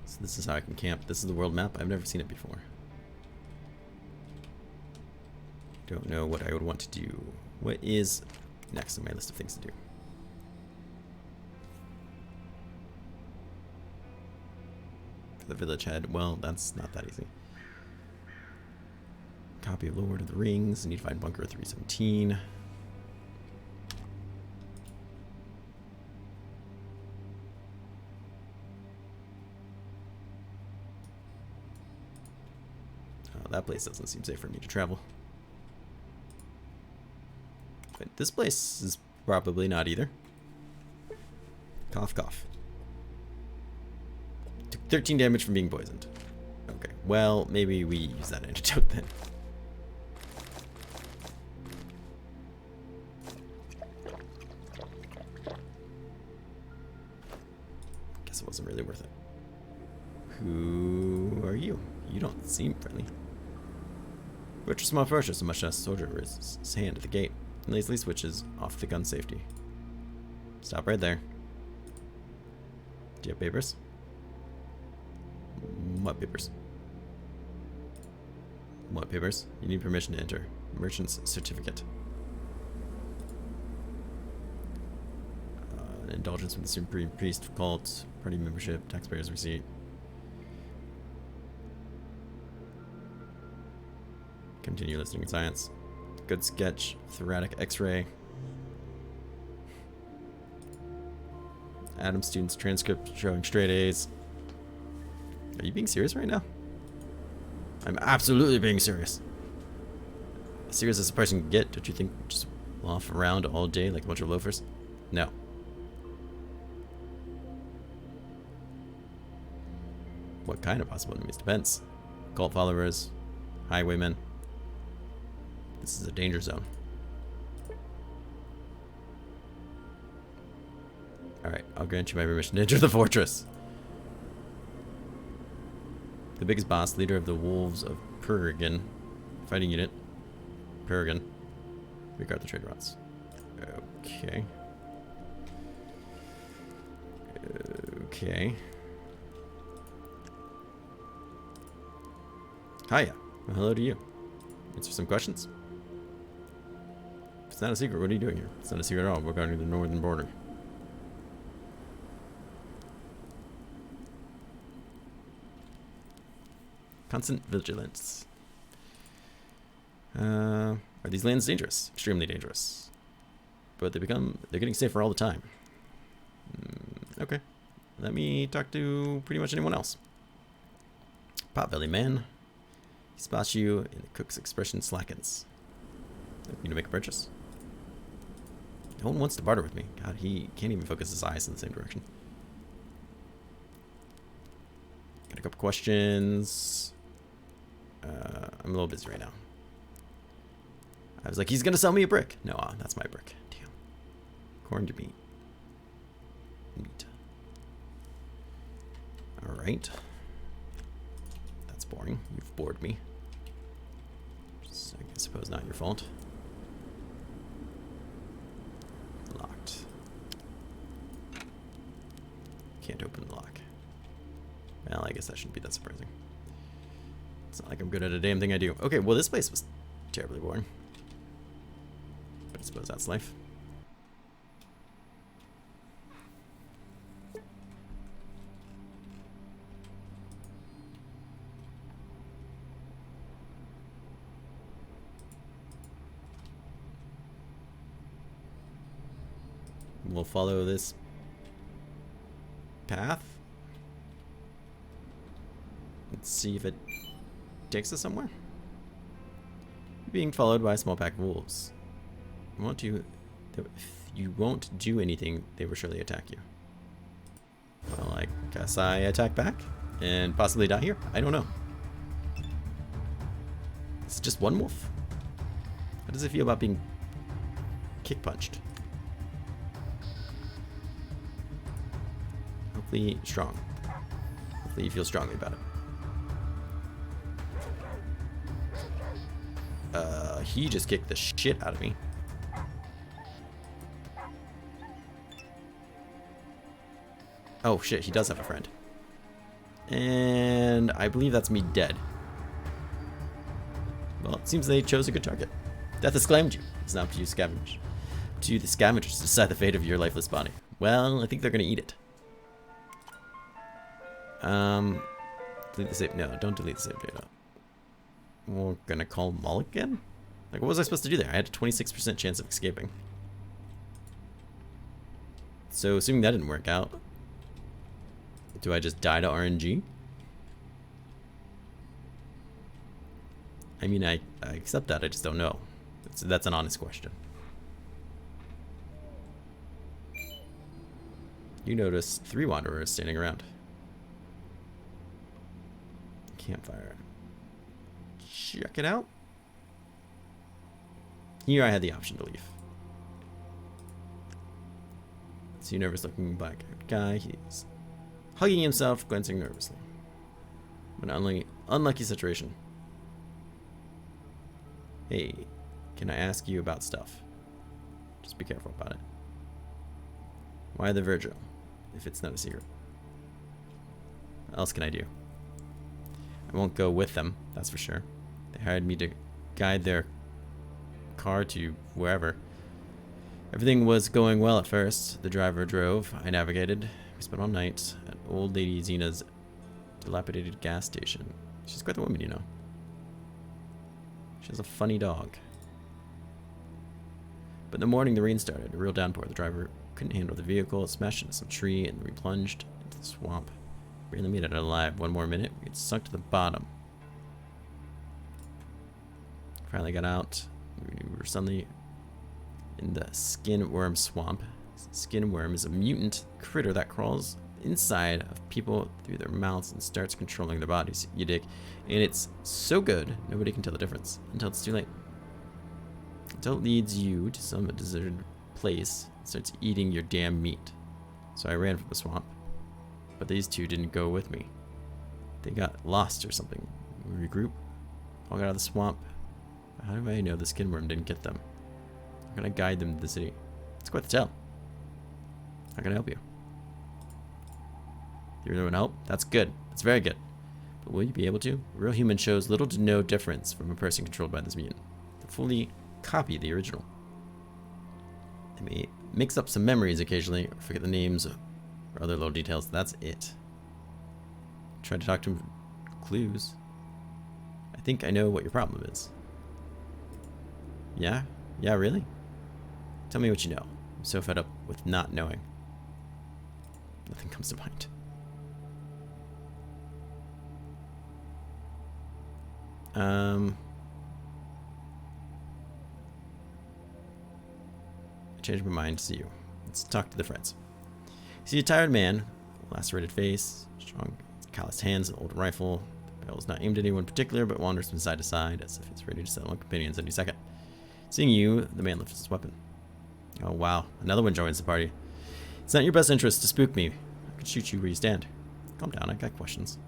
So this is how I can camp. This is the world map. I've never seen it before. Don't know what I would want to do. What is next on my list of things to do? For the village head, well, that's not that easy. Copy of Lord of the Rings. I need to find Bunker 317. Oh, that place doesn't seem safe for me to travel. But this place is probably not either. Cough, cough. Took 13 damage from being poisoned. Okay, well, maybe we use that antidote then. Guess it wasn't really worth it. Who are you? You don't seem friendly. Butcher small fortress, a much less soldier raises his hand at the gate and lazily switches off the gun safety. Stop right there. Do you have papers? What papers? What papers? You need permission to enter. Merchant's certificate. An indulgence with the Supreme Priest cult, party membership, taxpayer's receipt. Continue listening in science. Good sketch. Thoracic X-ray. Adam student's transcript showing straight A's. Are you being serious right now? I'm absolutely being serious. As serious as a person can get, don't you think? Just off around all day like a bunch of loafers? No. What kind of possible enemies? Depends. Cult followers, highwaymen. This is a danger zone. Alright, I'll grant you my permission to enter the fortress. The biggest boss, leader of the Wolves of Peregrine. Fighting unit. Peregrine. Regard the trade routes. Okay. Okay. Hiya. Well, hello to you. Answer some questions? It's not a secret. What are you doing here? It's not a secret at all. We're going to the northern border. Constant vigilance. Are these lands dangerous? Extremely dangerous. But they're getting safer all the time. Okay. Let me talk to pretty much anyone else. Potbelly man. He spots you and the cook's expression slackens. Need to make a purchase? No one wants to barter with me. God, he can't even focus his eyes in the same direction. Got a couple questions. I'm a little busy right now. I was like, he's gonna sell me a brick. No, that's my brick. Damn. Corned meat. Meat. Alright. That's boring. You've bored me. I suppose not your fault. Locked. Can't open the lock. Well, I guess that shouldn't be that surprising. It's not like I'm good at a damn thing I do. Okay, well this place was terribly boring. But I suppose that's life. We'll follow this path. Let's see if it takes us somewhere. Being followed by a small pack of wolves. If you won't do anything, they will surely attack you. Well, I guess I attack back and possibly die here. I don't know. It's just one wolf. How does it feel about being kick punched? Hopefully strong. Hopefully you feel strongly about it. He just kicked the shit out of me. Oh shit, he does have a friend. And I believe that's me dead. Well, it seems they chose a good target. Death has claimed you. It's now up to you, scavengers. To you, the scavengers, to decide the fate of your lifeless body. Well, I think they're gonna eat it. Delete the save. No, don't delete the save data. We're gonna call Mulligan? Like, what was I supposed to do there? I had a 26% chance of escaping. So, assuming that didn't work out, do I just die to RNG? I mean, I accept that, I just don't know. That's an honest question. You notice 3 wanderers standing around. Campfire. Check it out. Here I had the option to leave. See, nervous looking black guy. He's hugging himself, glancing nervously. An unlucky situation. Hey, can I ask you about stuff? Just be careful about it. Why the Virgil, if it's not a secret? What else can I do? I won't go with them, that's for sure. They hired me to guide their car to wherever. Everything was going well at first. The driver drove, I navigated. We spent all night at old lady Zena's dilapidated gas station. She's quite the woman, you know. She has a funny dog. But in the morning the rain started, a real downpour. The driver couldn't handle the vehicle. It smashed into some tree and we plunged into the swamp. Barely made it alive. One more minute, we'd sunk to the bottom. Finally got out. We were suddenly in the skin worm swamp. Skin worm is a mutant critter that crawls inside of people through their mouths and starts controlling their bodies. You dig? And it's so good, nobody can tell the difference until it's too late. Until it leads you to some deserted place and starts eating your damn meat. So I ran from the swamp. But these two didn't go with me. They got lost or something. We regroup. All got out of the swamp. How do I know the skin worm didn't get them? How can I guide them to the city? It's quite the tell. How can I help you? You really want help? That's good. That's very good. But will you be able to? A real human shows little to no difference from a person controlled by this mutant. They fully copy the original. They may mix up some memories occasionally, or forget the names or other little details. That's it. Try to talk to him. Clues. I think I know what your problem is. Yeah? Yeah, really? Tell me what you know. I'm so fed up with not knowing. Nothing comes to mind. I changed my mind to see you. Let's talk to the friends. See a tired man, lacerated face, strong, calloused hands, an old rifle. The barrel is not aimed at anyone in particular, but wanders from side to side as if it's ready to settle on companions any second. Seeing you, the man lifts his weapon. Oh wow, another one joins the party. It's not in your best interest to spook me. I could shoot you where you stand. Calm down, I got questions.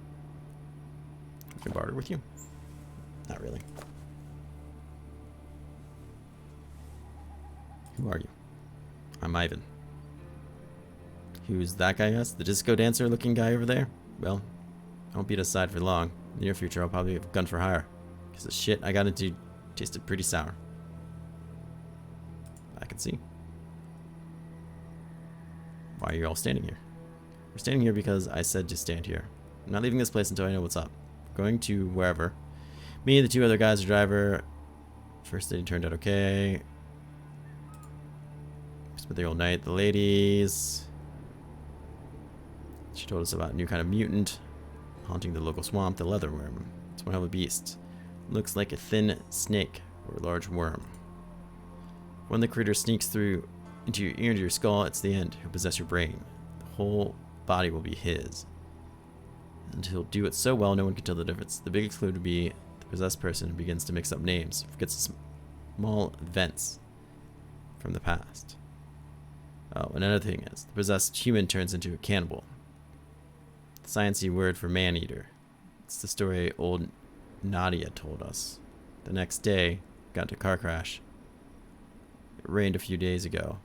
I can barter with you. Not really. Who are you? I'm Ivan. Who's that guy, yes? The disco dancer looking guy over there? Well, I won't be at his side for long. In the near future, I'll probably have a gun for hire. Because the shit I got into tasted pretty sour. I can see. Why are you all standing here? We're standing here because I said to stand here. I'm not leaving this place until I know what's up. I'm going to wherever. Me and the 2 other guys, the driver. First day turned out okay. We spent the whole night. The ladies. She told us about a new kind of mutant haunting the local swamp, the leatherworm. It's one hell of a beast. Looks like a thin snake or a large worm. When the critter sneaks through into your ear, into your skull, it's the end. He'll possess your brain. The whole body will be his. And he'll do it so well no one can tell the difference. The biggest clue would be the possessed person begins to mix up names, forgets small events from the past. Oh, another thing is, the possessed human turns into a cannibal. The sciencey word for man-eater. It's the story old Nadia told us. The next day, got into a car crash. It rained a few days ago,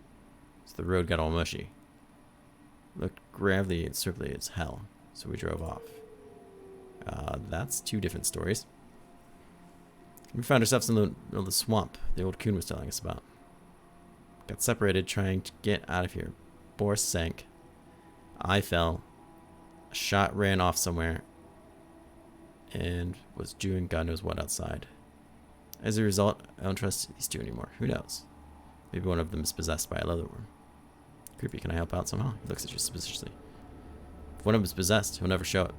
so the road got all mushy. Looked gravelly and circly as hell, so we drove off. That's two different stories. We found ourselves in the middle of the swamp the old coon was telling us about. Got separated trying to get out of here. Boris sank. I fell. A shot ran off somewhere and was doing God knows what outside. As a result, I don't trust these two anymore. Who knows? Maybe one of them is possessed by a leatherworm. Creepy, can I help out somehow? He looks at you suspiciously. If one of them is possessed, he'll never show it.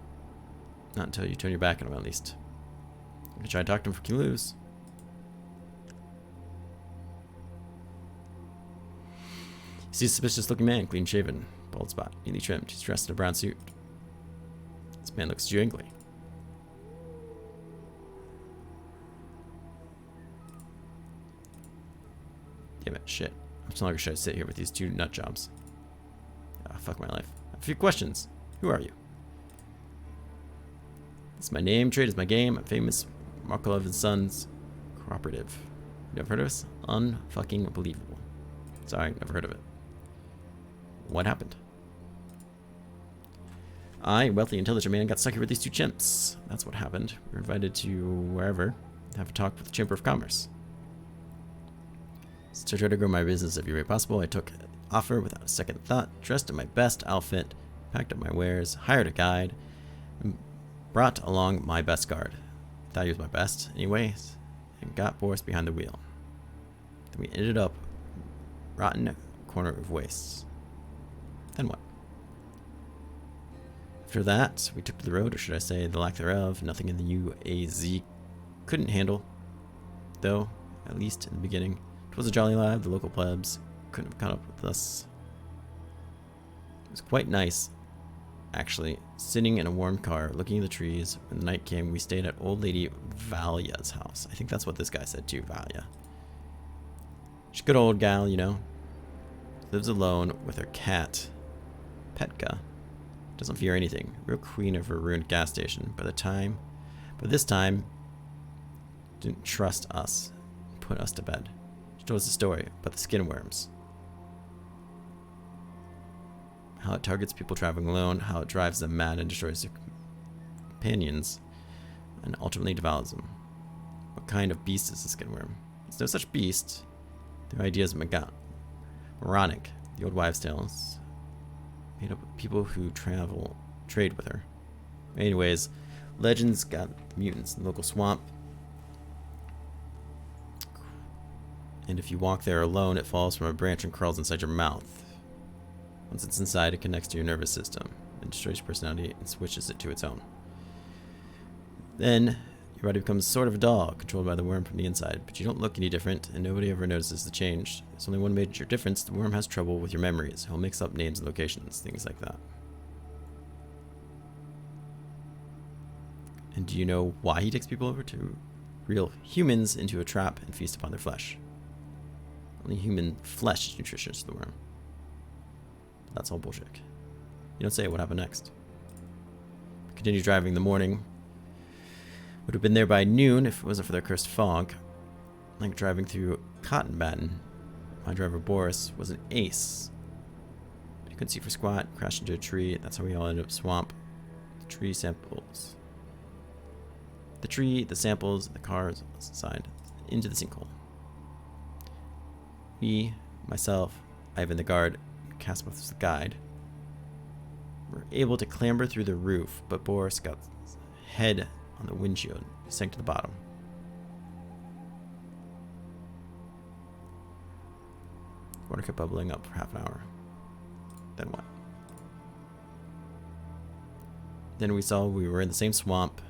Not until you turn your back on him, at least. You can try and talk to him for you lose. You see a suspicious looking man, clean shaven, bald spot, neatly trimmed. He's dressed in a brown suit. This man looks jingly. Damn it, shit. I'm no longer sure to sit here with these two nut jobs. Ah, fuck my life. I have a few questions. Who are you? It's my name, trade is my game. I'm famous. Markolov and Sons Cooperative. You never heard of us? Unfucking believable. Sorry, never heard of it. What happened? I, wealthy, intelligent man, got stuck here with these two chimps. That's what happened. We were invited to wherever to have a talk with the Chamber of Commerce. So to try to grow my business every way possible, I took the offer without a second thought, dressed in my best outfit, packed up my wares, hired a guide, and brought along my best guard. Thought he was my best, anyways, and got Boris behind the wheel. Then we ended up rotten corner of wastes. Then what? After that, we took to the road, or should I say the lack thereof. Nothing in the UAZ couldn't handle, though, at least in the beginning. It was a jolly life. The local plebs couldn't have caught up with us. It was quite nice, actually, sitting in a warm car, looking at the trees. When the night came, we stayed at old lady Valia's house. I think that's what this guy said too, Valia. She's a good old gal, you know. Lives alone with her cat, Petka. Doesn't fear anything. Real queen of her ruined gas station. But this time, didn't trust us. Put us to bed. She told us a story about the skin worms. How it targets people traveling alone, how it drives them mad and destroys their companions, and ultimately devours them. What kind of beast is the skin worm? It's no such beast. Their ideas moronic. The old wives' tales. Made up of people who trade with her. Anyways, legends got mutants in the local swamp. And if you walk there alone, it falls from a branch and crawls inside your mouth. Once it's inside, it connects to your nervous system and destroys your personality and switches it to its own. Then, your body becomes sort of a dog, controlled by the worm from the inside, but you don't look any different, and nobody ever notices the change. There's only one major difference: the worm has trouble with your memories. He'll mix up names and locations, things like that. And do you know why he takes people over to real humans into a trap and feast upon their flesh? Only human flesh is nutritious to the worm. But that's all bullshit. You don't say what happened next. Continue driving in the morning. Would have been there by noon if it wasn't for the cursed fog. Like driving through cotton batting. My driver Boris was an ace. But he couldn't see for squat, crashed into a tree. That's how we all ended up swamp. The tree samples. The tree, the samples, the cars side into the sinkhole. Me, myself, Ivan the guard, Kaspath the guide, were able to clamber through the roof, but Boris got his head on the windshield, sank to the bottom. Water kept bubbling up for half an hour. Then what? Then we saw we were in the same swamp.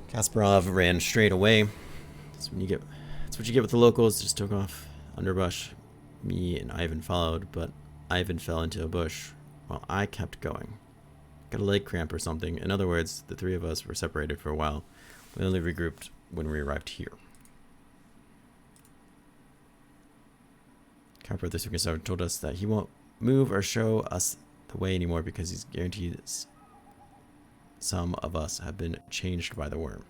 Kasparov ran straight away. That's what you get with the locals. Just took off underbrush. Me and Ivan followed, but Ivan fell into a bush while I kept going. Got a leg cramp or something. In other words, the three of us were separated for a while. We only regrouped when we arrived here. Copper, the superstar, told us that he won't move or show us the way anymore because he's guaranteed some of us have been changed by the worm.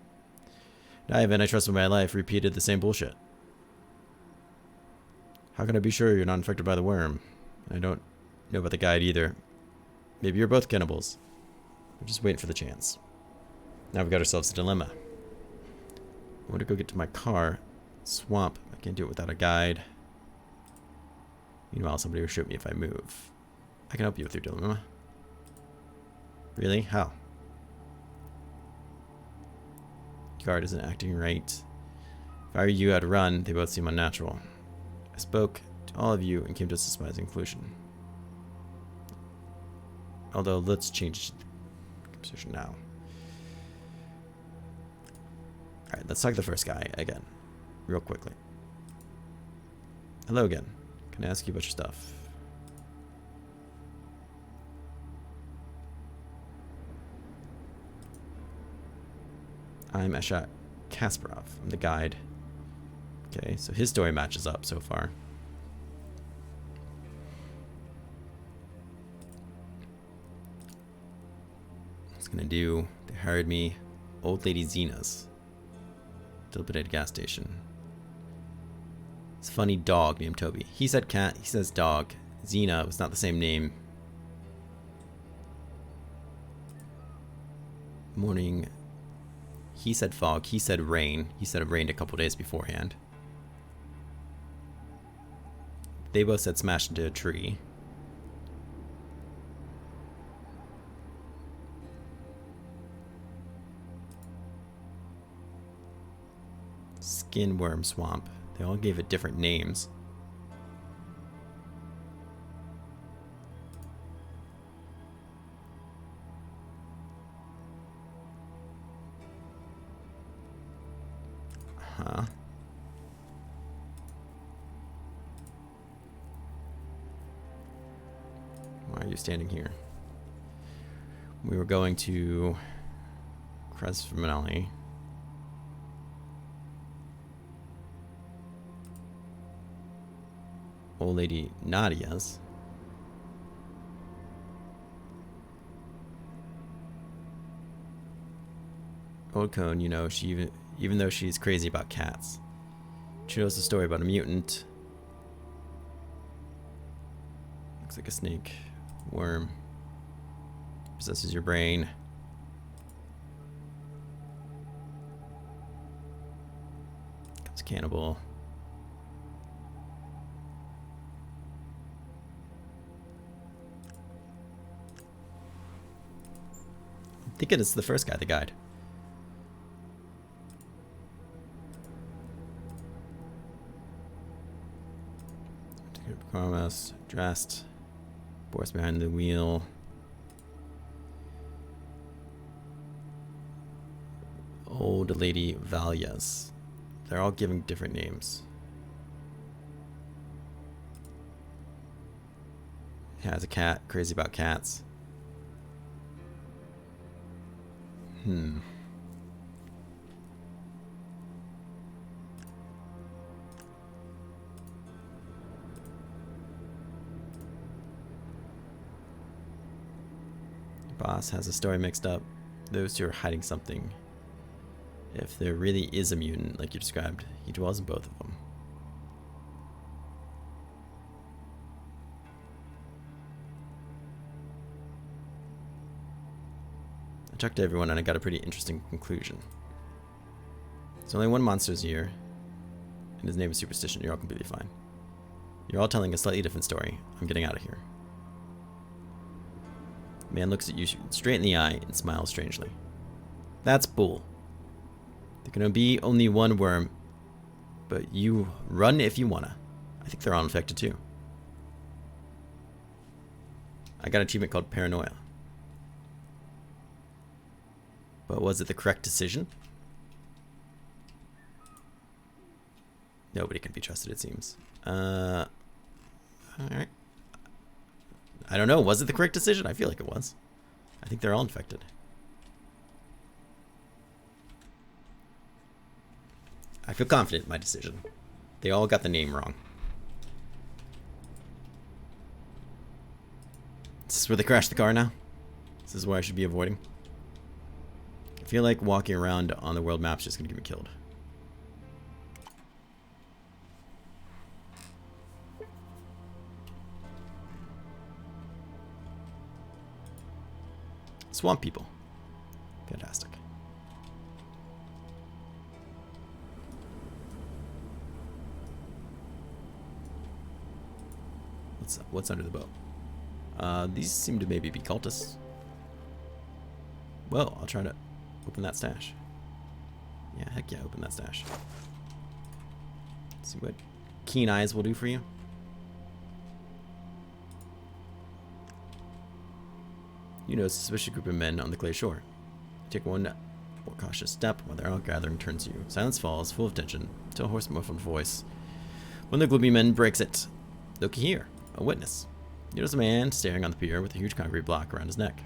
Ivan, I trusted my life, repeated the same bullshit. How can I be sure you're not infected by the worm? I don't know about the guide either. Maybe you're both cannibals. We're just waiting for the chance. Now we've got ourselves a dilemma. I want to go get to my car. Swamp. I can't do it without a guide. Meanwhile, somebody will shoot me if I move. I can help you with your dilemma. Really? How? Guard isn't acting right. If I were you, I'd run. They both seem unnatural. I spoke to all of you and came to a surprising conclusion. Although, let's change the position now. Alright, let's talk to the first guy again. Real quickly. Hello again. Can I ask you about your stuff? I'm Eshat Kasparov. I'm the guide. Okay, so his story matches up so far. What's gonna do? They hired me. Old Lady Zena's. Dilapidated gas station. It's a funny dog named Toby. He said cat, he says dog. Zena was not the same name. Morning. He said fog. He said rain. He said it rained a couple days beforehand. They both said smashed into a tree. Skin worm swamp. They all gave it different names. Huh. Why are you standing here? We were going to Cresmanelli. Old Lady Nadia's. Old Cone, you know, she even though she's crazy about cats, she knows the story about a mutant. Looks like a snake, worm, possesses your brain. Becomes cannibal. I think it is the first guy, the guide. Promise, dressed, Boris behind the wheel. Old Lady Valias. They're all giving different names. Has a cat, crazy about cats. Boss has a story mixed up. Those two are hiding something. If there really is a mutant, like you described, he dwells in both of them. I talked to everyone and I got a pretty interesting conclusion. There's only one monster's year, and his name is Superstition. You're all completely fine. You're all telling a slightly different story. I'm getting out of here. Man looks at you straight in the eye and smiles strangely. That's bull. There can be only one worm, but you run if you wanna. I think they're all infected too. I got an achievement called Paranoia. But was it the correct decision? Nobody can be trusted, it seems. Alright. I don't know. Was it the correct decision? I feel like it was. I think they're all infected. I feel confident in my decision. They all got the name wrong. Is this where they crashed the car now? This is where I should be avoiding. feel like walking around on the world map is just going to get me killed. Swamp people. Fantastic. What's under the boat? These seem to maybe be cultists. Well, I'll try to open that stash. Yeah, heck yeah, open that stash. Let's see what keen eyes will do for you. You notice a suspicious group of men on the clay shore. Take one more cautious step while their outgathering turns to you. Silence falls, full of tension, till a hoarse muffled voice. One of the gloomy men breaks it. Look here, a witness. You notice a man staring on the pier with a huge concrete block around his neck.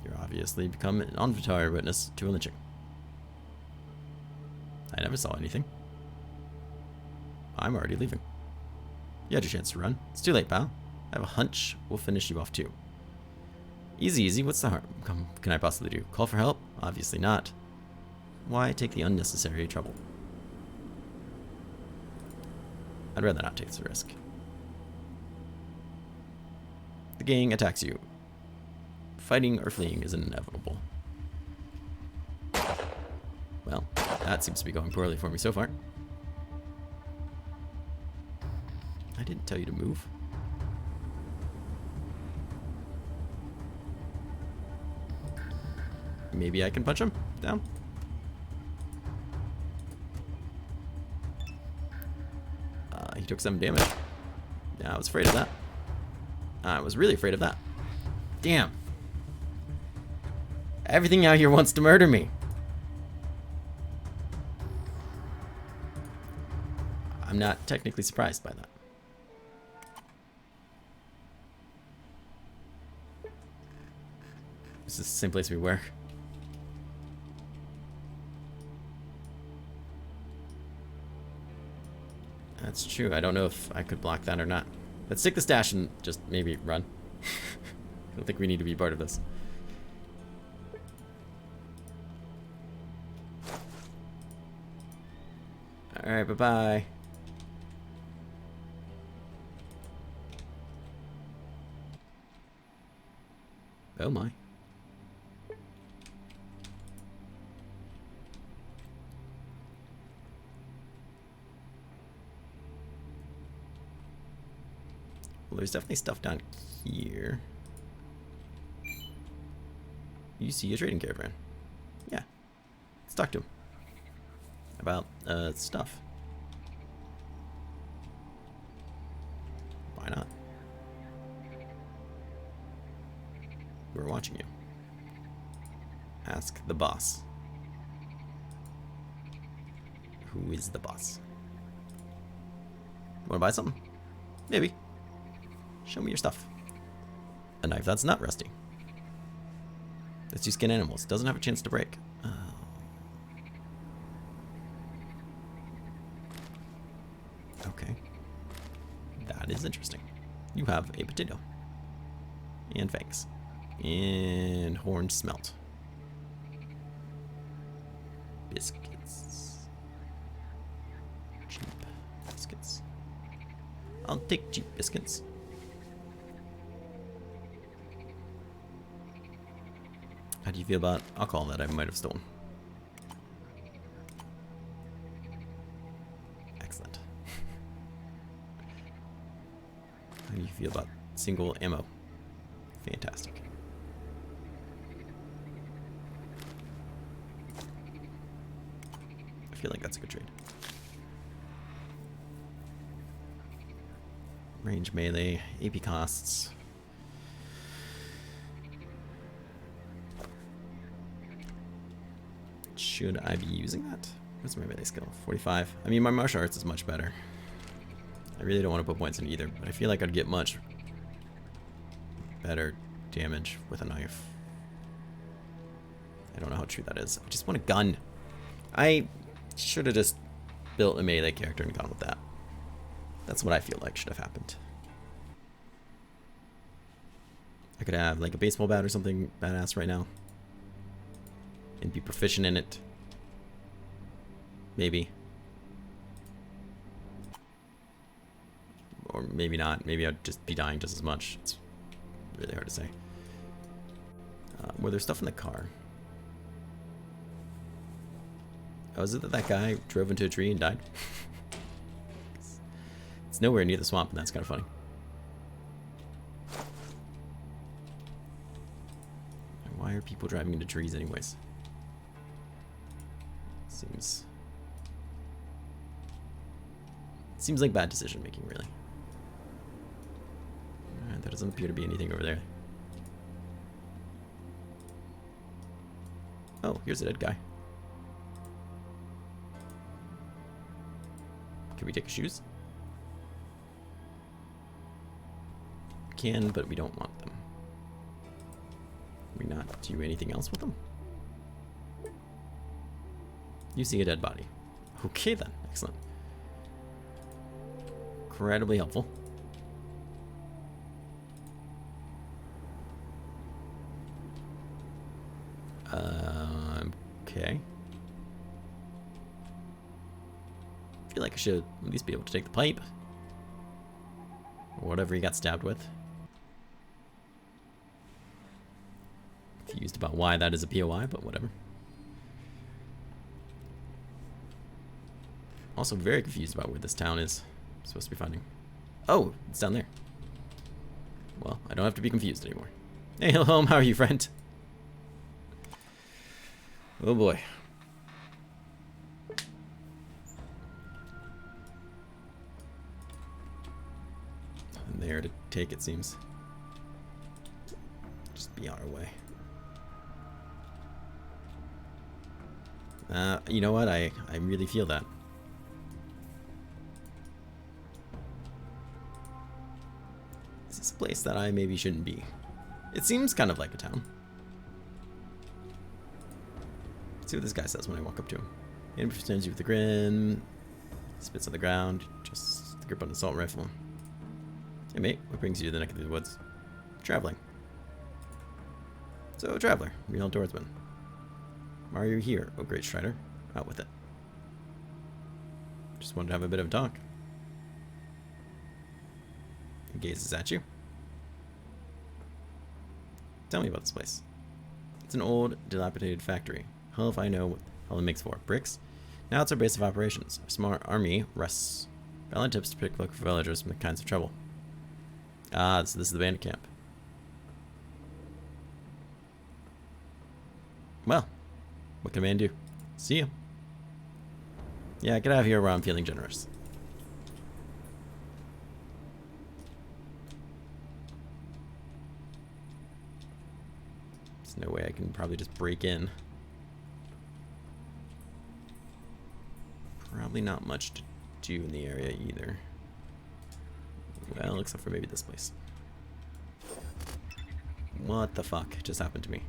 You're obviously become an involuntary witness to a lynching. I never saw anything. I'm already leaving. You had your chance to run. It's too late, pal. I have a hunch we'll finish you off too. Easy, easy. What's the harm? Can I possibly do? Call for help? Obviously not. Why take the unnecessary trouble? I'd rather not take the risk. The gang attacks you. Fighting or fleeing is inevitable. Well, that seems to be going poorly for me so far. I didn't tell you to move. Maybe I can punch him down. He took some damage. Yeah, I was afraid of that. I was really afraid of that. Damn. Everything out here wants to murder me. I'm not technically surprised by that. This is the same place we were. That's true. I don't know if I could block that or not. Let's take the stash and just maybe run. I don't think we need to be part of this. Alright, bye-bye. Oh my. Well, there's definitely stuff down here. You see a trading caravan. Yeah. Let's talk to him. About, stuff. Why not? We're watching you. Ask the boss. Who is the boss? Wanna buy something? Maybe. Show me your stuff. A knife that's not rusty. Lets you skin animals. Doesn't have a chance to break. Oh. Okay. That is interesting. You have a potato. And fangs. And horn smelt. Biscuits. Cheap biscuits. I'll take cheap biscuits. How do you feel about alcohol that I might have stolen? Excellent. How do you feel about single ammo? Fantastic. I feel like that's a good trade. Range melee, AP costs. Should I be using that? What's my melee skill? 45. I mean, my martial arts is much better. I really don't want to put points in either, but I feel like I'd get much better damage with a knife. I don't know how true that is. I just want a gun. I should have just built a melee character and gone with that. That's what I feel like should have happened. I could have like a baseball bat or something badass right now. and be proficient in it. Maybe. Or maybe not. Maybe I'd just be dying just as much. It's really hard to say. Were there stuff in the car? Oh, is it that guy drove into a tree and died? It's nowhere near the swamp, and that's kind of funny. Why are people driving into trees anyways? Seems like bad decision making, really. Alright, there doesn't appear to be anything over there. Oh, here's a dead guy. Can we take his shoes? We can, but we don't want them. Can we not do anything else with them? You see a dead body. Okay then, excellent. Incredibly helpful. Okay. I feel like I should at least be able to take the pipe. Or whatever he got stabbed with. Confused about why that is a POI, but whatever. Also very confused about where this town is. I'm supposed to be finding. Oh, it's down there. Well, I don't have to be confused anymore. Hey, hello, how are you, friend? Oh boy. Nothing there to take, it seems. Just be on our way. You know what? I really feel that. This is a place that I maybe shouldn't be. It seems kind of like a town. Let's see what this guy says when I walk up to him. He presents you with a grin. Spits on the ground. Just the grip on an assault rifle. Hey mate, what brings you to the neck of the woods? Traveling. So, traveler, real outdoorsman. Why are you here, oh great Strider? Out with it. Just wanted to have a bit of a talk. He gazes at you. Tell me about this place. It's an old, dilapidated factory. Hell if I know what hell it makes for. Bricks? Now it's our base of operations. Our smart army rests. Valid tips to pick look for villagers from the kinds of trouble. Ah, so this is the bandit camp. Well, what can a man do? See you. Yeah, get out of here where I'm feeling generous. There's no way I can probably just break in. Probably not much to do in the area either. Well, except for maybe this place. What the fuck just happened to me?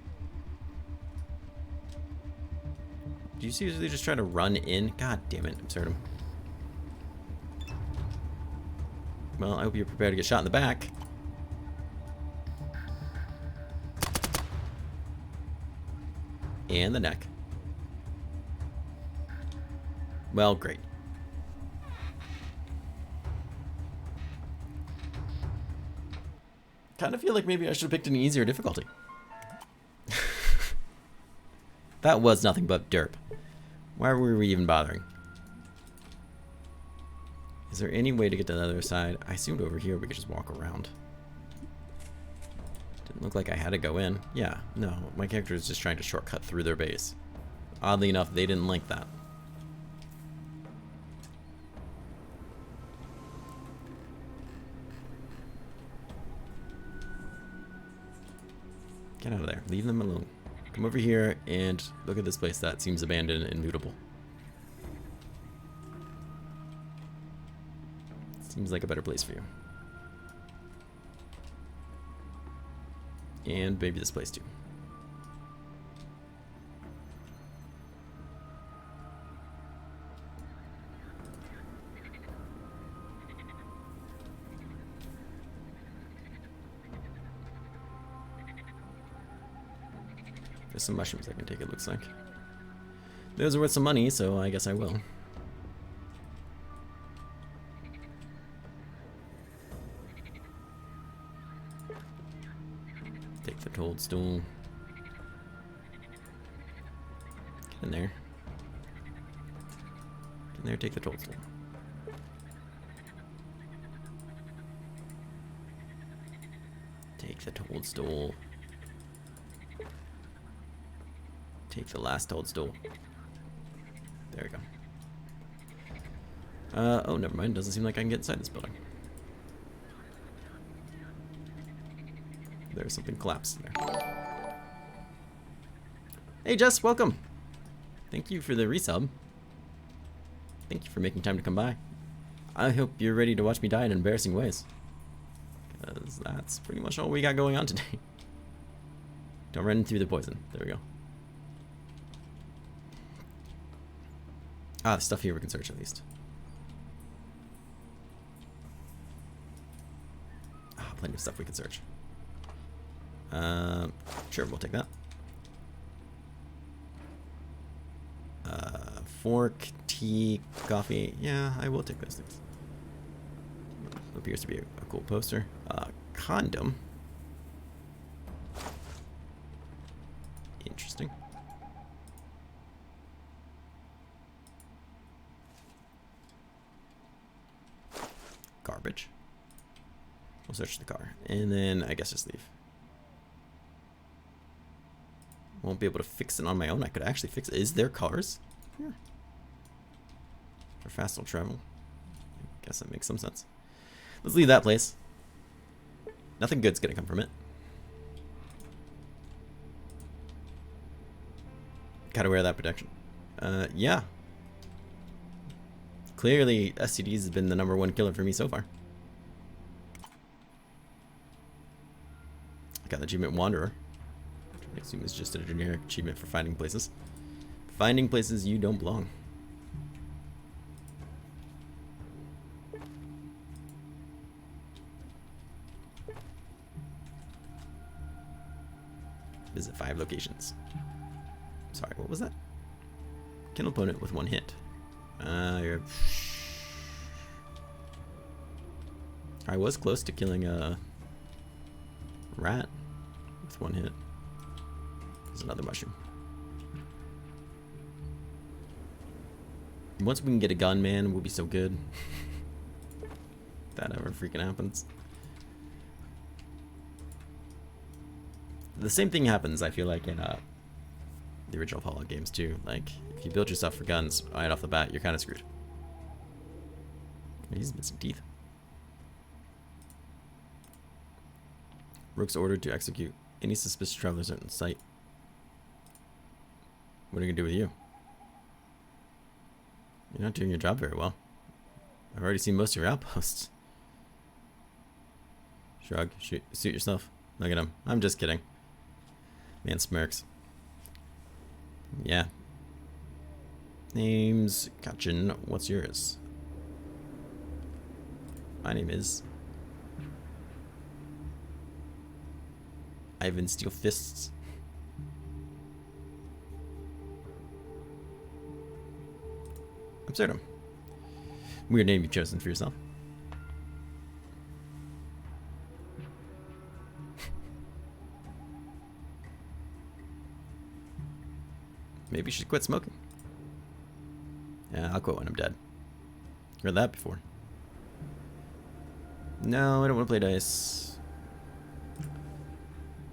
Do you seriously just try to run in? God damn it, absurd him. Well, I hope you're prepared to get shot in the back. And the neck. Well, great. Kind of feel like maybe I should have picked an easier difficulty. That was nothing but derp. Why were we even bothering? Is there any way to get to the other side? I assumed over here we could just walk around. Didn't look like I had to go in. Yeah, no, my character is just trying to shortcut through their base. Oddly enough, they didn't like that. Get out of there. Leave them alone. Come over here and look at this place that seems abandoned and mutable. Seems like a better place for you. And maybe this place too. There's some mushrooms I can take, it looks like. Those are worth some money, so I guess I will. Take the toadstool. Get in there. Get in there, take the toadstool. Take the toadstool. Take the last toadstool. There we go. Oh, never mind. Doesn't seem like I can get inside this building. There's something collapsed in there. Hey, Jess, welcome. Thank you for the resub. Thank you for making time to come by. I hope you're ready to watch me die in embarrassing ways. Because that's pretty much all we got going on today. Don't run through the poison. There we go. Ah, the stuff here we can search at least. Ah, plenty of stuff we can search. Sure, we'll take that. Fork, tea, coffee. Yeah, I will take those things. Appears to be a cool poster. Condom. Interesting. Garbage. We'll search the car. And then I guess just leave. Won't be able to fix it on my own. I could actually fix it. Is there cars? Yeah. For fast travel. I guess that makes some sense. Let's leave that place. Nothing good's gonna come from it. Gotta wear that protection. Yeah. Clearly, STDs has been the #1 killer for me so far. I got the achievement Wanderer. Which I assume is just a generic achievement for finding places. Finding places you don't belong. Visit 5 locations. Sorry, what was that? Kill an opponent with 1 hit. I was close to killing a rat with 1 hit. There's another mushroom. Once we can get a gun, man, we'll be so good. If that ever freaking happens. The same thing happens, I feel like, in the original Fallout games too. Like, if you build yourself for guns right off the bat, you're kind of screwed. He's missing teeth. Rook's ordered to execute any suspicious travelers in sight. What are you gonna do with you? You're not doing your job very well. I've already seen most of your outposts. Shrug. Suit yourself. Look at him. I'm just kidding. Man smirks. Yeah. Name's Kachin. What's yours? My name is Ivan Steel Fists. Absurdum. Weird name you've chosen for yourself. Maybe you should quit smoking. Yeah, I'll quit when I'm dead. Heard that before. No, I don't want to play dice.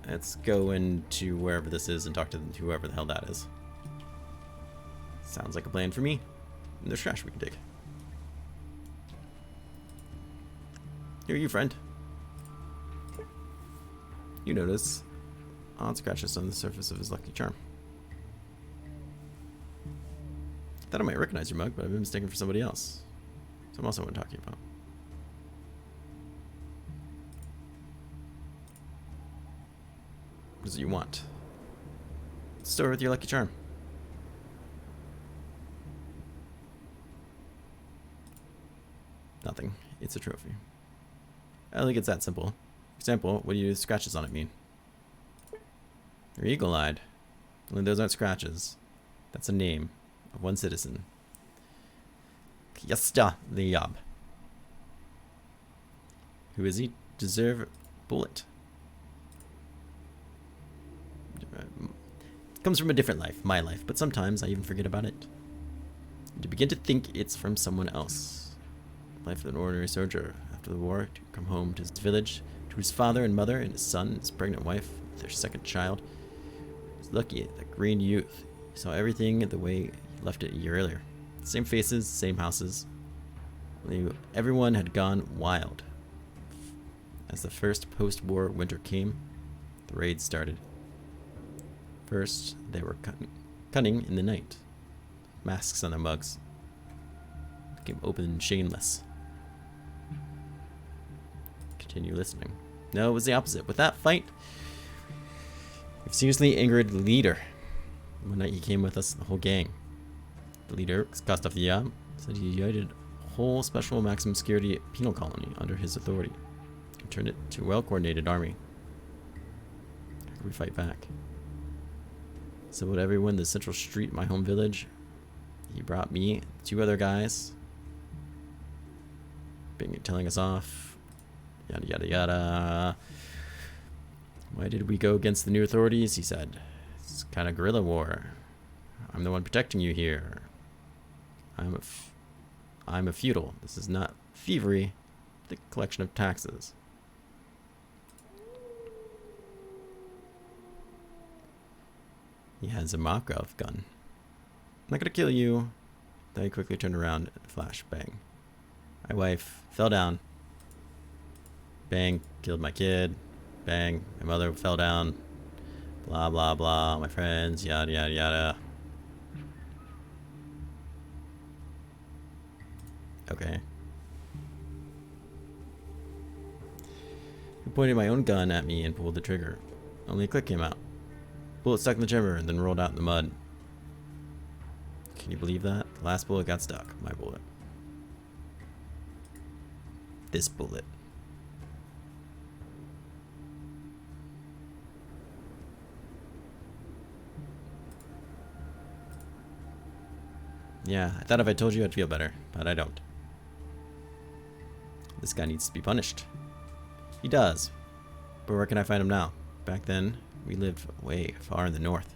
Let's go into wherever this is and talk to whoever the hell that is. Sounds like a plan for me. And there's trash we can dig. Here you, friend. You notice odd scratches on the surface of his lucky charm. Thought I might recognize your mug, but I've been mistaken for somebody else. Someone else I want to talk to you about. What is it you want? What's the story with your lucky charm? Nothing. It's a trophy. I think it's that simple. For example, what do you scratches on it mean? You're eagle-eyed. Only those aren't scratches. That's a name of one citizen. Kyesta Liab. Who is he? Deserve a bullet. Comes from a different life, my life, but sometimes I even forget about it. To begin to think it's from someone else. Life of an ordinary soldier after the war, to come home to his village, to his father and mother and his son and his pregnant wife, their second child. He was lucky, that green youth. He saw everything the way he left it a year earlier. Same faces, same houses. Only everyone had gone wild. As the first post-war winter came, the raids started. First, they were cunning in the night. Masks on their mugs. Became open and shameless. Continue listening. No, it was the opposite. With that fight, we've seriously angered the leader. One night he came with us, the whole gang. The leader, Kostov Yam, said he united a whole special maximum security penal colony under his authority and turned it to a well-coordinated army. How could we fight back? So would everyone in the central street, my home village. He brought me, 2 other guys, telling us off, yada yada yada. Why did we go against the new authorities? He said, it's kind of guerrilla war. I'm the one protecting you here. I'm a feudal. This is not thievery, the collection of taxes. He has a Makarov gun. I'm not gonna kill you. Then he quickly turned around and flash, bang. My wife fell down. Bang, killed my kid. Bang, my mother fell down. Blah, blah, blah. My friends, yada, yada, yada. Okay. He pointed my own gun at me and pulled the trigger. Only a click came out. Bullet stuck in the chamber and then rolled out in the mud. Can you believe that? The last bullet got stuck. My bullet. This bullet. Yeah, I thought if I told you I'd feel better, but I don't. This guy needs to be punished. He does. But where can I find him now? Back then, we lived way far in the north.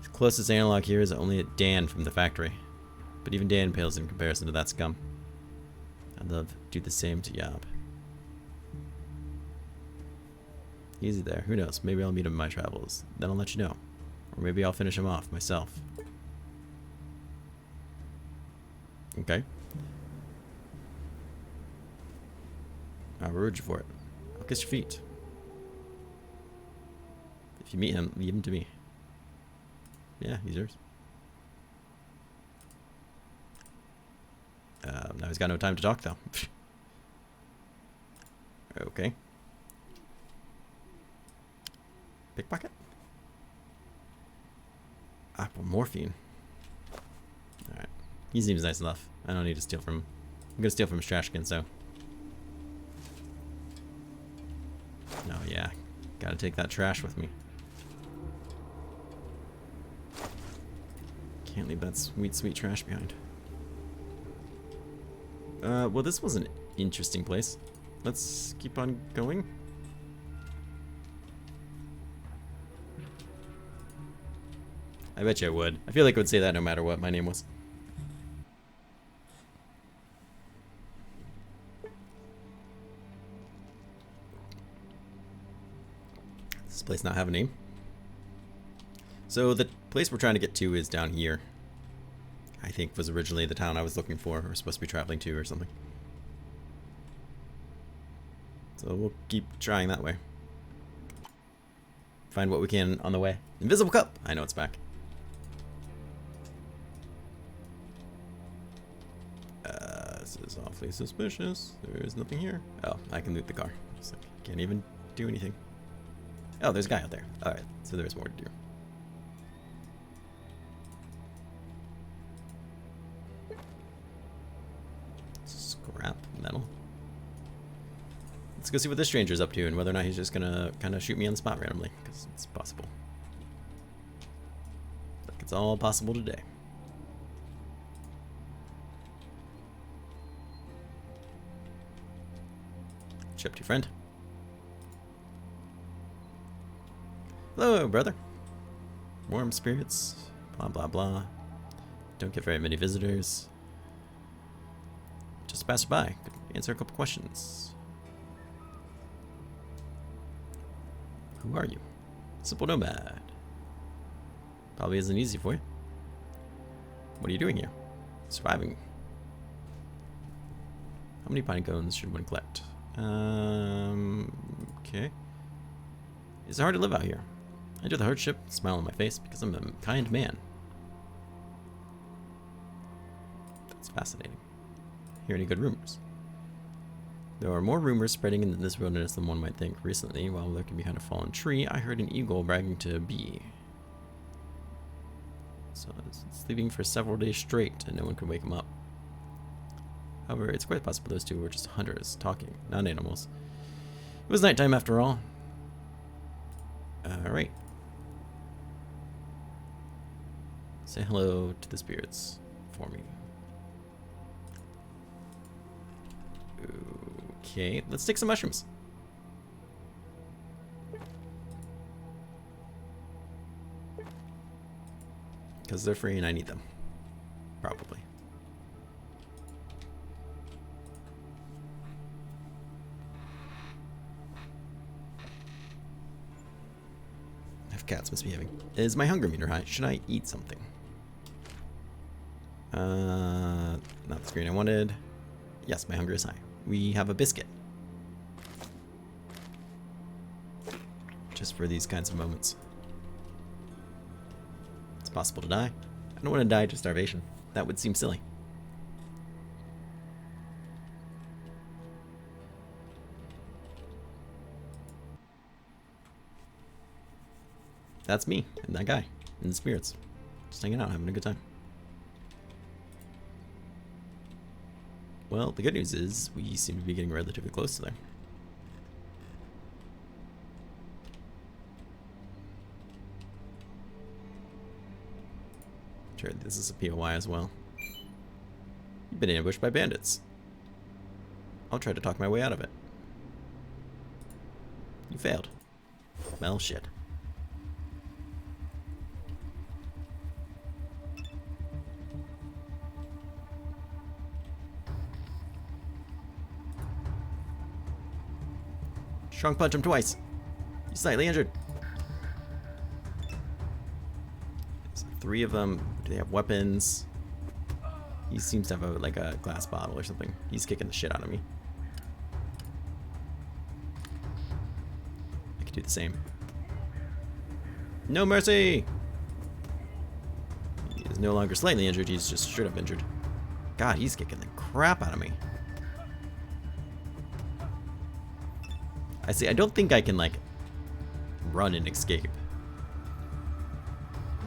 The closest analog here is only at Dan from the factory. But even Dan pales in comparison to that scum. I'd love to do the same to Yab. Easy there. Who knows? Maybe I'll meet him in my travels. Then I'll let you know. Or maybe I'll finish him off myself. Okay. I'll reward you for it. I'll kiss your feet. If you meet him, leave him to me. Yeah, he's yours. Now he's got no time to talk, though. Okay. Pickpocket? Apomorphine. Alright. He seems nice enough. I don't need to steal from him. I'm gonna steal from his trash can, so. Oh, yeah. Gotta take that trash with me. Can't leave that sweet, sweet trash behind. Well, this was an interesting place. Let's keep on going. I bet you I would. I feel like I would say that no matter what my name was. Does this place not have a name? So the place we're trying to get to is down here. I think was originally the town I was looking for, or supposed to be traveling to or something. So we'll keep trying that way. Find what we can on the way. Invisible cup! I know it's back. This is awfully suspicious. There's nothing here. Oh, I can loot the car. It's like, can't even do anything. Oh, there's a guy out there. Alright, so there's more to do. Scrap metal. Let's go see what this stranger's up to and whether or not he's just gonna kind of shoot me on the spot randomly, because it's possible. It's all possible today. What's up to your friend? Hello, brother. Warm spirits. Blah, blah, blah. Don't get very many visitors. Just pass by. Could answer a couple questions. Who are you? Simple nomad. Probably isn't easy for you. What are you doing here? Surviving. How many pine cones should one collect? Okay. Is it hard to live out here? I endure the hardship, smile on my face, because I'm a kind man. That's fascinating. Hear any good rumors? There are more rumors spreading in this wilderness than one might think. Recently, while lurking behind a fallen tree, I heard an eagle bragging to a bee. So it's sleeping for several days straight, and no one could wake him up. However, it's quite possible those two were just hunters, talking, not animals. It was nighttime after all. Alright. Say hello to the spirits for me. Okay, let's take some mushrooms. Because they're free and I need them. Probably. Cats misbehaving. Is my hunger meter high? Should I eat something? Not the screen I wanted. Yes, my hunger is high. We have a biscuit. Just for these kinds of moments. It's possible to die. I don't want to die to starvation. That would seem silly. That's me and that guy and the spirits. Just hanging out, having a good time. Well, the good news is we seem to be getting relatively close to there. Sure, this is a POI as well. You've been ambushed by bandits. I'll try to talk my way out of it. You failed. Well, shit. Strong punch him twice. He's slightly injured. There's 3 of them. Do they have weapons? He seems to have like a glass bottle or something. He's kicking the shit out of me. I could do the same. No mercy! He is no longer slightly injured. He's just straight up injured. God, he's kicking the crap out of me. I see. I don't think I can, like, run and escape.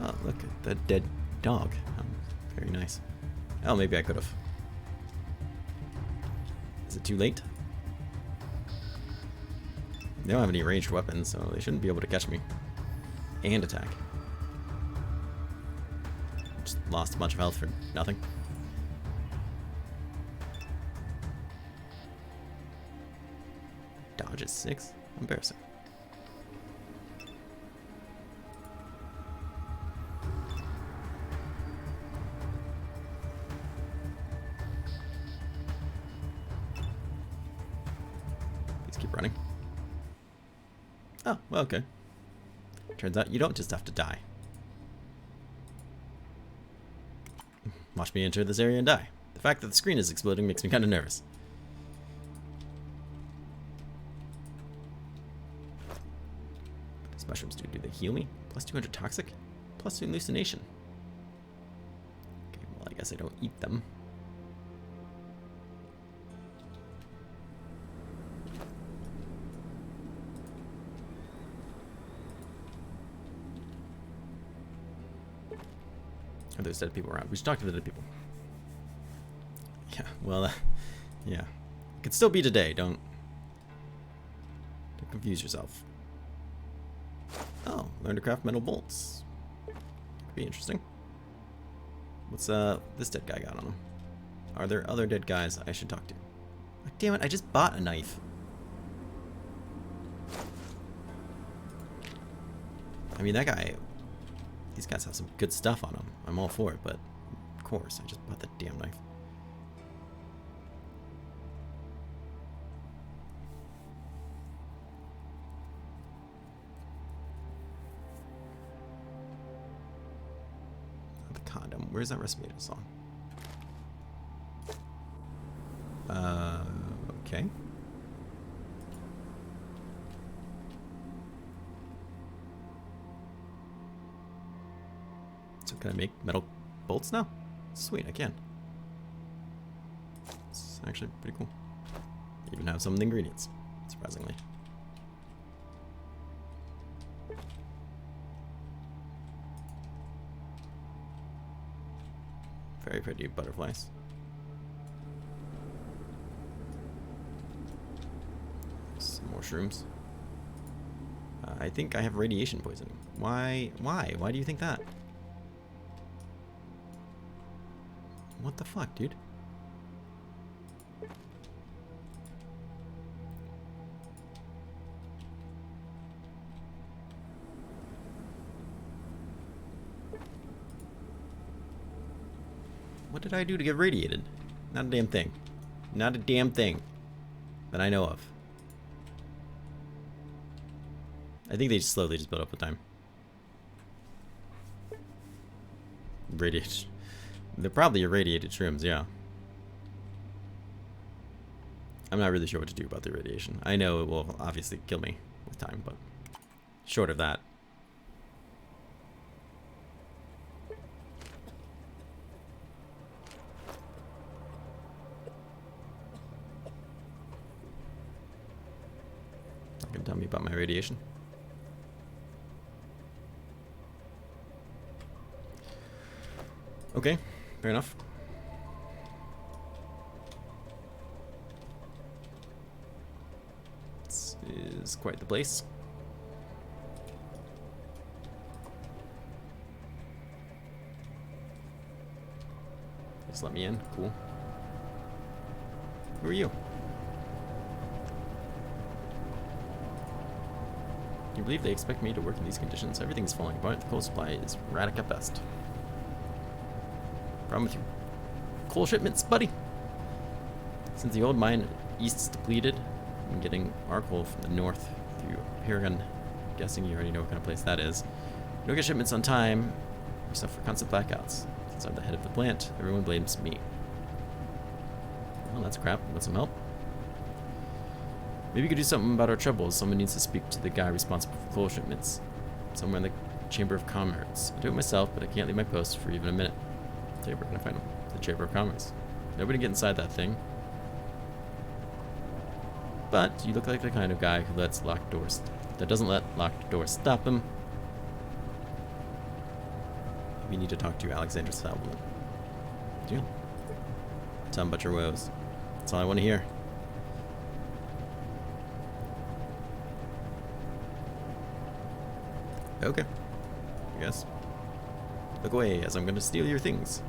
Oh, look at the dead dog. Oh, very nice. Oh, maybe I could have. Is it too late? They don't have any ranged weapons, so they shouldn't be able to catch me. And attack. Just lost a bunch of health for nothing. Dodge is 6? Embarrassing. Please keep running. Oh, well, okay. Turns out you don't just have to die. Watch me enter this area and die. The fact that the screen is exploding makes me kind of nervous. Mushrooms do they heal me? Plus 200 toxic? Plus hallucination. Okay, well, I guess I don't eat them. Are there's dead people around? We should talk to the dead people. Yeah, well, yeah. It could still be today. Don't confuse yourself. Oh, learn to craft metal bolts. Could be interesting. What's this dead guy got on him? Are there other dead guys I should talk to? Oh, damn it, I just bought a knife. I mean, that guy... These guys have some good stuff on them. I'm all for it, but... Of course, I just bought the damn knife. The condom. Where's that Respirator song? Okay. So can I make metal bolts now? Sweet, I can. It's actually pretty cool. Even have some of the ingredients, surprisingly. Very pretty butterflies. Some more shrooms. I think I have radiation poisoning. Why? Why? Why do you think that? What the fuck, dude? What did I do to get radiated? Not a damn thing. Not a damn thing that I know of. I think they just slowly just build up with time. Radiation. They're probably irradiated shrooms, yeah. I'm not really sure what to do about the radiation. I know it will obviously kill me with time, but short of that. Not gonna tell me about my radiation. Okay, fair enough. This is quite the place. Just let me in. Cool. Who are you? Can you believe they expect me to work in these conditions? Everything's falling apart. The coal supply is erratic at best. Problem with your coal shipments, buddy. Since the old mine east is depleted, I'm getting our coal from the north through Paragon. Guessing you already know what kind of place that is. You don't get shipments on time, you suffer constant blackouts. Since I'm the head of the plant, everyone blames me. Well, that's crap. Want some help? Maybe you could do something about our troubles. Someone needs to speak to the guy responsible for coal shipments. Somewhere in the Chamber of Commerce. I'll do it myself, but I can't leave my post for even a minute. Tell you where can I find them? The Chamber of Commerce. Nobody get inside that thing. But you look like the kind of guy who lets locked doors. That doesn't let locked doors stop him. We need to talk to Alexander Salomon. Do you? Tell him about your woes. That's all I want to hear. Okay. I guess. Look away, as I'm going to steal your things.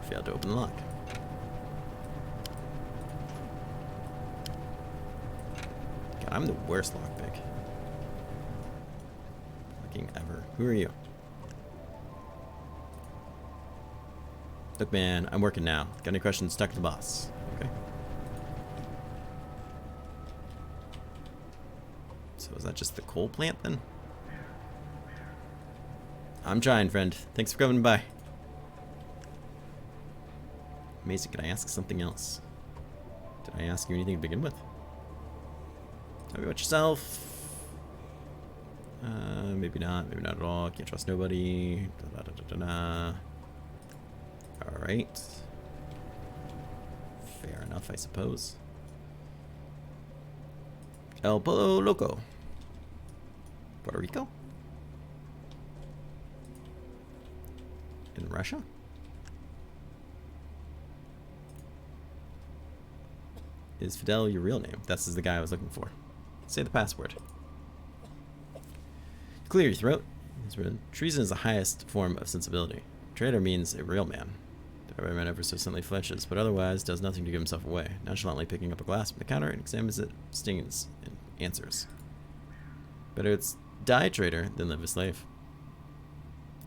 Failed to open the lock. God, I'm the worst lockpick. Fucking ever. Who are you? Look, man, I'm working now. Got any questions? Talk to the boss. Okay. So is that just the coal plant then? I'm trying, friend. Thanks for coming by. Amazing. Can I ask something else? Did I ask you anything to begin with? Tell me about yourself. Maybe not. Maybe not at all. Can't trust nobody. Da, da, da, da, da. Alright. Fair enough, I suppose. El Polo Loco. Puerto Rico? In Russia? Is Fidel your real name? This is the guy I was looking for. Say the password. Clear your throat. Treason is the highest form of sensibility. Traitor means a real man. The man ever so slightly flinches, but otherwise does nothing to give himself away, nonchalantly picking up a glass from the counter and examines it, stings, and answers. Better it's die a traitor than live a slave.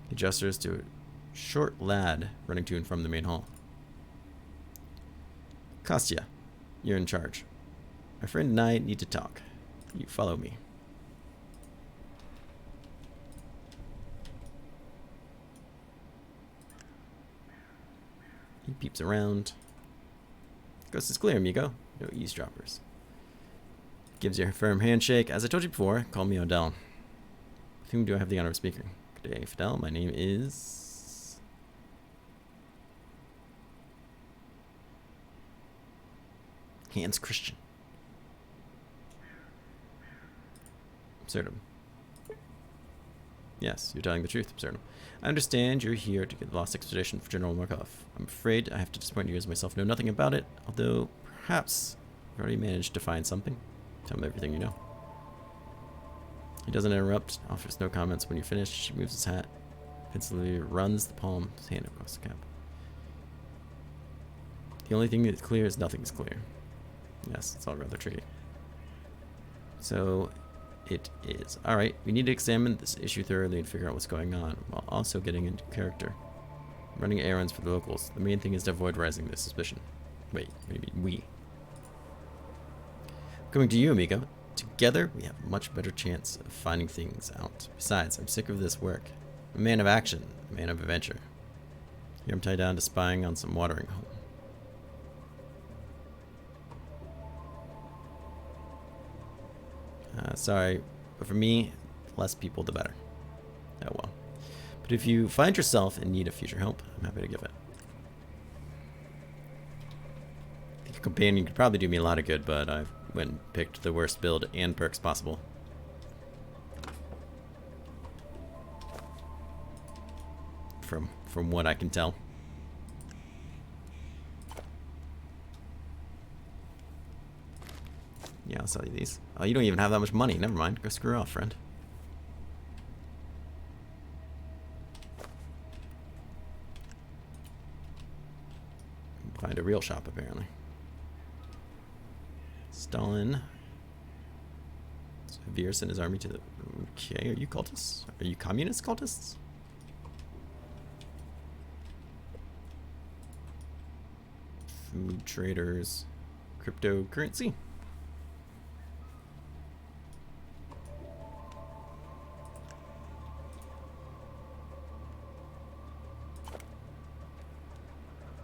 He gestures to a short lad running to and from the main hall. Kostya, you're in charge. My friend and I need to talk. You follow me. He peeps around. Coast is clear, amigo. No eavesdroppers. Gives you a firm handshake. As I told you before, call me Odell. With whom do I have the honor of speaking? Good day, Fidel. My name is... Hans Christian. Absurdum. Yes, you're telling the truth, Absurdum. I understand you're here to get the lost expedition for General Markov. I'm afraid I have to disappoint you as myself know nothing about it, although perhaps you've already managed to find something. Tell me everything you know. He doesn't interrupt, offers no comments when you're finished. She moves his hat, pensively runs the palm of his hand across the cap. The only thing that's clear is nothing is clear. Yes, it's all rather tricky. So it is. Alright, we need to examine this issue thoroughly and figure out what's going on, while also getting into character. Running errands for the locals. The main thing is to avoid raising their suspicion. Wait, maybe we. Coming to you, amigo. Together, we have a much better chance of finding things out. Besides, I'm sick of this work. I'm a man of action, a man of adventure. Here I'm tied down to spying on some watering hole. Sorry, but for me, the less people, the better. Oh well. But if you find yourself in need of future help, I'm happy to give it. I think a companion could probably do me a lot of good, but I went and picked the worst build and perks possible. From what I can tell. Yeah, I'll sell you these. Oh, you don't even have that much money. Never mind. Go screw off, friend. Find a real shop, apparently. Stalin. Vir sent his army to the... Okay, are you cultists? Are you communist cultists? Food traders. Cryptocurrency.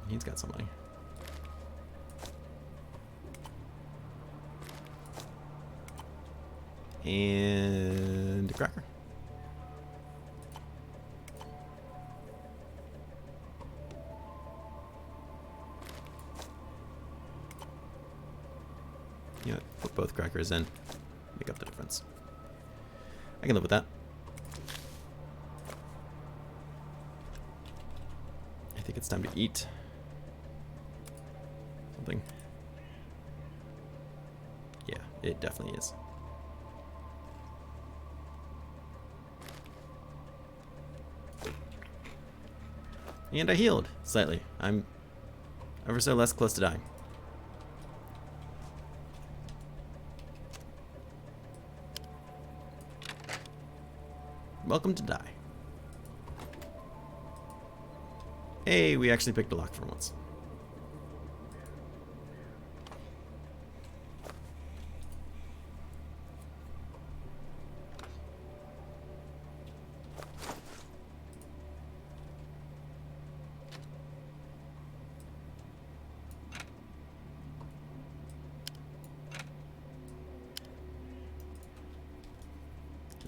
He's got some money. And a cracker. Yeah, put both crackers in. Make up the difference. I can live with that. I think it's time to eat. Something. Yeah, it definitely is. And I healed slightly. I'm ever so less close to dying. Welcome to die. Hey, we actually picked a lock for once.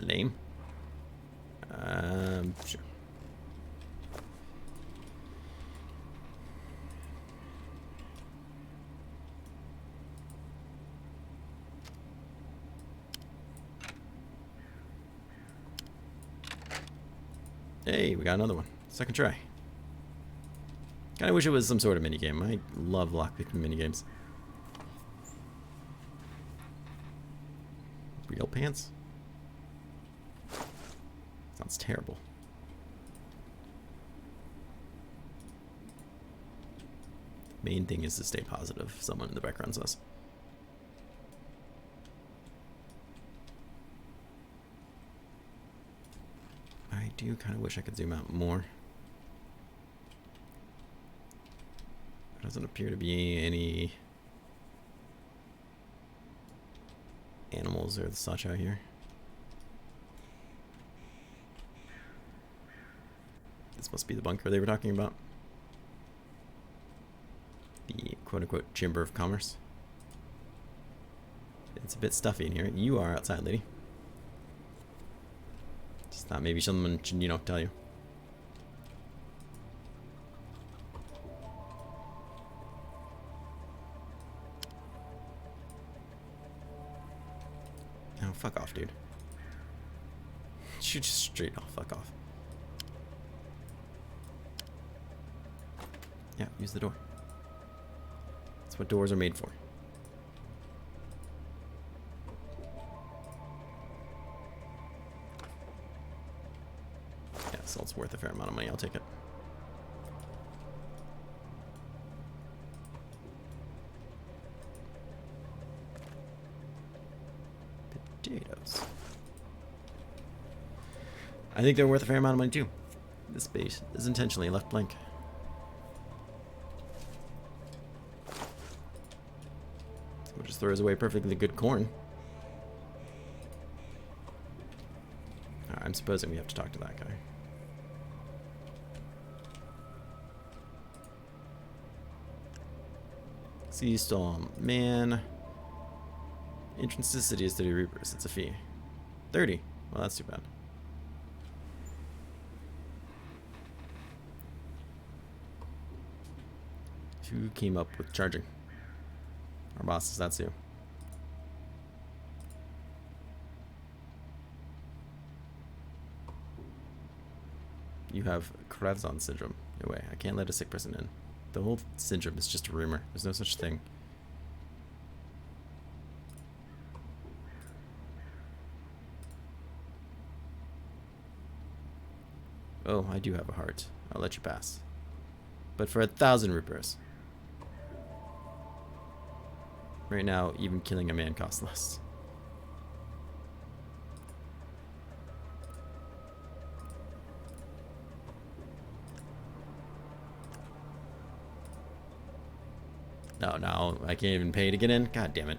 Lame. Sure. Hey, we got another one. Second try. Kinda wish it was some sort of minigame. I love lockpicking minigames. Real pants? Sounds terrible. Main thing is to stay positive, someone in the background says. I do kind of wish I could zoom out more. There doesn't appear to be any animals or such out here. This must be the bunker they were talking about. The quote-unquote Chamber of Commerce. It's a bit stuffy in here. You are outside, lady. Just thought maybe someone should, you know, tell you. Oh, fuck off, dude. Shoot just straight off. Fuck off. Yeah, use the door. That's what doors are made for. Yeah, so it's worth a fair amount of money. I'll take it. Potatoes. I think they're worth a fair amount of money too. This space is intentionally left blank. Which just throws away perfectly good corn. I'm supposing we have to talk to that guy. Sea Storm. Man. Entrance to the city is 30 reapers. It's a fee. 30. Well, that's too bad. Who came up with charging? Our boss is Satsu. You have Kravzon syndrome. No way. I can't let a sick person in. The whole syndrome is just a rumor. There's no such thing. Oh, I do have a heart. I'll let you pass. But for 1,000 rupees. Right now, even killing a man costs less. No, I can't even pay to get in? God damn it.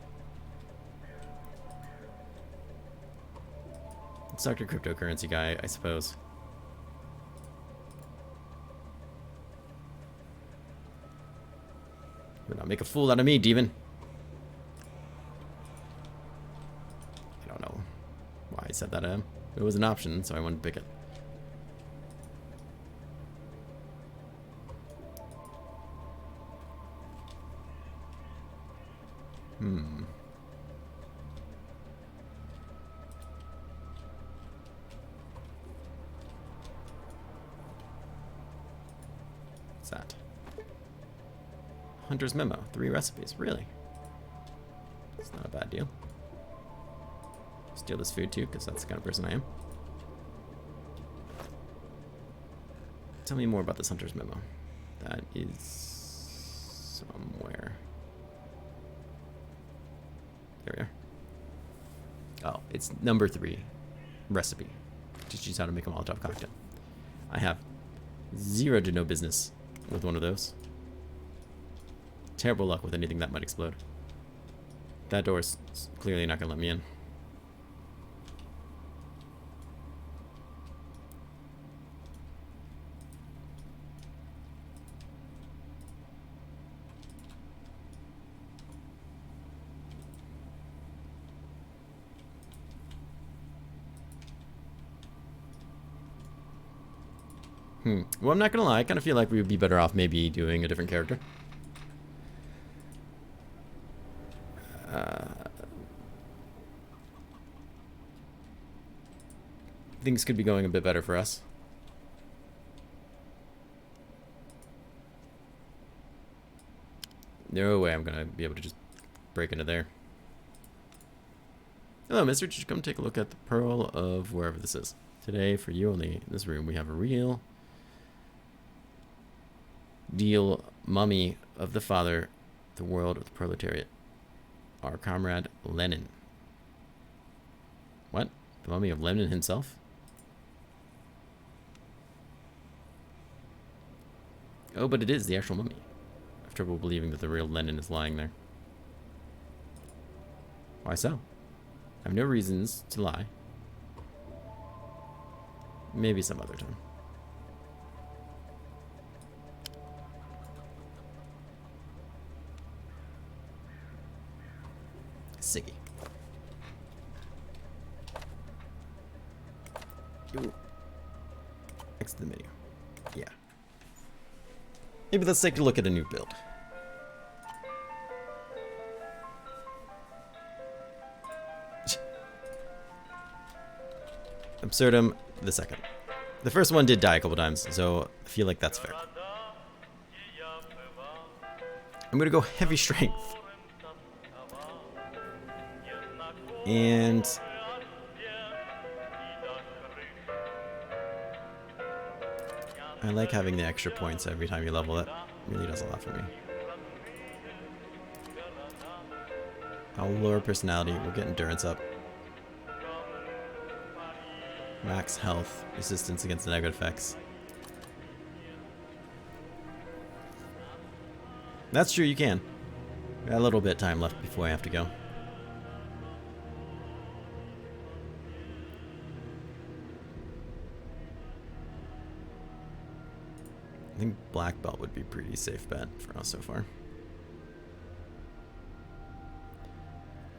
It's Dr. Cryptocurrency guy, I suppose. Do not make a fool out of me, demon. I don't know why I said that to him. It was an option, so I wanted to pick it. What's that? Hunter's Memo. 3 recipes. Really? It's not a bad deal. Steal this food too, because that's the kind of person I am. Tell me more about this Hunter's Memo. That is somewhere. There we are. Oh, it's number 3 recipe. Teach you how to make a Molotov cocktail. I have 0 to no business with one of those. Terrible luck with anything that might explode. That door's clearly not gonna let me in. Well, I'm not gonna lie. I kind of feel like we would be better off maybe doing a different character. Things could be going a bit better for us. No way I'm gonna be able to just break into there. Hello, mister. Just come take a look at the Pearl of wherever this is. Today, for you only, in this room, we have a real deal mummy of the father, the world of the proletariat. Our comrade Lenin. What? The mummy of Lenin himself? Oh, but it is the actual mummy. I have trouble believing that the real Lenin is lying there. Why so? I have no reasons to lie. Maybe some other time. Siggy. Ooh. Exit the menu. Yeah. Maybe let's take a look at a new build. Absurdum the second. The first one did die a couple times, so I feel like that's fair. I'm gonna go heavy strength. And I like having the extra points every time you level it. It really does a lot for me. I'll lower personality, we'll get endurance up. Max health, resistance against the negative effects. That's true, you can. Got a little bit of time left before I have to go. I think black belt would be a pretty safe bet for us so far.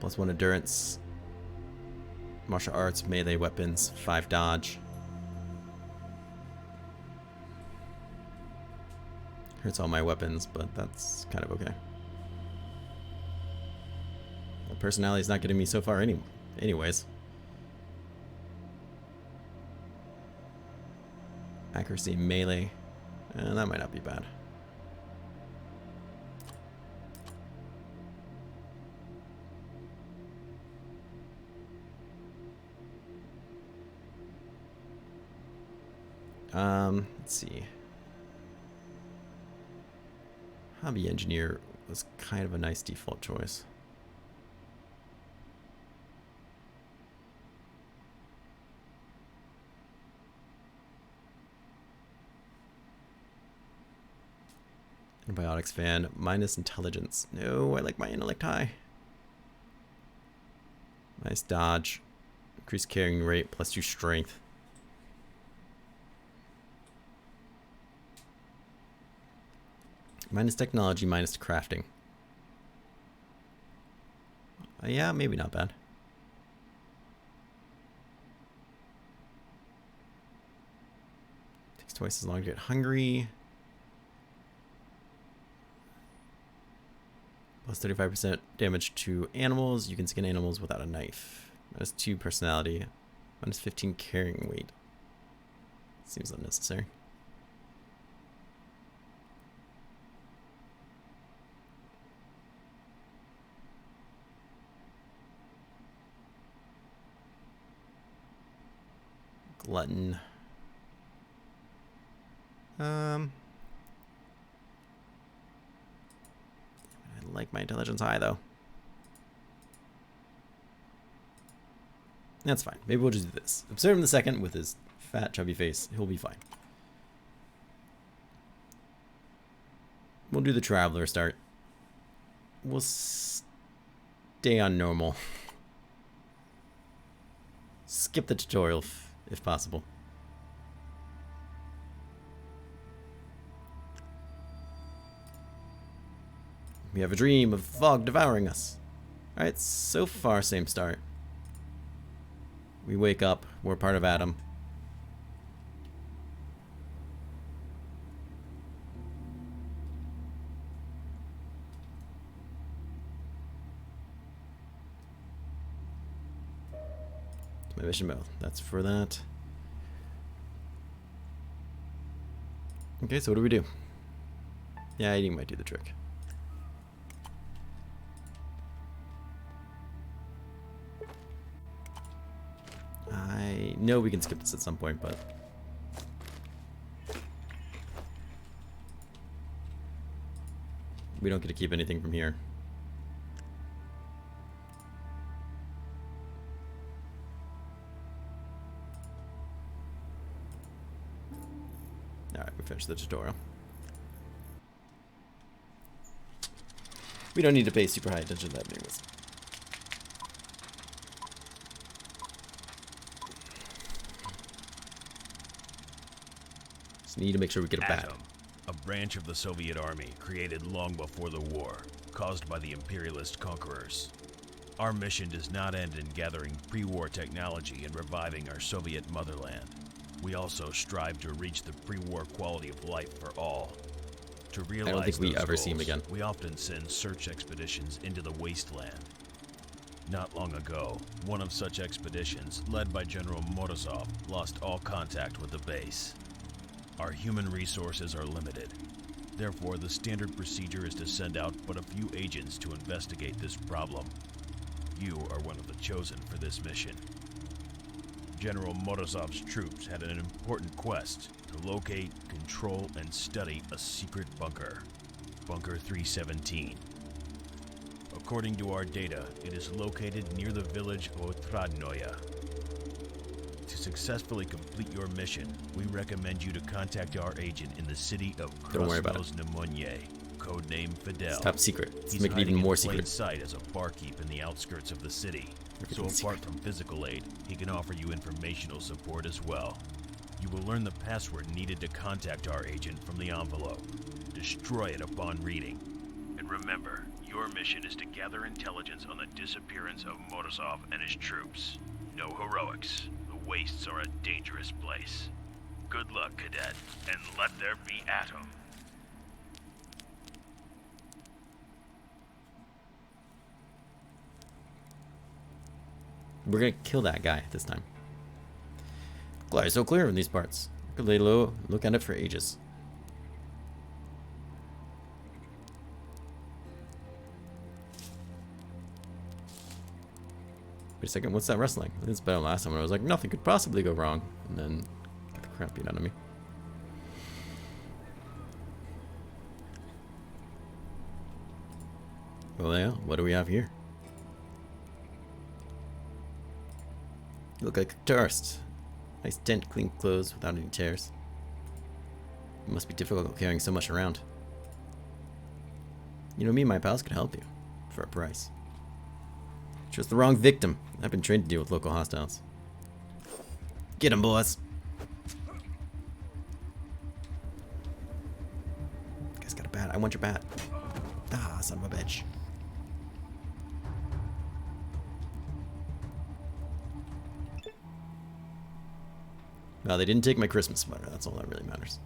+1 endurance. Martial arts, melee weapons, 5 dodge. Hurts all my weapons, but that's kind of okay. Well, personality is not getting me so far anyways. Accuracy, melee. That might not be bad. Let's see. Hobby engineer was kind of a nice default choice. Antibiotics fan, minus intelligence. No, I like my intellect high. Nice dodge. Increased carrying rate, +2 strength. Minus technology, minus crafting. Yeah, maybe not bad. Takes twice as long to get hungry. +35% damage to animals. You can skin animals without a knife. -2 personality. -15 carrying weight. Seems unnecessary. Glutton. I like my intelligence high, though. That's fine. Maybe we'll just do this. Observe him the second with his fat, chubby face. He'll be fine. We'll do the Traveler start. We'll stay on normal. Skip the tutorial if possible. We have a dream of fog devouring us. Alright, so far same start. We wake up, we're part of Adam. My mission bell. That's for that. Okay, so what do we do? Yeah, eating might do the trick. I know we can skip this at some point, but we don't get to keep anything from here. Alright, we finished the tutorial. We don't need to pay super high attention to that anyways. Just need to make sure we get a bat. Atom, a branch of the Soviet army created long before the war, caused by the imperialist conquerors. Our mission does not end in gathering pre-war technology and reviving our Soviet motherland. We also strive to reach the pre-war quality of life for all. To realize I don't think we those ever see him goals, again. we often send search expeditions into the wasteland. Not long ago, one of such expeditions, led by General Morozov, lost all contact with the base. Our human resources are limited. Therefore, the standard procedure is to send out but a few agents to investigate this problem. You are one of the chosen for this mission. General Morozov's troops had an important quest to locate, control, and study a secret bunker. Bunker 317. According to our data, it is located near the village of Otradnoye. To successfully complete your mission, we recommend you to contact our agent in the city of Don't worry about it. Krasnoznamenye, codename Fidel. It's top secret. Let's He's make it even hiding more in plain secret. sight as a barkeep in the outskirts of the city. So Everything's apart secret. from physical aid, he can offer you informational support as well. You will learn the password needed to contact our agent from the envelope. Destroy it upon reading. And remember, your mission is to gather intelligence on the disappearance of Morozov and his troops. No heroics. The wastes are a dangerous place. Good luck, cadet, and let there be Atom. We're gonna kill that guy this time. Glad it's so clear in these parts. Could lay low, look at it for ages. Wait a second, what's that rustling? It's better than last time when I was like, nothing could possibly go wrong. And then get the crap beat out of me. Well, yeah, what do we have here? You look like a tourist. Nice tent, clean clothes without any tears. It must be difficult carrying so much around. You know, me and my pals could help you. For a price. Chose the wrong victim. I've been trained to deal with local hostiles. Get 'em, boys. Guy's got a bat. I want your bat. Ah, son of a bitch. Well, they didn't take my Christmas sweater. That's all that really matters.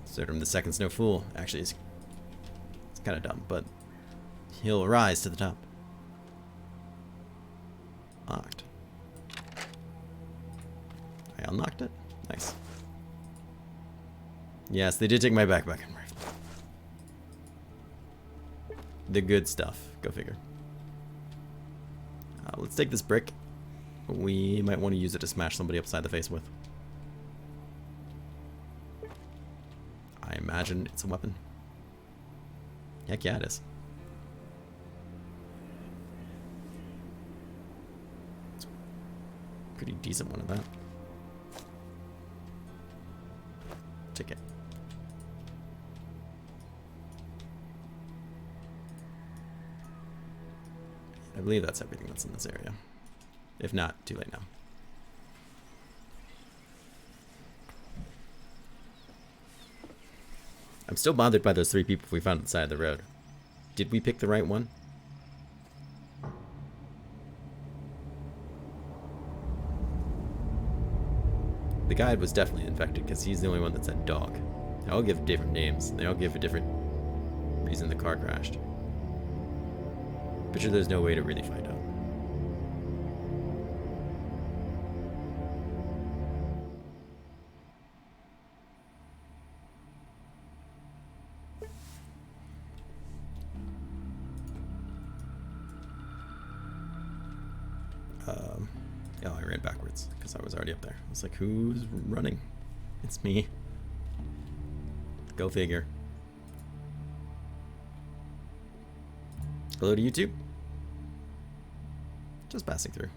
Sodom the Second's no fool. Actually, it's kind of dumb, but he'll rise to the top. Locked. I unlocked it. Nice. Yes, they did take my backpack and rifle. The good stuff. Go figure. Let's take this brick. We might want to use it to smash somebody upside the face with. I imagine it's a weapon. Heck yeah, it is. It's a pretty decent one of that. Take it. I believe that's everything that's in this area. If not, too late now. I'm still bothered by those 3 people we found on the side of the road. Did we pick the right one? The guide was definitely infected because he's the only one that said dog. They all give different names. They all give a different reason the car crashed. But sure, there's no way to really find out. Oh, I ran backwards because I was already up there. I was like, who's running? It's me. Go figure. Hello to YouTube. Just passing through.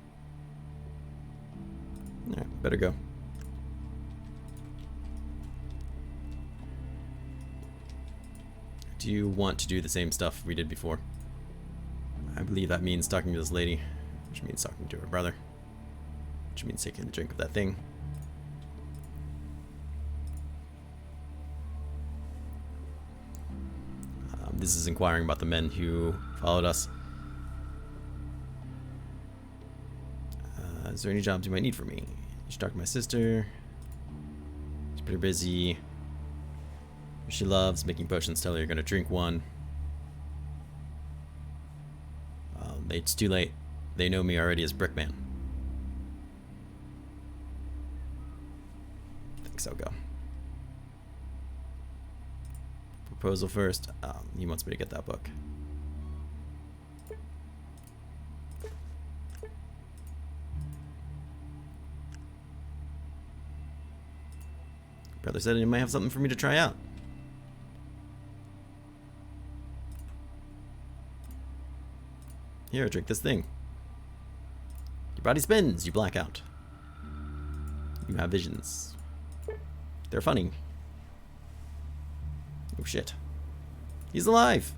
Alright, better go. Do you want to do the same stuff we did before? I believe that means talking to this lady, which means talking to her brother, which means taking a drink of that thing. This is inquiring about the men who followed us. Is there any jobs you might need for me? You should talk to my sister. She's pretty busy. She loves making potions. Tell her you're gonna drink one. It's too late. They know me already as Brickman. I think so. Go. Proposal first. He wants me to get that book. Brother said he might have something for me to try out. Here, drink this thing. Your body spins, you black out. You have visions. They're funny. Oh shit. He's alive!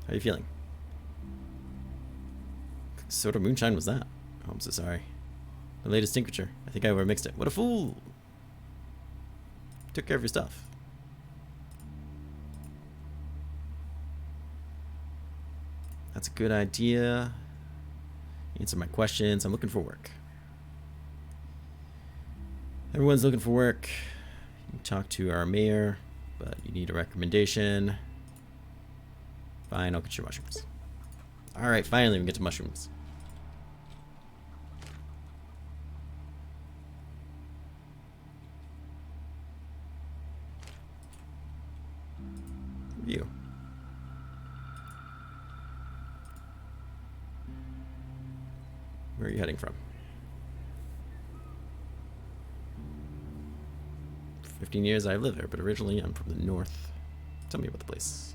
How are you feeling? What sort of moonshine was that? Oh, I'm so sorry. The latest tincture. I think I overmixed it. What a fool! Took care of your stuff. That's a good idea. Answer my questions. I'm looking for work. Everyone's looking for work. You talk to our mayor, but you need a recommendation. Fine, I'll get your mushrooms. Alright, finally we get to mushrooms. Review. Where are you heading from? 15 years I've lived there, but originally I'm from the north. Tell me about the place.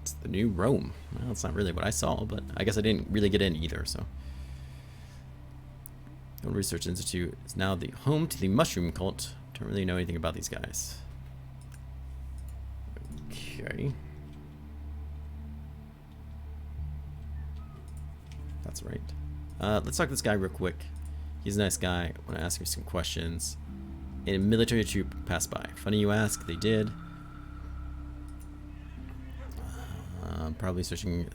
It's the new Rome. Well, it's not really what I saw, but I guess I didn't really get in either, so. Gold Research Institute is now the home to the mushroom cult. Don't really know anything about these guys. Okay. That's right. Let's talk to this guy real quick. He's a nice guy. I want to ask him some questions. A military troop passed by. Funny you ask, they did. Probably searching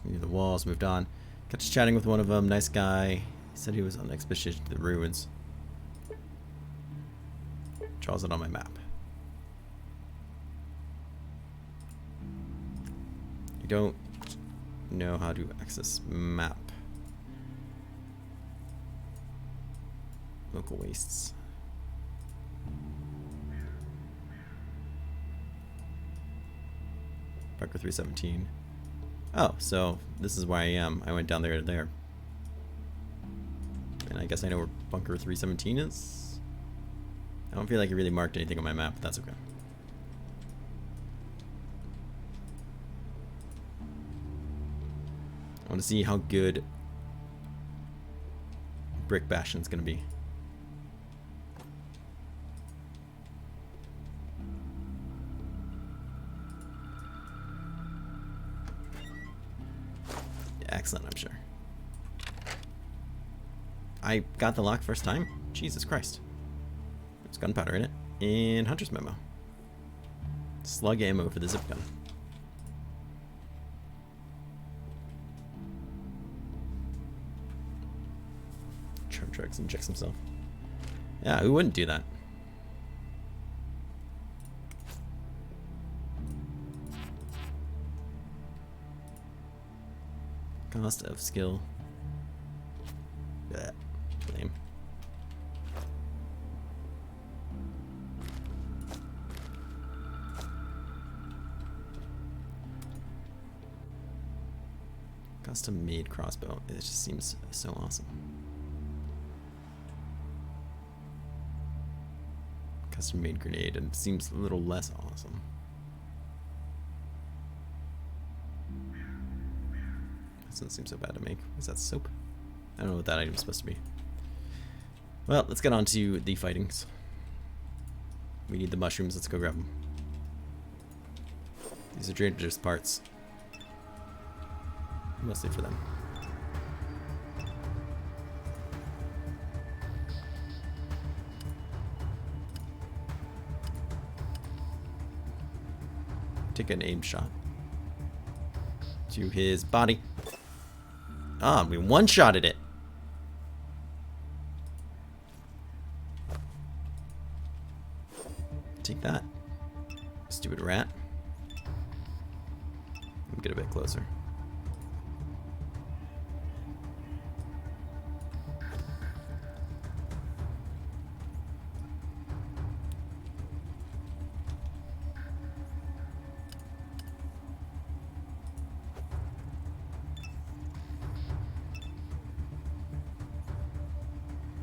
near the walls, moved on. Got to chatting with one of them, nice guy. He said he was on an expedition to the ruins. Draws it on my map. You don't know how to access map. Local wastes. Parker 317. Oh, so this is where I am. I went down there to there. And I guess I know where Bunker 317 is. I don't feel like it really marked anything on my map, but that's okay. I want to see how good Brick Bastion's gonna be. Excellent, I'm sure. I got the lock first time? Jesus Christ. There's gunpowder in it. And Hunter's Memo. Slug ammo for the zip gun. Charge injects himself. Yeah, who wouldn't do that? Cost of skill. Blech. Lame. Custom made crossbow. It just seems so awesome. Custom made grenade, and it seems a little less awesome. That doesn't seem so bad to make. Is that soap? I don't know what that item's supposed to be. Well, let's get on to the fightings. We need the mushrooms. Let's go grab them. These are dangerous parts. Mostly for them. Take an aim shot to his body. Ah, we one-shotted it. Take that, stupid rat. Let me get a bit closer.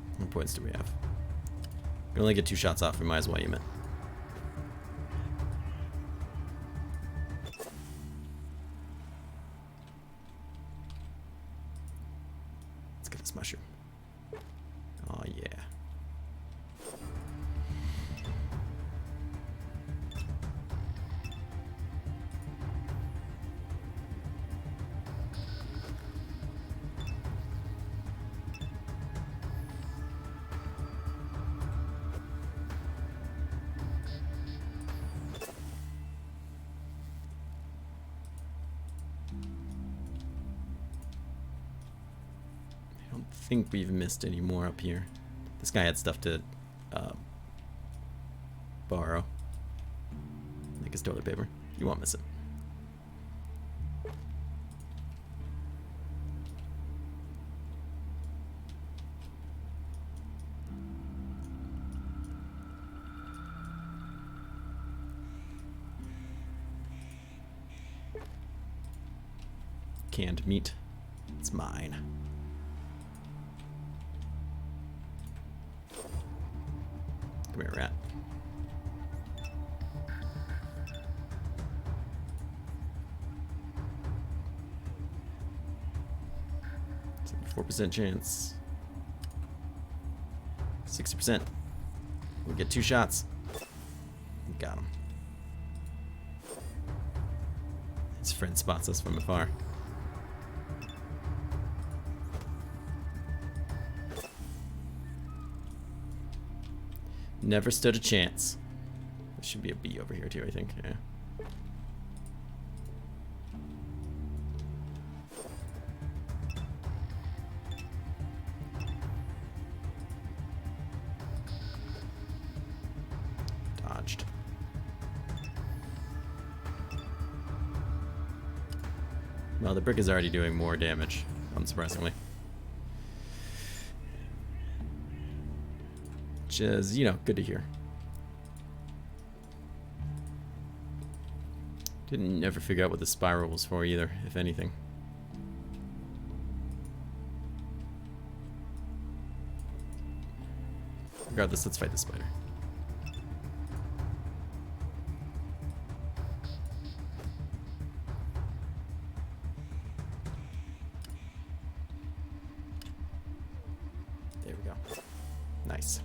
How many points do we have? We can only get 2 shots off. We might as well aim it. Let's get this mushroom. Oh yeah. I don't think we've missed any more up here. This guy had stuff to borrow. Like his toilet paper. You won't miss it. Canned meat. It's mine. Come here, rat. It's a 4% chance. 60%. We'll get 2 shots. Got him. His friend spots us from afar. Never stood a chance. There should be a bee over here too, I think. Yeah. Dodged. Well, the brick is already doing more damage, unsurprisingly. Which is, you know, good to hear. Didn't ever figure out what the spiral was for either, if anything. Regardless, let's fight the spider. There we go. Nice.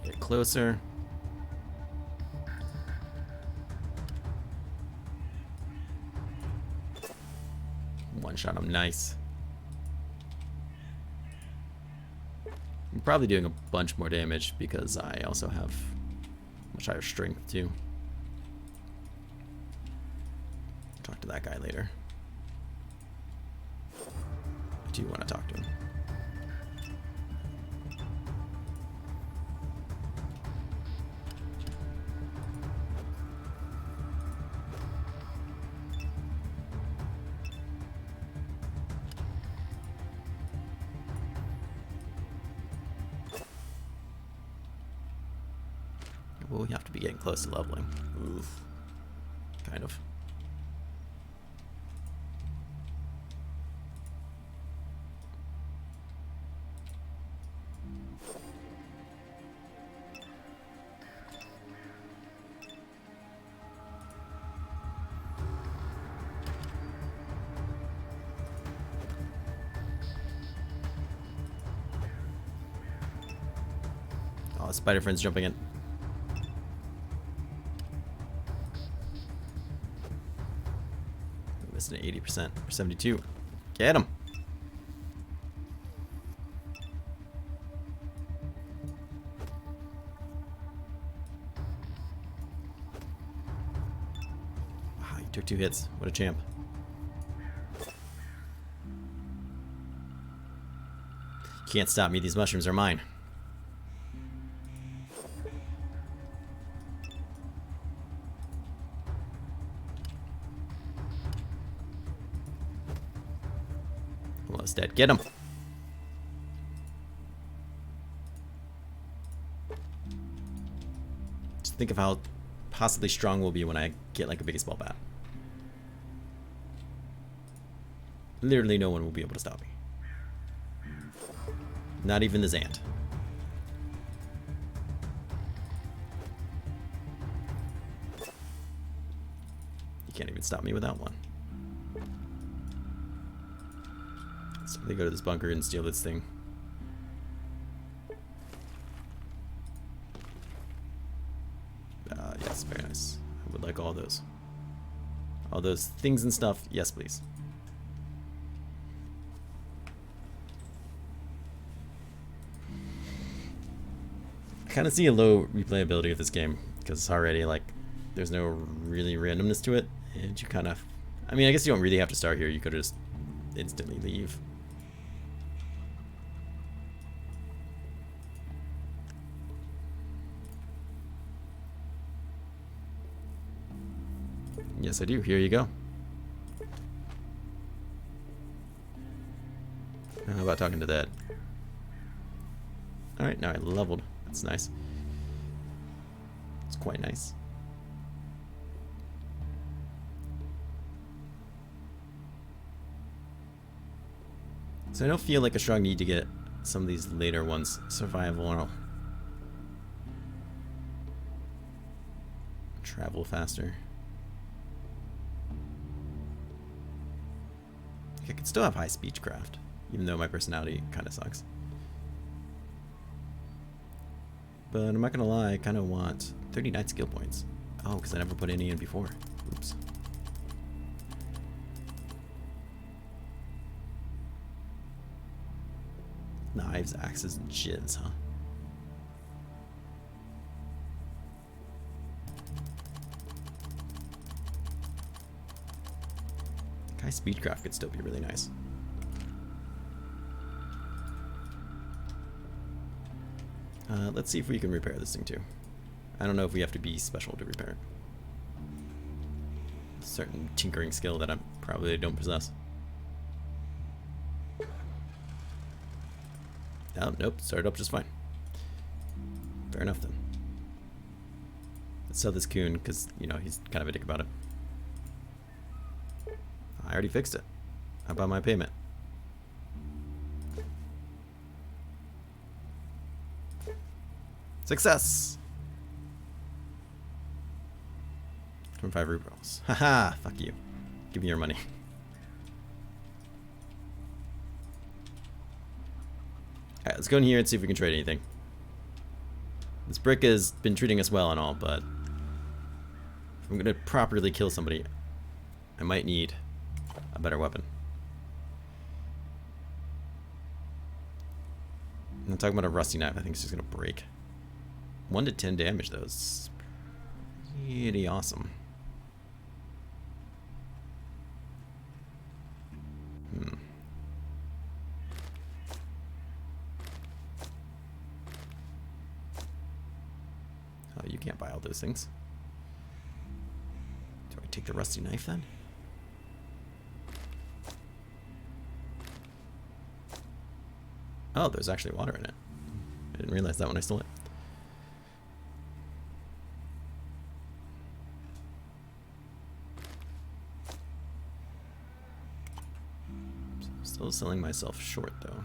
Get closer. One shot him, nice. I'm probably doing a bunch more damage because I also have much higher strength too. Talk to that guy later. I do want to talk to him. Oh, you have to be getting close to leveling. Oof. Kind of. Oh, spider friend's jumping in. Missing at 80% or 72. Get him. Wow, you took 2 hits. What a champ. You can't stop me. These mushrooms are mine. Almost dead. Get him. Just think of how possibly strong we'll be when I get like a baseball bat. Literally no one will be able to stop me. Not even the Zant. You can't even stop me without one. So they go to this bunker and steal this thing. Yes, very nice. I would like all those. All those things and stuff. Yes, please. I kind of see a low replayability of this game because it's already like there's no really randomness to it, and you kind of, I mean, I guess you don't really have to start here. You could just instantly leave. Yes, I do. Here you go. How about talking to that? Alright, now I leveled. That's nice. It's quite nice. So I don't feel like a strong need to get some of these later ones. Survival or travel faster. I could still have high speechcraft, even though my personality kind of sucks. But I'm not gonna lie, I kind of want 39 skill points. Oh, because I never put any in before. Oops. Knives, axes, and shiz, huh? High speedcraft could still be really nice. Let's see if we can repair this thing too. I don't know if we have to be special to repair it. Certain tinkering skill that I probably don't possess. Oh, nope, started up just fine. Fair enough then. Let's sell this coon because, you know, he's kind of a dick about it. I already fixed it. How about my payment? Success! 25 rubles. Haha, fuck you. Give me your money. Alright, let's go in here and see if we can trade anything. This brick has been treating us well and all, but if I'm gonna properly kill somebody, I might need a better weapon. I'm talking about a rusty knife. I think it's just gonna break. 1 to 10 damage though. It's pretty awesome. Oh, you can't buy all those things. Do I take the rusty knife then? Oh, there's actually water in it. I didn't realize that when I stole it. Still selling myself short, though.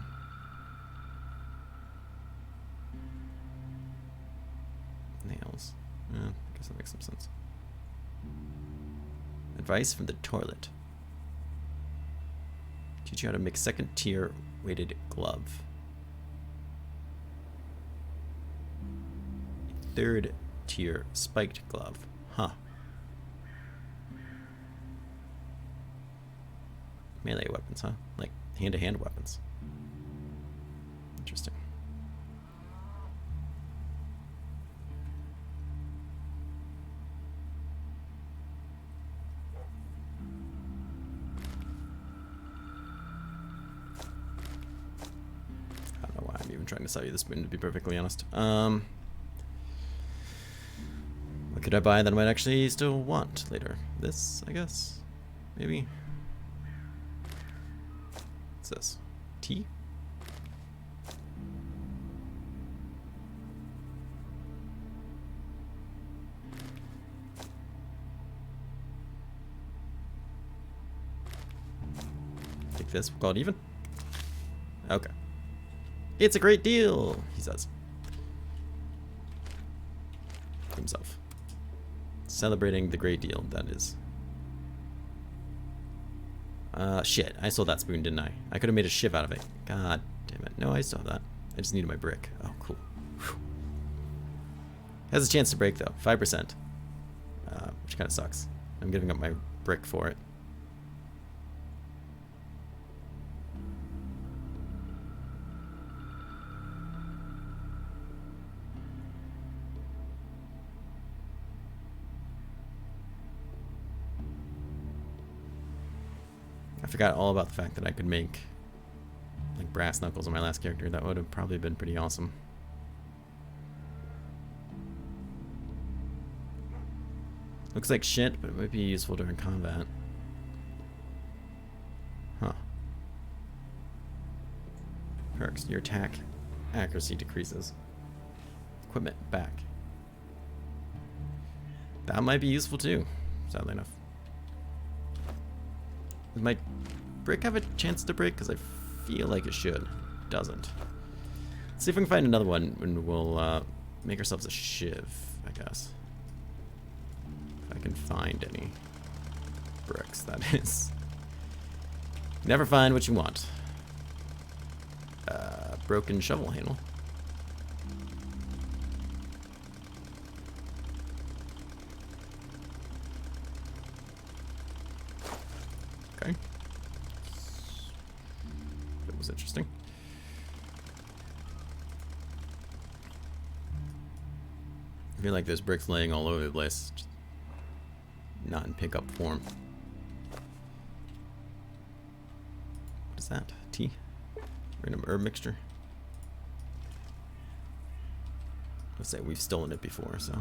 Nails. Yeah, I guess that makes some sense. Advice from the toilet. Teach you how to make second tier weighted glove. Third tier spiked glove. Huh. Melee weapons, huh? Like hand-to-hand weapons. Interesting. I don't know why I'm even trying to sell you this spoon, to be perfectly honest. What could I buy that I might actually still want later? This, I guess? Maybe? What's this? Tea? Take this, we'll call it even. Okay. It's a great deal, he says. To himself. Celebrating the great deal, that is. Shit, I sold that spoon, didn't I? I could have made a shiv out of it. God damn it. No, I still have that. I just needed my brick. Oh, cool. Whew. Has a chance to break, though. 5%. Which kind of sucks. I'm giving up my brick for it. I forgot all about the fact that I could make like brass knuckles on my last character. That would have probably been pretty awesome. Looks like shit, but it might be useful during combat. Huh. Perks. Your attack accuracy decreases. Equipment back. That might be useful too, sadly enough. Does my brick have a chance to break? Because I feel like it should. It doesn't. Let's see if we can find another one and we'll make ourselves a shiv, I guess. If I can find any bricks, that is. Never find what you want. Broken shovel handle. Okay. That was interesting. I feel like there's bricks laying all over the place. Just not in pickup form. What is that? Tea? Random herb mixture? Let's say we've stolen it before, so.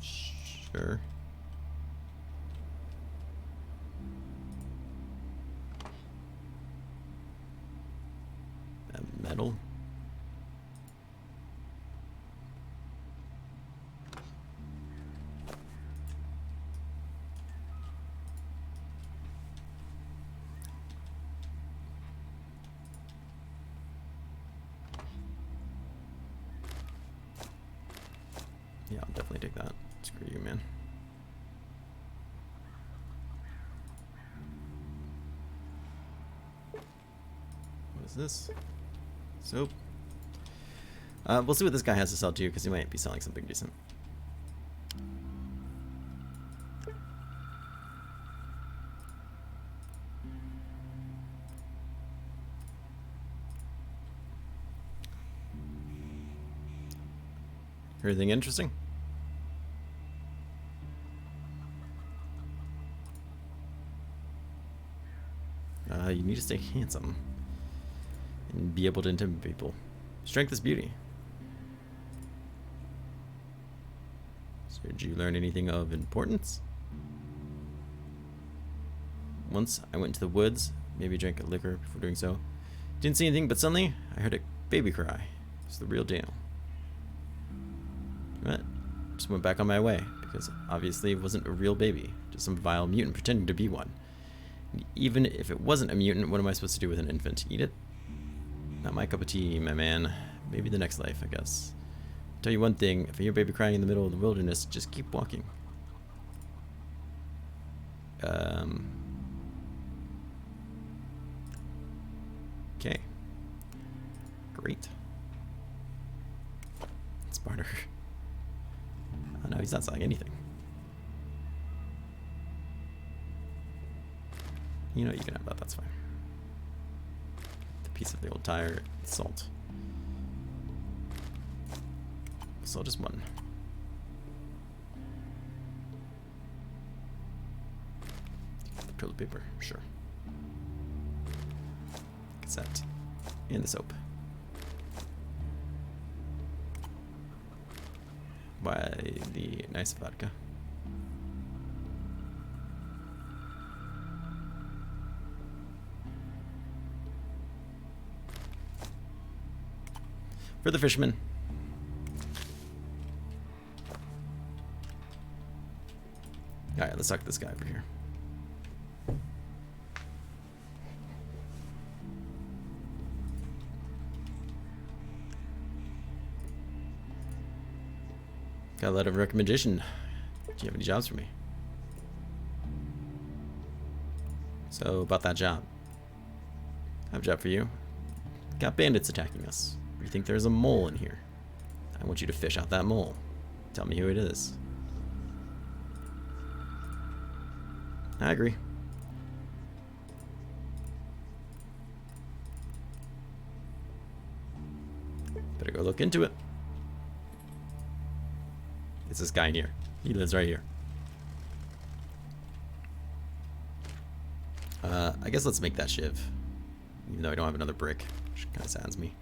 Sure. Metal. Yeah, I'll definitely take that. Screw you, man. What is this? Soap. We'll see what this guy has to sell too, because he might be selling something decent. Anything interesting? You need to stay handsome and be able to intimidate people. Strength is beauty. So did you learn anything of importance? Once I went into the woods, maybe drank a liquor before doing so. Didn't see anything, but suddenly I heard a baby cry. It's the real deal. What? Just went back on my way because obviously it wasn't a real baby, just some vile mutant pretending to be one. And even if it wasn't a mutant, what am I supposed to do with an infant? Eat it? Not my cup of tea, my man. Maybe the next life, I guess. I'll tell you one thing, if I hear a baby crying in the middle of the wilderness, just keep walking. Okay. Great. Smarter. Oh no, he's not selling anything. You know you can have that, that's fine. The piece of the old tire, salt. So just one. The toilet paper, sure. Cassette. And the soap. By the nice vodka. For the fisherman. Alright, let's talk to this guy over here. Got a letter of recommendation. Do you have any jobs for me? So, about that job. I have a job for you. Got bandits attacking us. You think there's a mole in here? I want you to fish out that mole. Tell me who it is. I agree. Better go look into it. It's this guy in here. He lives right here. I guess let's make that shiv. Even though I don't have another brick. Which kind of saddens me.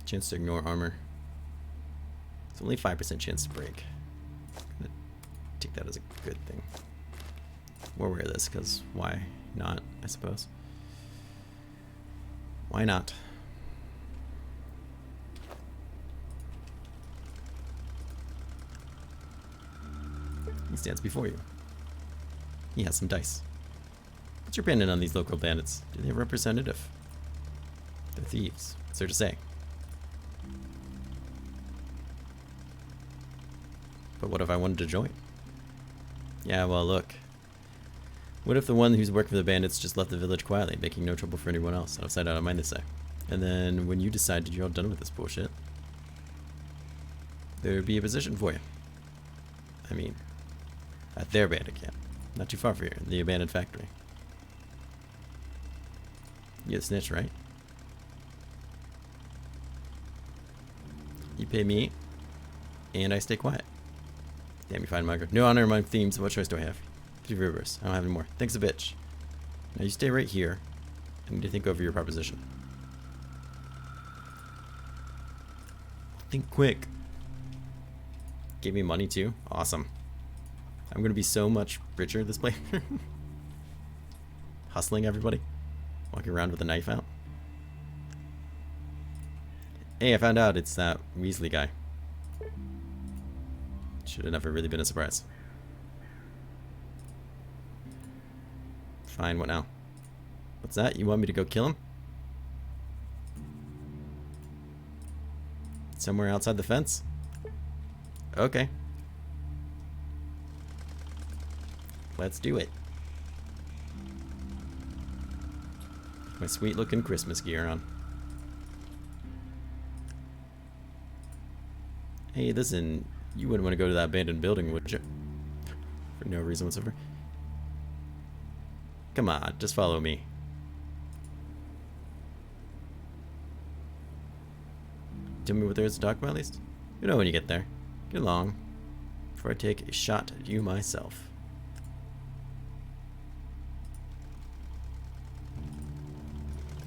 Chance to ignore armor. It's only 5% chance to break. I'm gonna take that as a good thing. We'll wear this, because why not, I suppose. Why not? He stands before you. He has some dice. What's your opinion on these local bandits? Do they have a representative? They're thieves. What's there to say? But what if I wanted to join? Yeah, well, look. What if the one who's working for the bandits just left the village quietly, making no trouble for anyone else? Out of sight, out of mind, they say. And then when you decided you're all done with this bullshit, there would be a position for you. I mean, at their bandit camp. Not too far from here, the abandoned factory. You're the snitch, right? You pay me, and I stay quiet. Damn, you fine, Margaret. No honor among themes. What choice do I have? 3 rivers. I don't have any more. Thanks a bitch. Now you stay right here. I need to think over your proposition. Think quick. Gave me money too? Awesome. I'm gonna be so much richer this play. Hustling everybody. Walking around with a knife out. Hey, I found out it's that Weasley guy. Should have never really been a surprise. Fine, what now? What's that? You want me to go kill him? Somewhere outside the fence? Okay. Let's do it. My sweet looking Christmas gear on. Hey, listen, you wouldn't want to go to that abandoned building, would you? For no reason whatsoever. Come on, just follow me. Tell me what there is to talk about at least. You know when you get there. Get along. Before I take a shot at you myself.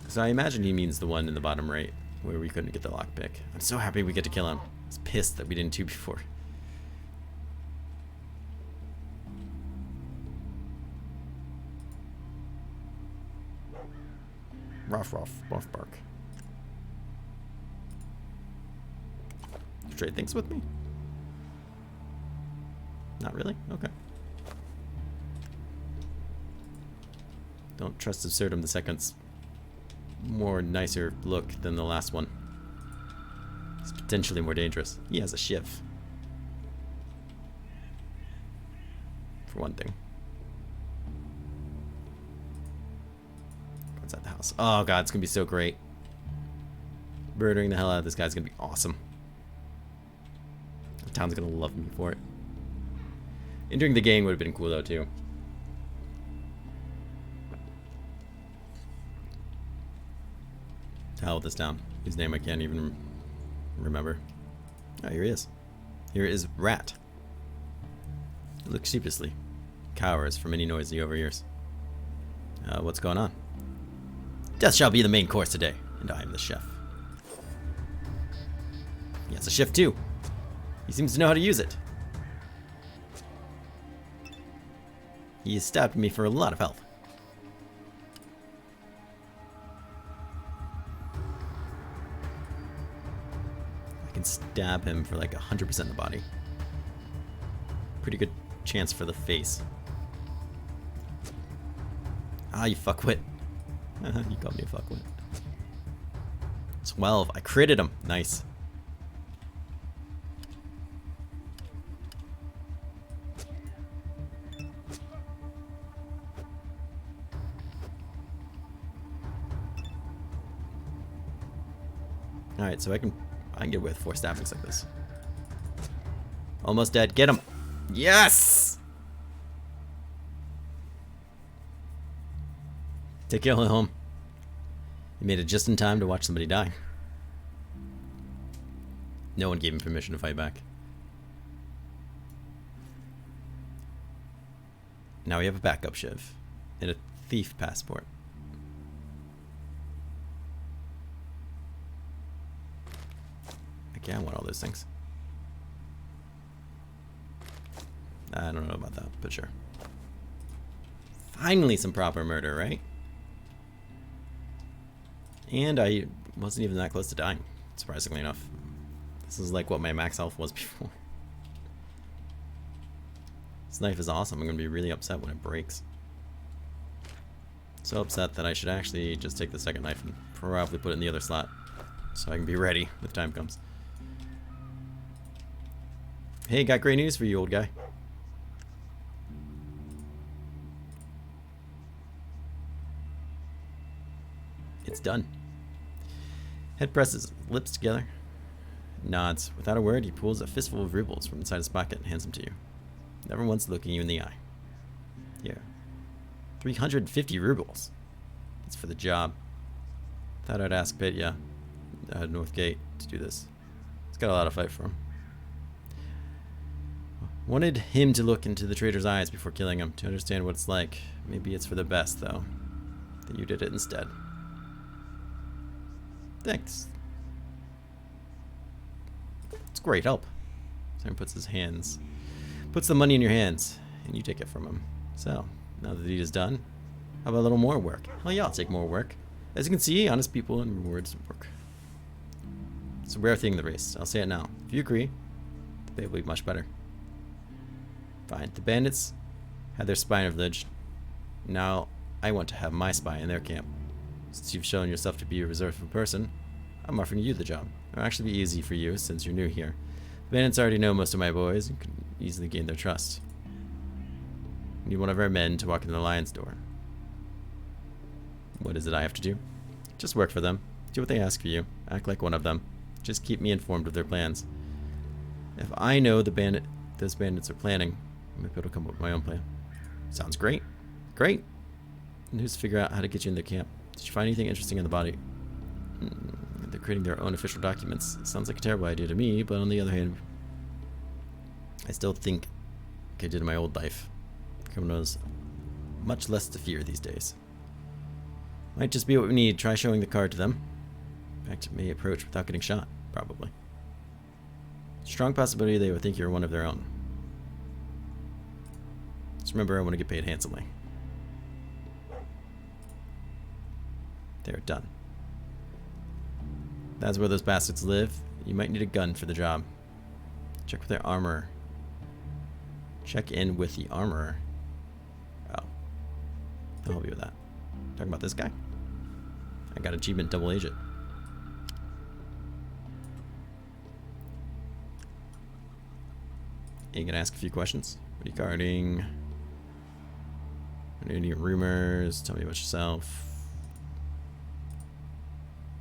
So I imagine he means the one in the bottom right, where we couldn't get the lockpick. I'm so happy we get to kill him. I was pissed that we didn't do before. Ruff, ruff, ruff, bark. Trade things with me? Not really? Okay. Don't trust Absurdum the Second's more nicer look than the last one. He's potentially more dangerous. He has a shiv. For one thing. Go inside the house. Oh god, it's gonna be so great. Murdering the hell out of this guy's gonna be awesome. The town's gonna love me for it. Entering the gang would have been cool though too. To hell with this town. Whose name I can't even remember. Oh, here he is. Here is Rat. He looks sheepishly. Cowers from any noise he overhears. What's going on? Death shall be the main course today, and I am the chef. He has a shift too. He seems to know how to use it. He has stabbed me for a lot of health. I can stab him for like 100% of the body. Pretty good chance for the face. Ah, you fuckwit. You called me a fuckwit. 12. I critted him. Nice. Alright, so I can get away with 4 stabbings like this. Almost dead. Get him! Yes! Take you home. You made it just in time to watch somebody die. No one gave him permission to fight back. Now we have a backup shiv and a thief passport. Okay, I want all those things. I don't know about that, but sure. Finally some proper murder, right? And I wasn't even that close to dying, surprisingly enough. This is like what my max health was before. This knife is awesome. I'm going to be really upset when it breaks. So upset that I should actually just take the second knife and probably put it in the other slot so I can be ready when the time comes. Hey, got great news for you, old guy. It's done. Head presses lips together, nods. Without a word, he pulls a fistful of rubles from inside his pocket and hands them to you, never once looking you in the eye. Here. 350 rubles. It's for the job. Thought I'd ask Petya, Northgate, to do this. He's got a lot of fight for him. Wanted him to look into the traitor's eyes before killing him, to understand what it's like. Maybe it's for the best, though, that you did it instead. Thanks. It's great help. Simon puts the money in your hands, and you take it from him. So, now the deed is done, how about a little more work? Hell yeah, I'll take more work. As you can see, honest people and rewards work. It's a rare thing in the race. I'll say it now. If you agree, the pay will be much better. Fine. The bandits had their spy in a village. Now, I want to have my spy in their camp. Since you've shown yourself to be a resourceful person, I'm offering you the job. It'll actually be easy for you since you're new here. The bandits already know most of my boys and can easily gain their trust. We need one of our men to walk in the lion's door. What is it I have to do? Just work for them. Do what they ask for you. Act like one of them. Just keep me informed of their plans. If I know those bandits are planning, I might be able to come up with my own plan. Sounds great. Great. And who's to figure out how to get you in their camp? Did you find anything interesting in the body? They're creating their own official documents. It sounds like a terrible idea to me, but on the other hand, I still think like I did in my old life. Criminals much less to fear these days. Might just be what we need. Try showing the card to them. In fact, it may approach without getting shot, probably. Strong possibility they would think you're one of their own. Just remember, I want to get paid handsomely. They're done. That's where those bastards live. You might need a gun for the job. Check with their armor. Check in with the armorer. Oh. I'll help you with that. Talking about this guy? I got achievement double agent. You gonna ask a few questions regarding any rumors. Tell me about yourself.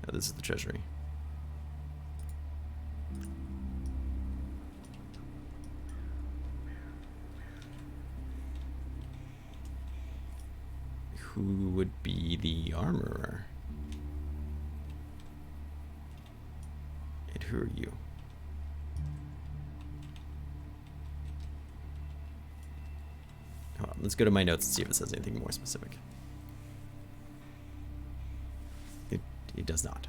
Oh, this is the treasury. Who would be the armorer? And who are you? Hold on, let's go to my notes and see if it says anything more specific. It does not.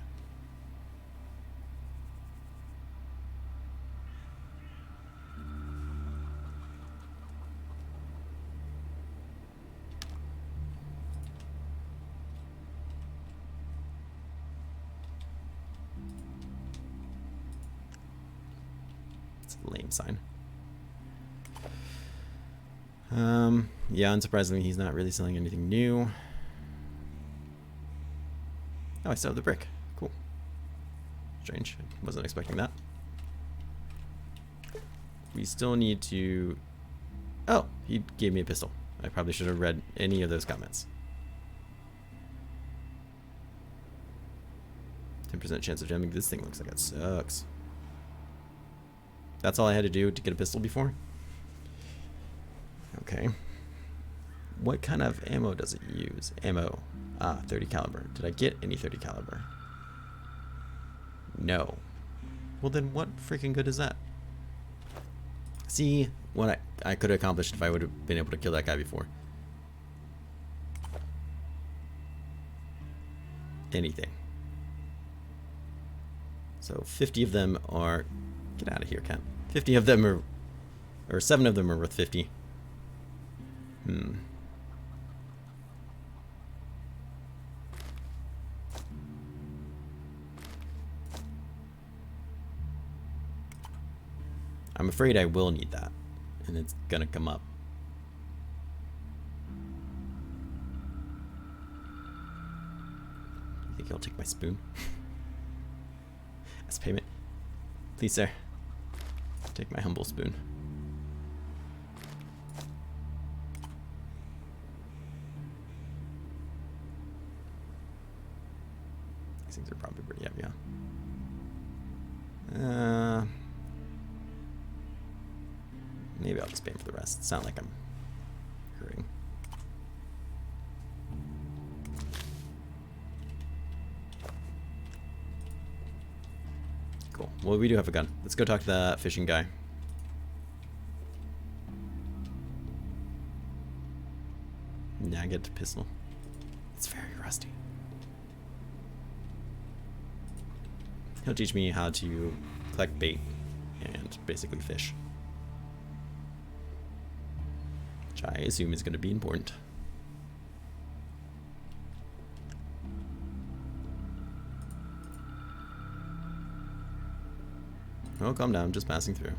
It's a lame sign. Yeah, unsurprisingly, he's not really selling anything new. Oh, I still have the brick. Cool. Strange. Wasn't expecting that. We still need to... Oh, he gave me a pistol. I probably should have read any of those comments. 10% chance of jamming. This thing looks like it sucks. That's all I had to do to get a pistol before? Okay. What kind of ammo does it use? Ammo. Ah, 30 caliber. Did I get any 30 caliber? No. Well then what freaking good is that? See what I could have accomplished if I would have been able to kill that guy before. Anything. So 50 of them are... Get out of here, Ken. 50 of them are... Or 7 of them are worth 50. I'm afraid I will need that, and it's gonna come up. You think he'll take my spoon? As payment? Please, sir. Take my humble spoon. These things are probably pretty heavy, yeah. Maybe I'll just pay for the rest. It's not like I'm hurting. Cool. Well, we do have a gun. Let's go talk to that fishing guy. Now I get the pistol. It's very rusty. He'll teach me how to collect bait and basically fish. Which I assume is going to be important. Oh, calm down, I'm just passing through.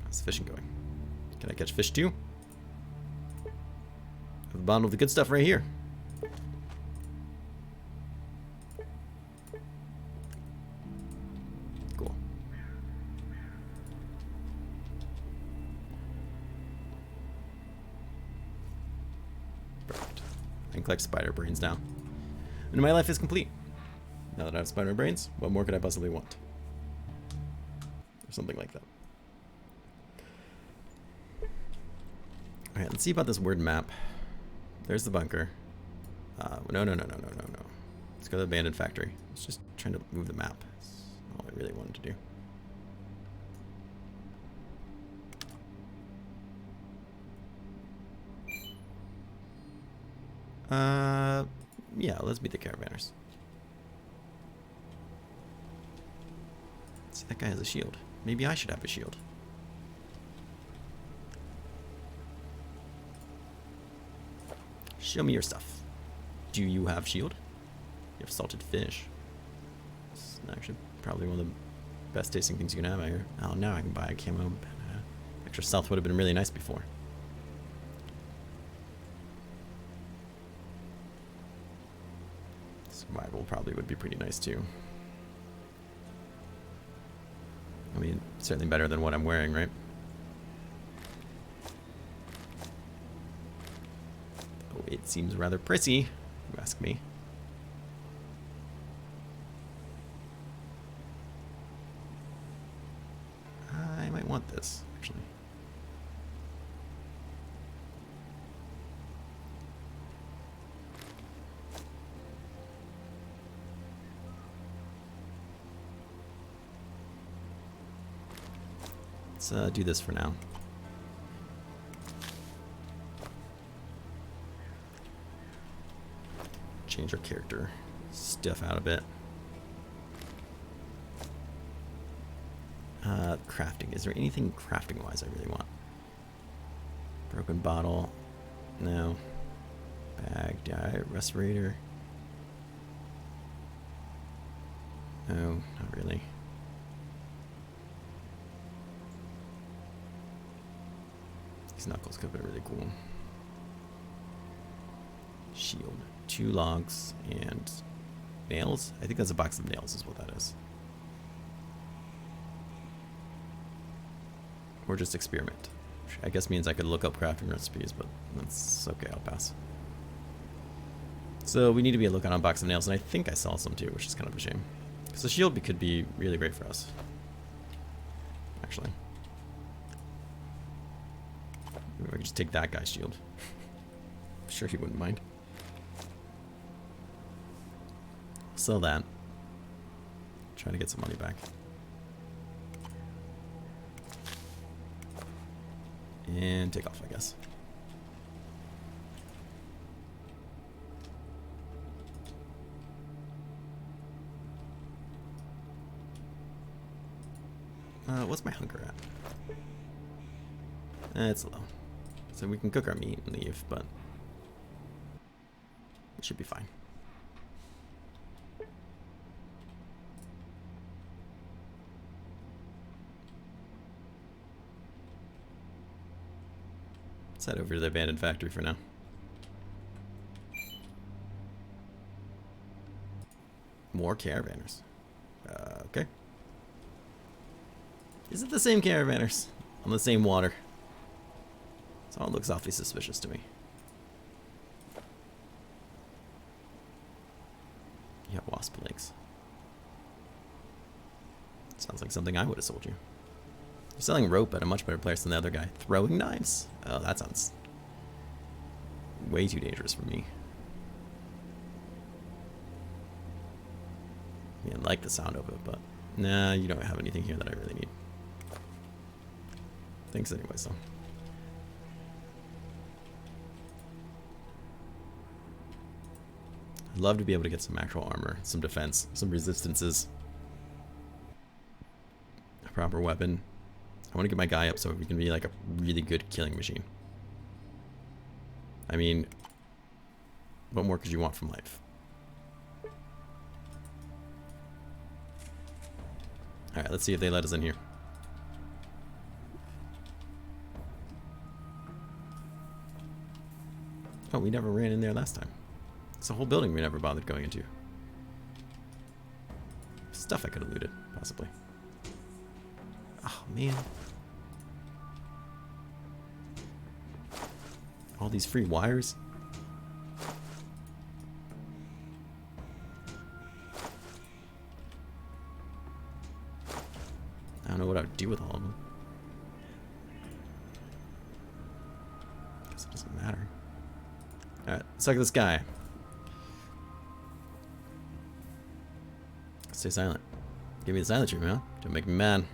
How's the fishing going? Can I catch fish too? I have a bottle of the good stuff right here. Cool. Perfect. I can collect spider brains now. And my life is complete. Now that I have spider brains, what more could I possibly want? Or something like that. Alright, let's see about this word map. There's the bunker. No. Let's go to the abandoned factory. Let's just trying to move the map. That's all I really wanted to do. Yeah, let's beat the caravanners. See, that guy has a shield. Maybe I should have a shield. Show me your stuff. Do you have shield? You have salted fish. It's actually probably one of the best tasting things you can have out here. Oh, now I can buy a camo. Extra stealth would have been really nice before. Survival probably would be pretty nice too. I mean, certainly better than what I'm wearing, right? Oh, it seems rather pricey, if you ask me. I might want this, actually. Let's do this for now. Change our character stuff out a bit. Crafting. Is there anything crafting-wise I really want? Broken bottle. No. Bag. Diet. Respirator. No, not really. These knuckles could have been really cool. Shield. 2 logs and nails. I think that's a box of nails is what that is. Or just experiment. Which I guess means I could look up crafting recipes, but that's okay, I'll pass. So we need to be a lookout on a box of nails, and I think I saw some too, which is kind of a shame. Because the shield could be really great for us. Actually. Maybe I could just take that guy's shield. I'm sure he wouldn't mind. Sell that. Try to get some money back. And take off, I guess. What's my hunger at? It's low. So we can cook our meat and leave, but it should be fine. Let's head over to the abandoned factory for now. More caravanners. Okay. Is it the same caravanners on the same water? This all looks awfully suspicious to me. You have wasp legs. Sounds like something I would have sold you. You're selling rope at a much better price than the other guy. Throwing knives? Oh, that sounds way too dangerous for me. I mean, I like the sound of it, but nah, you don't have anything here that I really need. Thanks anyways, though. I'd love to be able to get some actual armor, some defense, some resistances. A proper weapon. I want to get my guy up so he can be like a really good killing machine. I mean, what more could you want from life? Alright, let's see if they let us in here. Oh, we never ran in there last time. It's a whole building we never bothered going into. Stuff I could have looted, possibly. Oh, man. All these free wires. I don't know what I would do with all of them. Guess it doesn't matter. Alright, let's look at this guy. Stay silent. Give me the silent treatment, huh? Don't make me mad.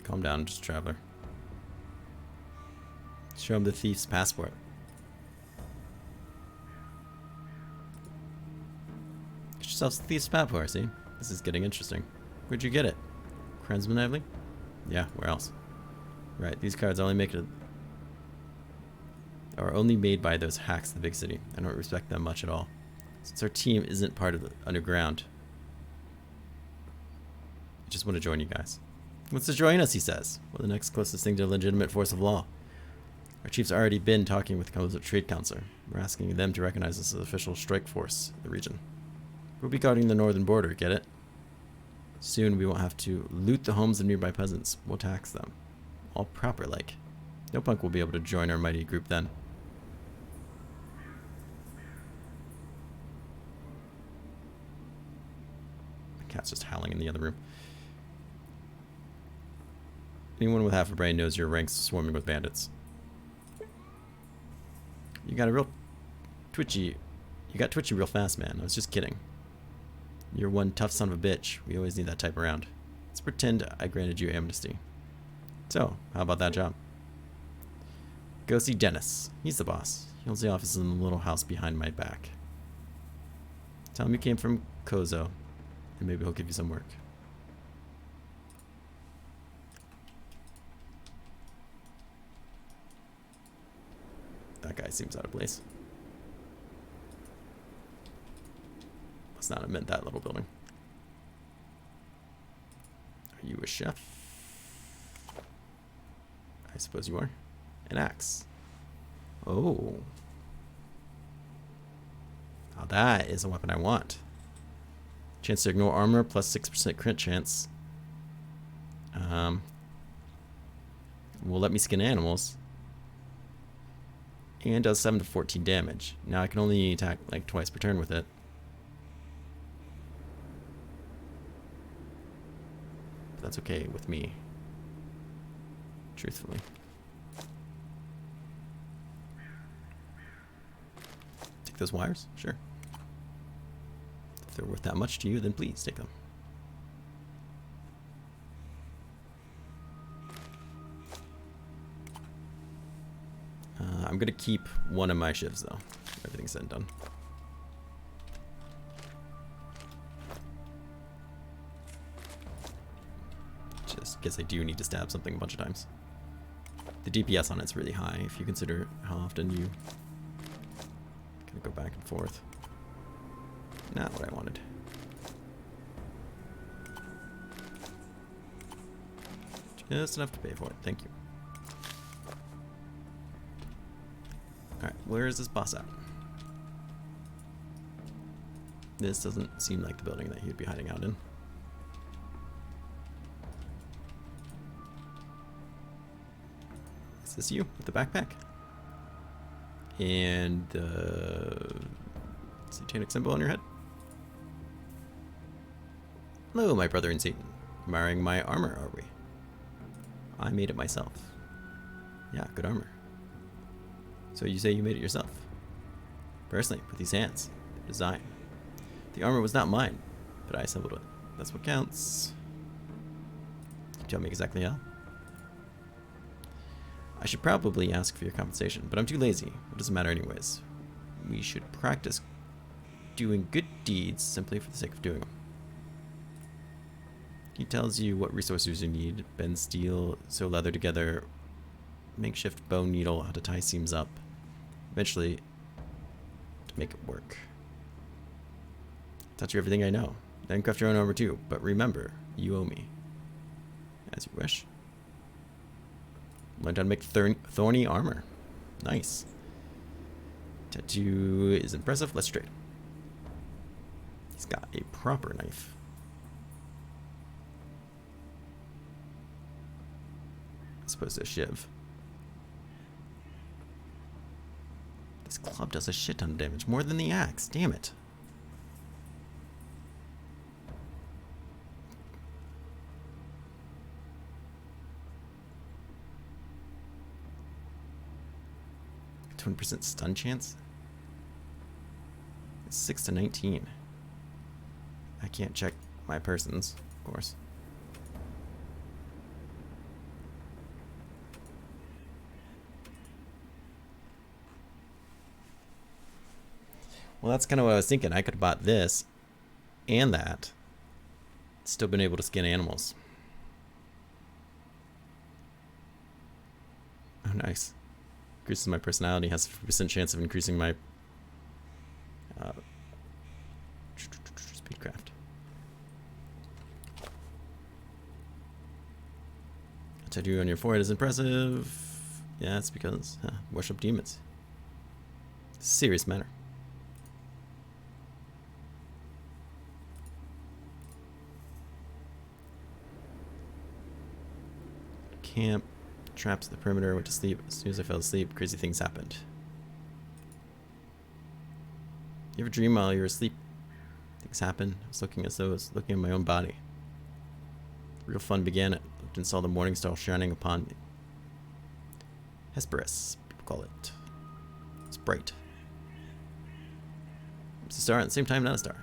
Calm down, just a traveler. Show him the thief's passport. Get yourself the thief's passport, see? This is getting interesting. Where'd you get it? Krensman Evely? Yeah, where else? Right, these cards only make it are only made by those hacks in the big city. I don't respect them much at all. Since our team isn't part of the underground, I just want to join you guys. He wants to join us, he says. Well, the next closest thing to a legitimate force of law. Our chief's already been talking with the Council Trade Councilor. We're asking them to recognize us as an official strike force in the region. We'll be guarding the northern border, get it? Soon we won't have to loot the homes of nearby peasants. We'll tax them. All proper like. No punk will be able to join our mighty group then. The cat's just howling in the other room. Anyone with half a brain knows your ranks swarming with bandits. You got twitchy real fast, man. I was just kidding. You're one tough son of a bitch. We always need that type around. Let's pretend I granted you amnesty. So, how about that job? Go see Dennis. He's the boss. He owns the office in the little house behind my back. Tell him you came from Kozo, and maybe he'll give you some work. That guy seems out of place. Must not have meant that little building. Are you a chef? I suppose you are. An axe. Oh. Now that is a weapon I want. Chance to ignore armor plus 6% crit chance. Will let me skin animals. And does 7 to 14 damage. Now I can only attack like twice per turn with it. But that's okay with me. Truthfully. Take those wires? Sure. If they're worth that much to you, then please take them. I'm gonna keep one of my shivs though. Everything's said and done. Just guess I do need to stab something a bunch of times. The DPS on it's really high if you consider how often you can go back and forth. Not what I wanted. Just enough to pay for it. Thank you. Alright, where is this boss at? This doesn't seem like the building that he would be hiding out in. Is this you with the backpack? And the satanic symbol on your head? Hello, my brother in Satan. Admiring my armor, are we? I made it myself. Yeah, good armor. So you say you made it yourself? Personally, with these hands. Their design. The armor was not mine, but I assembled it. That's what counts. Can you tell me exactly how? I should probably ask for your compensation, but I'm too lazy. It doesn't matter anyways. We should practice doing good deeds simply for the sake of doing them. He tells you what resources you need. Bend steel, sew leather together, makeshift bone needle, how to tie seams up. Eventually, to make it work. Touch everything I know. Then craft your own armor too. But remember, you owe me. As you wish. Learned how to make thorny armor. Nice. Tattoo is impressive. Let's trade. He's got a proper knife. As opposed to a shiv. This club does a shit ton of damage. More than the axe. Damn it. %20 stun chance? It's 6 to 19. I can't check my persons, of course. Well, that's kind of what I was thinking. I could have bought this and that. Still been able to skin animals. nice. Increases my personality, has a 50% chance of increasing my speedcraft. A tattoo on your forehead is impressive. Yeah, it's because worship demons. Serious matter. Camp. Traps at the perimeter. Went to sleep. As soon as I fell asleep, crazy things happened. You ever dream while you're asleep? Things happen. I was looking as though I was looking at my own body. Real fun began. I looked and saw the morning star shining upon me. Hesperus, people call it. It's bright. It's a star at the same time, not a star.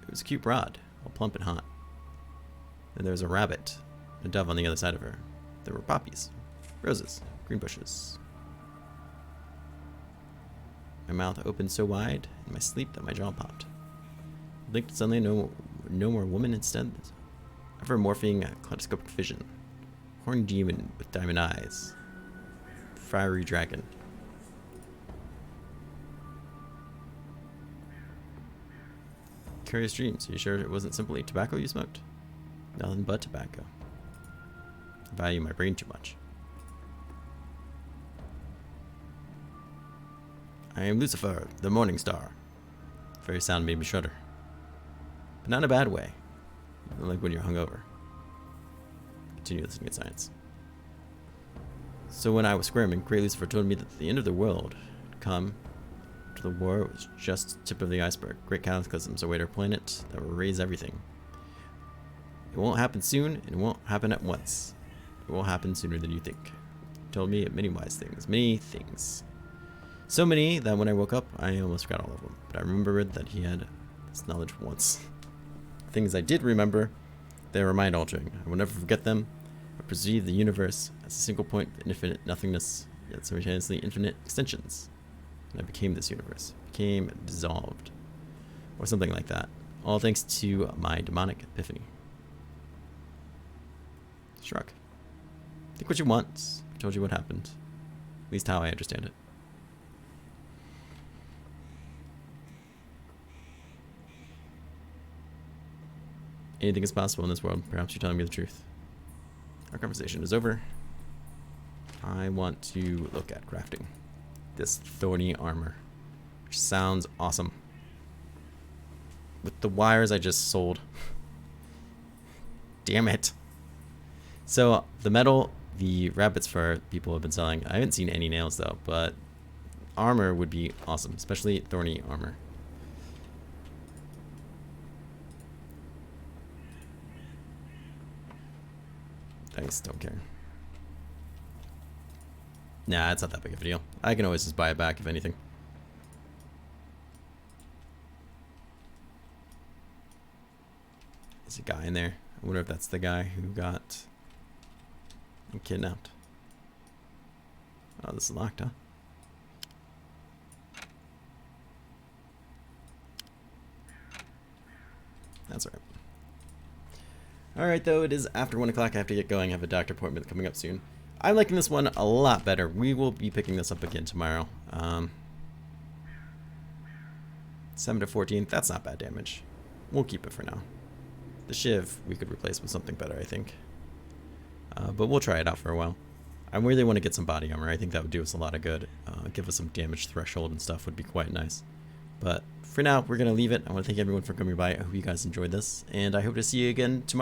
It was a cute rod, all plump and hot. Then there was a rabbit, and a dove on the other side of her. There were poppies, roses, green bushes. My mouth opened so wide in my sleep that my jaw popped. I blinked and suddenly no more woman, instead ever morphing kaleidoscopic vision. Horned demon with diamond eyes. Fiery dragon. Curious dreams. Are you sure it wasn't simply tobacco you smoked? Nothing but tobacco. I value my brain too much. I am Lucifer, the morning star. The very sound made me shudder. But not in a bad way. Like when you're hungover. Continue listening to science. So when I was squirming, Great Lucifer told me that the end of the world had come. To the war was just the tip of the iceberg. Great cataclysms await our planet that will raise everything. It won't happen soon, and it won't happen at once. It will happen sooner than you think. He told me many wise things. Many things. So many that when I woke up, I almost forgot all of them. But I remembered that he had this knowledge once. Things I did remember, they were mind-altering. I will never forget them. I perceived the universe as a single point of infinite nothingness, yet simultaneously infinite extensions. And I became this universe. Became dissolved. Or something like that. All thanks to my demonic epiphany. Shrug. Think what you want. I told you what happened. At least how I understand it. Anything is possible in this world. Perhaps you're telling me the truth. Our conversation is over. I want to look at crafting this thorny armor, which sounds awesome. With the wires I just sold. Damn it. So the metal, the rabbit's fur people have been selling. I haven't seen any nails though, but armor would be awesome, especially thorny armor. Thanks, don't care. Nah, it's not that big of a deal. I can always just buy it back if anything. There's a guy in there. I wonder if that's the guy who got kidnapped. Oh, this is locked, huh? That's alright. Alright, though, it is after 1 o'clock. I have to get going. I have a doctor appointment coming up soon. I'm liking this one a lot better. We will be picking this up again tomorrow. 7 to 14. That's not bad damage. We'll keep it for now. The Shiv we could replace with something better, I think. But we'll try it out for a while. I really want to get some body armor. I think that would do us a lot of good. Give us some damage threshold and stuff would be quite nice. But for now, we're going to leave it. I want to thank everyone for coming by. I hope you guys enjoyed this. And I hope to see you again tomorrow.